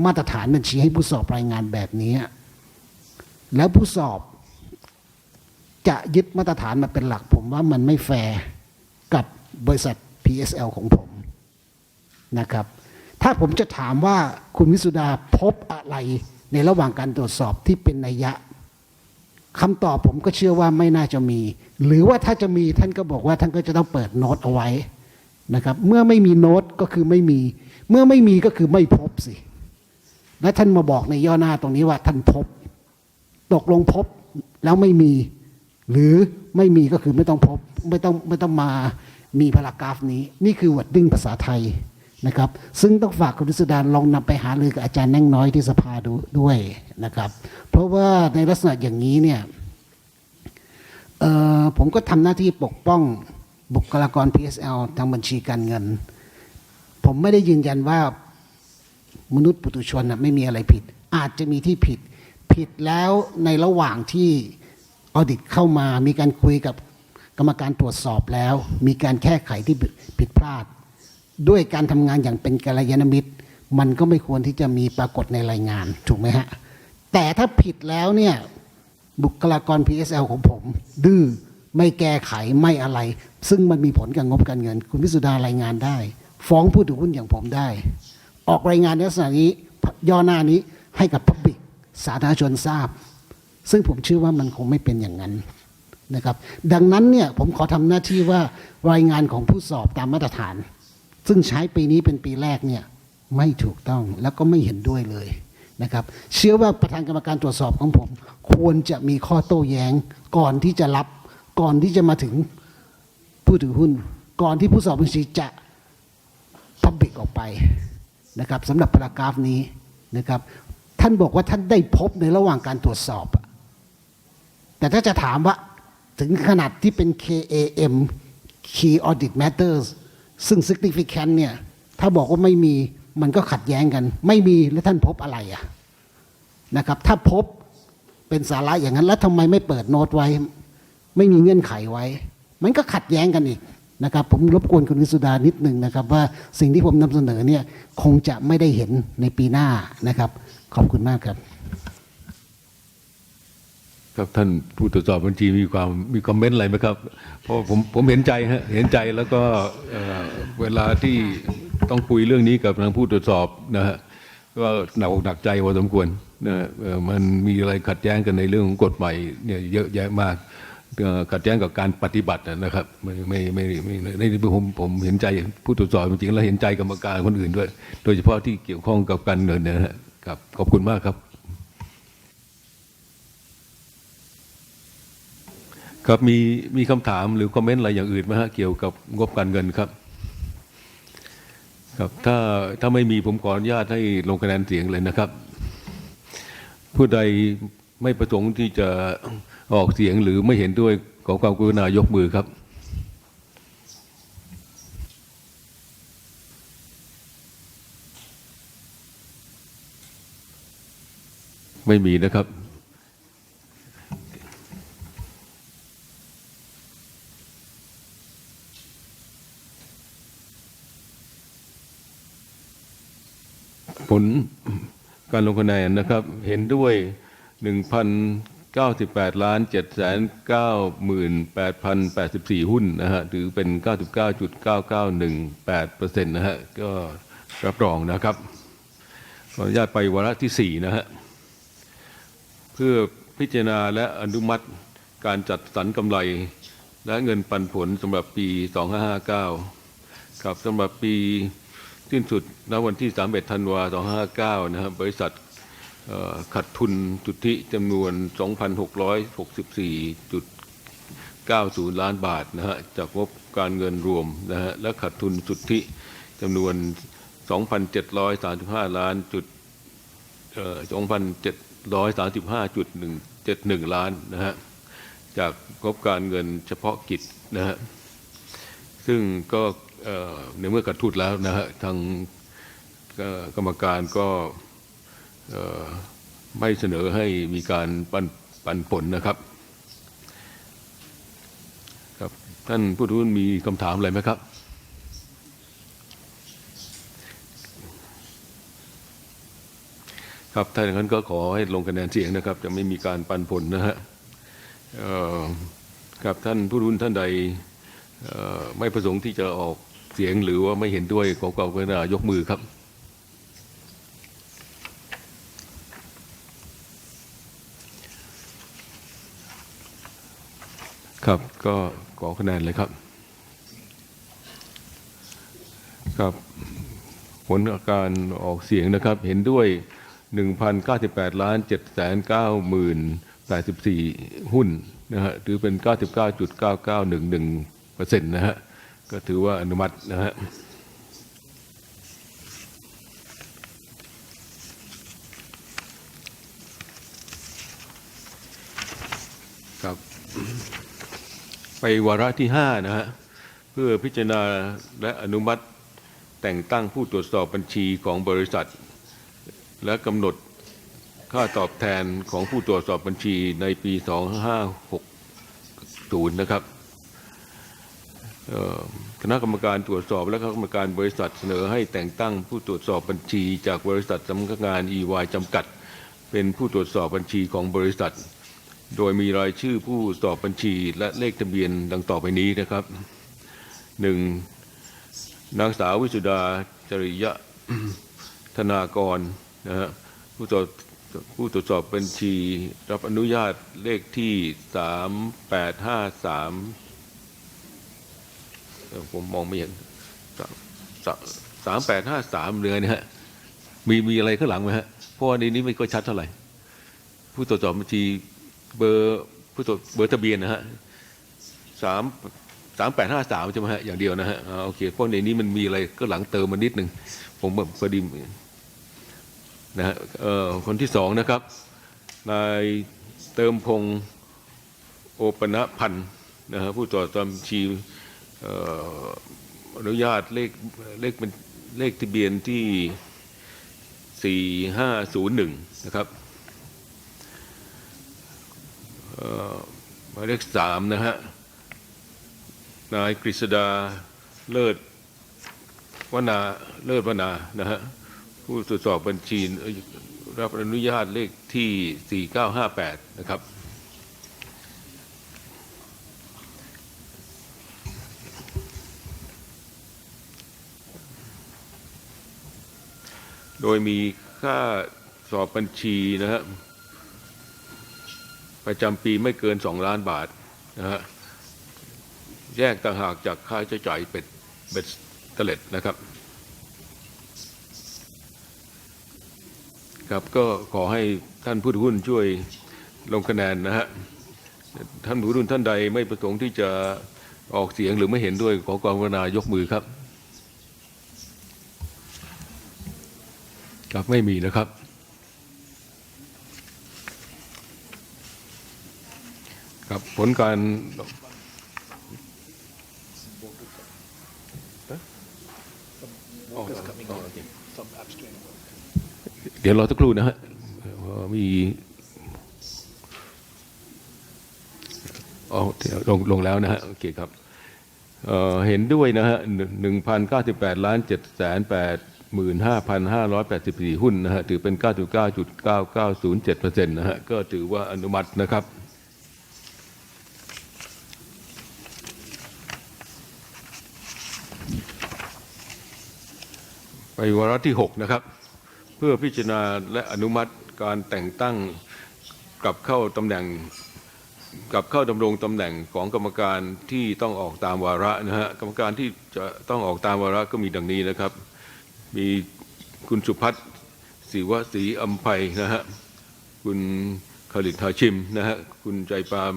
มาตรฐานบัญชีให้ผู้สอบรายงานแบบนี้แล้วผู้สอบจะยึดมาตรฐานมาเป็นหลักผมว่ามันไม่แฟร์กับบริษัท PSL ของผมนะครับถ้าผมจะถามว่าคุณวิสุดาพบอะไรในระหว่างการตรวจสอบที่เป็นนัยยะคำตอบผมก็เชื่อว่าไม่น่าจะมี หรือว่าถ้าจะมีท่านก็บอกว่าท่านก็จะต้องเปิดโน้ตเอาไว้นะครับเมื่อไม่มีโน้ตก็คือไม่มีเมื่อไม่มีก็คือไม่พบสิและท่านมาบอกในย่อหน้าตรงนี้ว่าท่านพบตกลงพบแล้วไม่มีหรือไม่มีก็คือไม่ต้องพบไม่ต้องมามีพารากราฟนี้นี่คือวอร์ดดิ้งภาษาไทยนะครับซึ่งต้องฝากคุณวิสุดาลองนำไปหารือกับอาจารย์แน่งน้อยที่สภาดูด้วยนะครับเพราะว่าในลักษณะอย่างนี้เนี่ยผมก็ทำหน้าที่ปกป้องบุคลากร PSL ทางบัญชีการเงินผมไม่ได้ยืนยันว่ามนุษย์ปุถุชนไม่มีอะไรผิดอาจจะมีที่ผิดแล้วในระหว่างที่ออดิตเข้ามามีการคุยกับกรรมการตรวจสอบแล้วมีการแก้ไขที่ผิดพลาดด้วยการทำงานอย่างเป็นกัลยาณมิตรมันก็ไม่ควรที่จะมีปรากฏในรายงานถูกไหมฮะแต่ถ้าผิดแล้วเนี่ยบุคลากร PSL ของผมดื้อไม่แก้ไขไม่อะไรซึ่งมันมีผลกับงบการเงินคุณวิสุดารายงานได้ฟ้องผู้ถือหุ้นอย่างผมได้ออกรายงานในลักษณะนี้ย่อหน้านี้ให้กับ Public สาธารณชนทราบซึ่งผมเชื่อว่ามันคงไม่เป็นอย่างนั้นนะครับดังนั้นเนี่ยผมขอทำหน้าที่ว่ารายงานของผู้สอบตามมาตรฐานซึ่งใช้ปีนี้เป็นปีแรกเนี่ยไม่ถูกต้องแล้วก็ไม่เห็นด้วยเลยนะครับเชื่อว่าประธานกรรมการตรวจสอบของผมควรจะมีข้อโต้แย้งก่อนที่จะรับก่อนที่จะมาถึงผู้ถือหุ้นก่อนที่ผู้สอบบัญชีจะพับบิกออกไปนะครับสำหรับพารากราฟนี้นะครับท่านบอกว่าท่านได้พบในระหว่างการตรวจสอบแต่ถ้าจะถามว่าถึงขนาดที่เป็น KAM Key Audit Matters ซึ่ง significant เนี่ยถ้าบอกว่าไม่มีมันก็ขัดแย้งกันไม่มีแล้วท่านพบอะไรนะครับถ้าพบเป็นสาระอย่างนั้นแล้วทำไมไม่เปิดโน้ตไว้ไม่มีเงื่อนไขไว้มันก็ขัดแย้งกันอีกนะครับผมรบกวนคุณวิสุดานิดหนึ่งนะครับว่าสิ่งที่ผมนำเสนอเนี่ยคงจะไม่ได้เห็นในปีหน้านะครับขอบคุณมากครับครับท่านผู้ตรวจสอบบัญชีมีคอมเมนต์อะไรไหมครับเพราะผมเห็นใจเห็นใจแล้วก็เวลาที่ต้องคุยเรื่องนี้กับทางผู้ตรวจสอบนะฮะก็หนักใจพอสมควรนะมันมีอะไรขัดแย้งกันในเรื่องของกฎหมายเนี่ยเยอะแยะมากขัดแย้งกับการปฏิบัตินะครับไม่ในที่ผมเห็นใจผู้ตรวจสอบจริงๆแล้วเห็นใจกรรมการคนอื่นด้วยโดยเฉพาะที่เกี่ยวข้องกับการเงินนะฮะครับขอบคุณมากครับครับมีคำถามหรือคอมเมนต์อะไรอย่างอื่นไหมฮะเกี่ยวกับงบการเงินครับครับถ้าไม่มีผมขออนุญาตให้ลงคะแนนเสียงเลยนะครับผู้ใดไม่ประสงค์ที่จะออกเสียงหรือไม่เห็นด้วยขอความกรุณายกมือครับไม่มีนะครับผลการลงคะแนนนะครับเห็นด้วย 98,798,084 หุ้นนะฮะหรือเป็น 99.9918% นะฮะก็รับรองนะครับขออนุญาตไปวาระที่4นะฮะเพื่อพิจารณาและอนุมัติการจัดสรรกำไรและเงินปันผลสำหรับปี 2559ครับสำหรับปีสิ้นสุดณวันที่ 31 ธันวาคม 2559นะครับบริษัทขาดทุนสุทธิจำนวน 2,664.90 ล้านบาทนะฮะจากงบการเงินรวมนะฮะและขาดทุนสุทธิจำนวน 2,735 ล้าน2,735.171 ล้านนะฮะจากงบการเงินเฉพาะกิจนะฮะซึ่งก็ในเมื่อขาดทุนแล้วนะฮะทางกรรมการก็ไม่เสนอให้มีการปันผลนะครับครับท่านผู้ถือหุ้นมีคำถามอะไรไหมครับครับถ้าอย่างนั้นก็ขอให้ลงคะแนนเสียงนะครับจะไม่มีการปันผลนะฮะครับท่านผู้ถือหุ้นท่านใดไม่ประสงค์ที่จะออกเสียงหรือว่าไม่เห็นด้วยขอความกรุณายกมือครับครับก็ขอคะแนนเลยครับครับผลการออกเสียงนะครับเห็นด้วย 1,098,790,084 หุ้นนะฮะหรือเป็น 99.9911% นะฮะก็ถือว่าอนุมัตินะฮะครับไปวาระที่5นะฮะเพื่อพิจารณาและอนุมัติแต่งตั้งผู้ตรวจสอบบัญชีของบริษัทและกำหนดค่าตอบแทนของผู้ตรวจสอบบัญชีในปี 2560 นะครับคณะกรรมการตรวจสอบและคณะกรรมการบริษัทเสนอให้แต่งตั้งผู้ตรวจสอบบัญชีจากบริษัทสำนักงาน EY จำกัดเป็นผู้ตรวจสอบบัญชีของบริษัทโดยมีรายชื่อผู้สอบบัญชีและเลขทะเบียนดังต่อไปนี้นะครับ 1. นางสาววิสุดาจริยะธนากรนะฮะผู้ตรวจสอบบัญชีรับอนุญาตเลขที่ 3853ผมมองไม่เห็น3853เรือเนี่ยฮะมีอะไรข้างหลังไหมฮะเพราะว่าในนี้ไม่ค่อยชัดเท่าไหร่ผู้ตรวจสอบบัญชีเบอร์ทะเบียนนะฮะ3853ใช่ไหมฮะอย่างเดียวนะฮะโอเคเพราะในนี้มันมีอะไรก็หลังเติมมานิดนึงผมแบบพอดีนะฮะคนที่2นะครับนายเติมพงษ์โอปนพันธ์นะฮะผู้ตรวจสอบบัญชีอนุญาตเลขทะเบียนที่4501นะครับหมายเลข3นะฮะนายกฤษดาเลิศวนานะฮะผู้ตรวจสอบบัญชีรับอนุญาตเลขที่4958นะครับโดยมีค่าสอบบัญชีนะฮะประจำปีไม่เกิน2 ล้านบาทนะฮะแยกต่างหากจากค่าใช้จ่ายเบ็ดเตล็ดนะครับครับก็ขอให้ท่านผู้ถือหุ้นช่วยลงคะแนนนะฮะท่านผู้ถือหุ้นท่านใดไม่ประสงค์ที่จะออกเสียงหรือไม่เห็นด้วยขอความกรุณายกมือครับครับไม่มีนะครับครับผลการเดี๋ยวรอสักครู่นะฮะมีลงแล้วนะฮะโอเคครับเห็นด้วยนะฮะ 1,098,780,000 85,584 หุ้นนะฮะถือเป็น 99.9907% นะฮะก็ถือว่าอนุมัตินะครับไปวาระที่6นะครับเพื่อพิจารณาและอนุมัติการแต่งตั้งกลับเข้าดำรงตำแหน่งของกรรมการที่ต้องออกตามวาระนะฮะกรรมการที่จะต้องออกตามวาระก็มีดังนี้นะครับมีคุณสุพัฒน์ศิวศรีอำไพนะฮะคุณคลิตฮาชิมนะฮะคุณใจปาม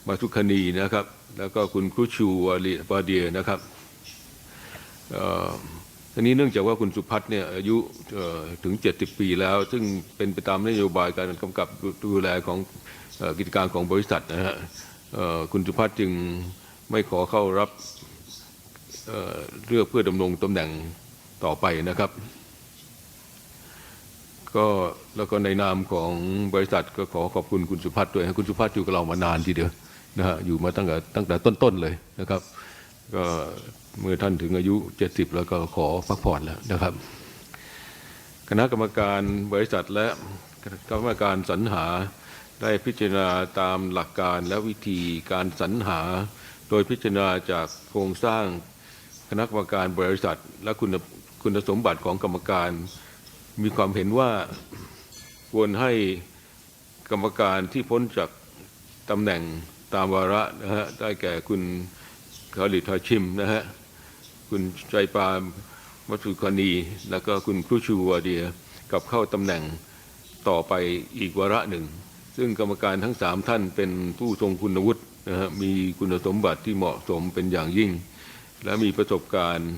มาทุคณีนะครับแล้วก็คุณครูชูวาเดียนะครับทีนี้เนื่องจากว่าคุณสุพัฒน์เนี่ยอายุถึง70 ปีแล้วซึ่งเป็นไปตามนโยบายการกำกับดูแลของกิจการของบริษัทนะฮะคุณสุพัฒน์จึงไม่ขอเข้ารับเลือกเพื่อดำรงตำแหน่งต่อไปนะครับก็แล้วก็ในนามของบริษัทก็ขอขอบคุณคุณสุพัฒน์ด้วยคุณสุพัฒน์อยู่กับเรามานานทีเดียวนะฮะอยู่มาตั้งแต่ต้นๆเลยนะครับก็เมื่อท่านถึงอายุ70แล้วก็ขอพักผ่อนแล้วนะครับคณะกรรมการบริษัทและคณะกรรมการสรรหาได้พิจารณาตามหลักการและวิธีการสรรหาโดยพิจารณาจากโครงสร้างคณะกรรมการบริษัทและคุณสมบัติของกรรมการมีความเห็นว่าควรให้กรรมการที่พ้นจากตำแหน่งตามวาระนะฮะได้แก่คุณคาลิดฮาชิมนะฮะคุณใจปามมัตุคณีแล้วก็คุณครูชูวาเดียกับเข้าตำแหน่งต่อไปอีกวาระหนึ่งซึ่งกรรมการทั้ง3ท่านเป็นผู้ทรงคุณวุฒินะฮะมีคุณสมบัติที่เหมาะสมเป็นอย่างยิ่งและมีประสบการณ์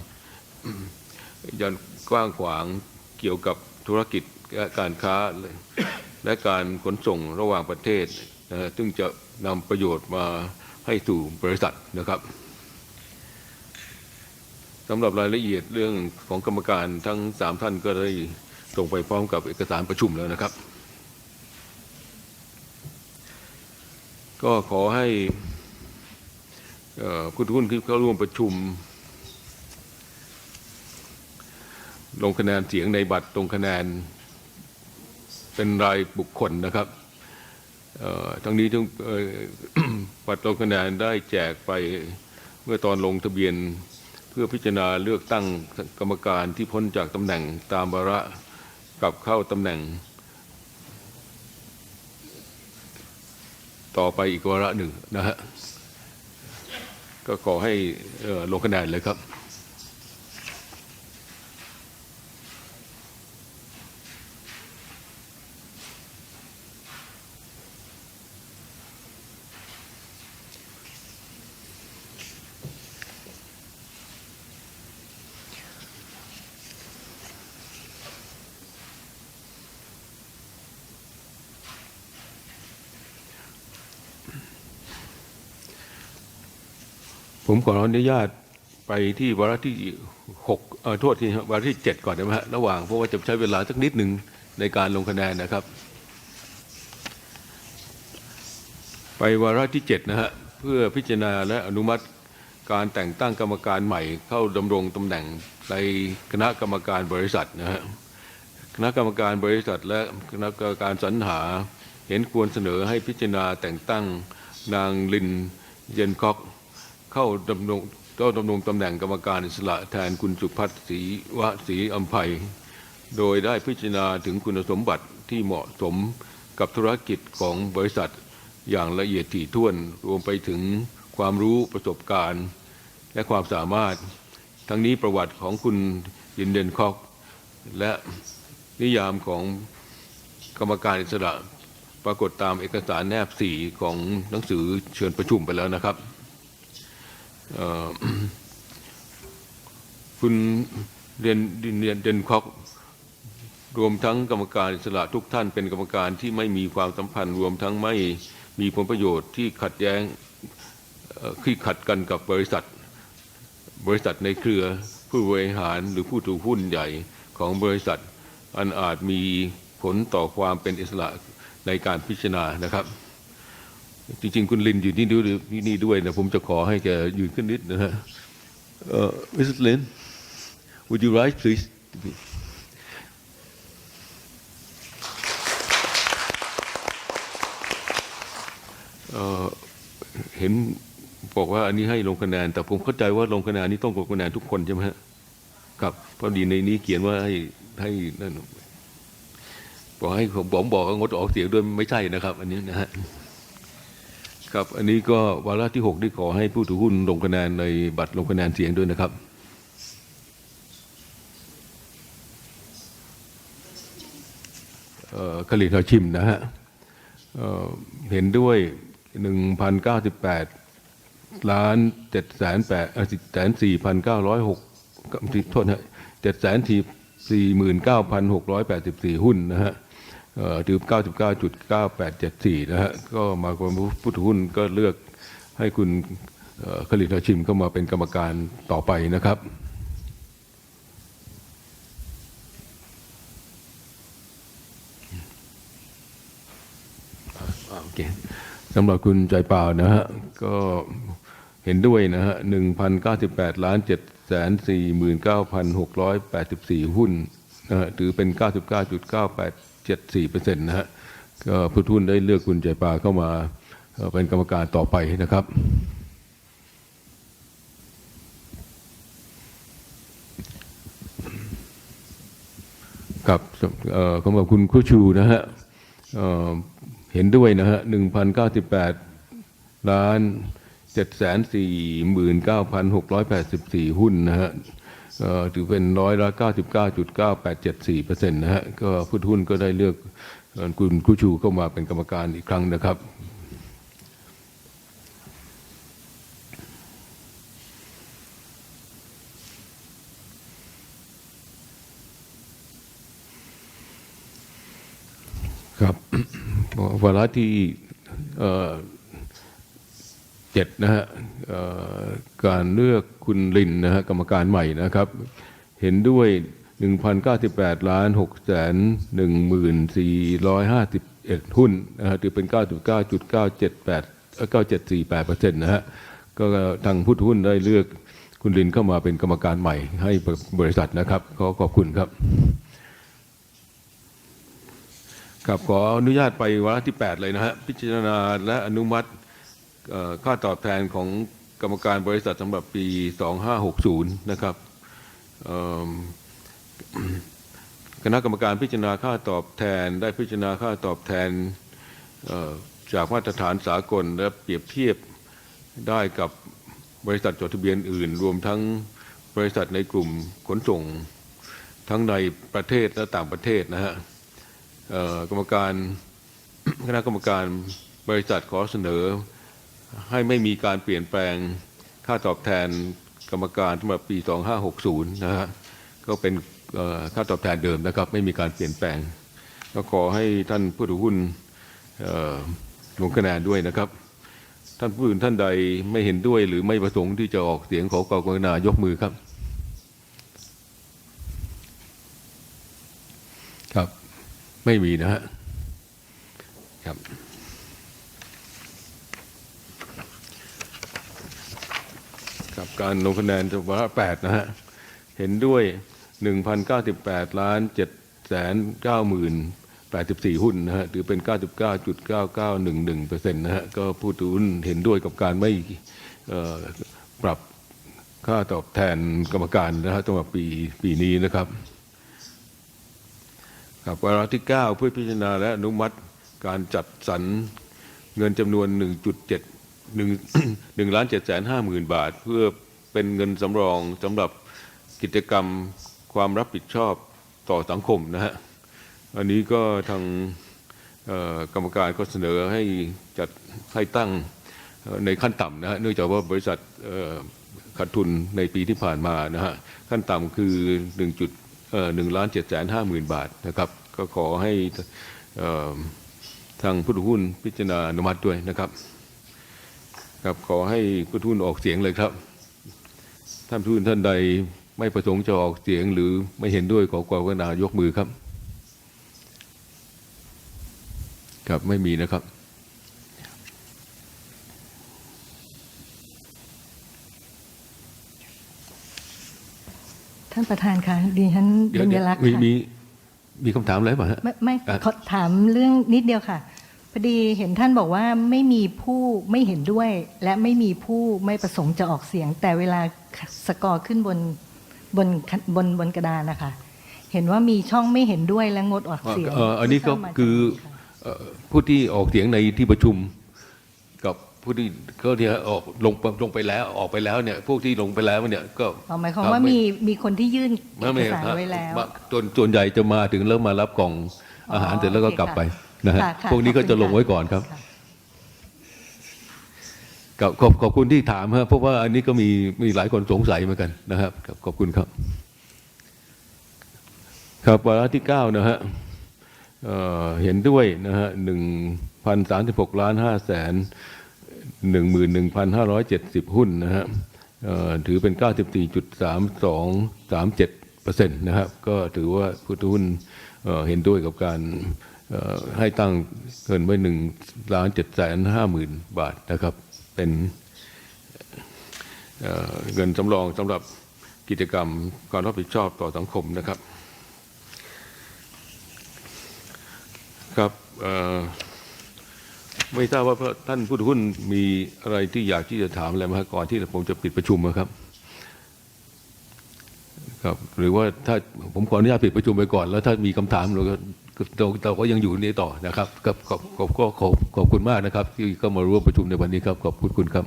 ยันกว้างขวางเกี่ยวกับธุรกิจการค้าและการขนส่งระหว่างประเทศนะซึ่งจะนำประโยชน์มาให้สู่บริษัทนะครับสำหรับรายละเอียดเรื่องของกรรมการทั้ง3ท่านก็ได้ส่งไปพร้อมกับเอกสารประชุมแล้วนะครับก็ขอให้ผู้ถือหุ้นที่เข้าร่วมประชุมลงคะแนนเสียงในบัตรลงคะแนนเป็นรายบุคคลนะครับทั้งนี้ทั้งบัตรลงคะแนนได้แจกไปเมื่อตอนลงทะเบียนเพื่อพิจารณาเลือกตั้งกรรมการที่พ้นจากตำแหน่งตามวาระกลับเข้าตำแหน่งต่อไปอีกวาระหนึ่งนะฮะก็ขอให้ลงคะแนนเลยครับผมขออนุญาตไปที่วาระที่6โทษทีวาระที่7ก่อนได้ไหมฮะระหว่างเพราะว่าจะใช้เวลาสักนิดหนึ่งในการลงคะแนนนะครับไปวาระที่7นะฮะเพื่อพิจารณาและอนุมัติการแต่งตั้งกรรมการใหม่เข้าดำรงตำแหน่งในคณะกรรมการบริษัทนะฮะคณะกรรมการบริษัทและคณะกรรมการสรรหาเห็นควรเสนอให้พิจารณาแต่งตั้งนางลินเยนคอกเข้าดำรงตำแหน่งกรรมการอิสระแทนคุณสุพัฒน์ศรีอำไพโดยได้พิจารณาถึงคุณสมบัติที่เหมาะสมกับธุรกิจของบริษัทอย่างละเอียดถี่ถ้วนรวมไปถึงความรู้ประสบการณ์และความสามารถทั้งนี้ประวัติของคุณยินเดนคอกและนิยามของกรรมการอิสระปรากฏตามเอกสารแนบ4ของหนังสือเชิญประชุมไปแล้วนะครับคุณเดนคอกรวมทั้งกรรมการอิสระทุกท่านเป็นกรรมการที่ไม่มีความสัมพันธ์รวมทั้งไม่มีผลประโยชน์ที่ขัดกันกับบริษัทในเครือผู้บริหารหรือผู้ถือหุ้นใหญ่ของบริษัทอันอาจมีผลต่อความเป็นอิสระในการพิจารณานะครับจริงๆคุณลินอยู่นี่ด้วยนะผมจะขอให้แกยืนขึ้นนิดนะฮะMrs. Lin would you rise please เห็นบอกว่าอันนี้ให้ลงคะแนนแต่ผมเข้าใจว่าลงคะแนนนี้ต้องลงคะแนนทุกคนใช่ไหมฮะครับพอดีในนี้เขียนว่าให้นั่นบอกให้ผมบอกว่างดออกเสียงด้วยไม่ใช่นะครับอันนี้นะฮะครับอันนี้ก็วาระที่6ที่ขอให้ผู้ถือหุ้นลงคะแนนในบัตรลงคะแนนเสียงด้วยนะครับคลิตเราชิมนะฮะเห็นด้วย1,098 ล้าน7,4,906โทษนะ7,449,684 หุ้นนะฮะถือ 99.9874 นะฮะก็มาคนผู้ถือหุ้นก็เลือกให้คุณคลิตเราชิมเข้ามาเป็นกรรมการต่อไปนะครับโอเคสำหรับคุณใจเปล่านะฮะก็เห็นด้วยนะฮะ 1,098 ล้าน 749,684 หุ้นนะฮะถือเป็น 99.9874% นะฮะก็ผู้ถือหุ้นได้เลือกคุณใจเปล่าเข้ามาเป็นกรรมการต่อไปนะครับครับสำหรับคุณคุชูนะฮะเห็นด้วยนะฮะ 1,098 ล้าน 749,684 หุ้นนะฮะถือเป็น99.9874% นะฮะก็ผู้ถือหุ้นก็ได้เลือกคุณคุชูเข้ามาเป็นกรรมการอีกครั้งนะครับครับวาระที่7นะฮะการเลือกคุณลินนะฮะกรรมการใหม่นะครับเห็นด้วย 1,098 ล้าน 614,451 หุ้นนะฮะถือเป็น 99.978%นะฮะก็ทางผู้ถือหุ้นได้เลือกคุณลินเข้ามาเป็นกรรมการใหม่ให้บริษัทนะครับขอบคุณครับครับขออนุญาตไปวาระที่8เลยนะฮะพิจารณาและอนุมัติค่าตอบแทนของกรรมการบริษัทสำหรับปี2560นะครับคณะกรรมการพิจารณาค่าตอบแทนได้พิจารณาค่าตอบแทนจากมาตรฐานสากลและเปรียบเทียบได้กับบริษัทจดทะเบียนอื่นรวมทั้งบริษัทในกลุ่มขนส่งทั้งในประเทศและต่างประเทศนะฮะคณะกรรมการบริษัทขอเสนอให้ไม่มีการเปลี่ยนแปลงค่าตอบแทนกรรมการสำหรับปี2560นะฮะก็เป็นค่าตอบแทนเดิมนะครับไม่มีการเปลี่ยนแปลงก็ขอให้ท่านผู้ถือหุ้นลงคะแนนด้วยนะครับท่านผู้อื่นท่านใดไม่เห็นด้วยหรือไม่ประสงค์ที่จะออกเสียงขอกรุณายกมือครับครับไม่มีนะฮะครับกับการลงคะแนนวาระ8นะฮะเห็นด้วย 1,098 ล้าน 794,084 หุ้นนะฮะถือเป็น 99.9911% นะฮะก็ผู้ถือหุ้นเห็นด้วยกับการไม่ปรับค่าตอบแทนกรรมการนะฮะสำหรับปีนี้นะครับกับวาระที่9เพื่อพิจารณาและอนุมัติการจัดสรรเงินจำนวน 1,750,000 บาทเพื่อเป็นเงินสำรองสำหรับกิจกรรมความรับผิดชอบต่อสังคมนะฮะอันนี้ก็ทางกรรมการก็เสนอให้ตั้งในขั้นต่ำนะฮะเนื่องจากว่าบริษัทขาดทุนในปีที่ผ่านมานะฮะขั้นต่ำคือ1,750,000 บาทนะครับก็ขอให้ทางผู้ถือหุ้นพิจารณาอนุมัติด้วยนะครับครับขอให้ผู้ถือหุ้นออกเสียงเลยครับท่านผู้ถือหุ้นท่านใดไม่ประสงค์จะออกเสียงหรือไม่เห็นด้วยขอกรุณายกมือครับครับไม่มีนะครับ ท่านประธานคะดิฉัน เดี๋ยว เบญจลักษณ์ มี ค่ะ มีคำถามอะไรป่ะฮะ ไม่ขอถามเรื่องนิดเดียวค่ะพอดีเห็นท่านบอกว่าไม่มีผู้ไม่เห็นด้วย และไม่มีผู้ไม่ประสงค์จะออกเสียง แต่เวลาสกอร์ขึ้นบนกระดานนะคะเห็นว่ามีช่องไม่เห็นด้วยและงดออกเสียง อันนี้ก็ ไม่ทราบมาจาก คือ ไหนคะ ผู้ที่ออกเสียงในที่ประชุม กับผู้ที่ก็เนี่ยออกลงไปแล้วออกไปแล้วเนี่ยพวกที่ลงไปแล้วเนี่ยก็ หมายความว่ามีคนที่ยื่นเอกสารไว้แล้ว ส่วนใหญ่จะมาถึงแล้วมารับกล่องอาหารเสร็จแล้วก็กลับไปนะฮะ ค่ะค่ะ พวกนี้ก็จะลงไว้ก่อนครับ ค่ะ ขอบคุณที่ถามฮะเพราะว่าอันนี้ก็มีหลายคนสงสัยเหมือนกันนะครับขอบคุณครับ ครับวาระที่9นะฮะเห็นด้วยนะฮะ1,036,511,570 หุ้นนะฮะถือเป็น 94.3237% นะครับก็ถือว่าผู้ถือหุ้นเห็นด้วยกับการให้ตั้งเงินไว้1,750,000 บาทนะครับเป็นเงินสำรองสำหรับกิจกรรมความรับผิดชอบต่อสังคมนะครับครับไม่ทราบว่าท่านผู้ถือหุ้นมีอะไรที่อยากที่จะถามอะไรไหมก่อนที่ผมจะปิดประชุมครับครับหรือว่าถ้าผมขออนุญาตปิดประชุมไปก่อนแล้วถ้ามีคำถามเราก็ยังอยู่นี้ต่อนะครับขอบคุณมากนะครับที่เข้ามาร่วมประชุมในวันนี้ครับขอบคุณครับ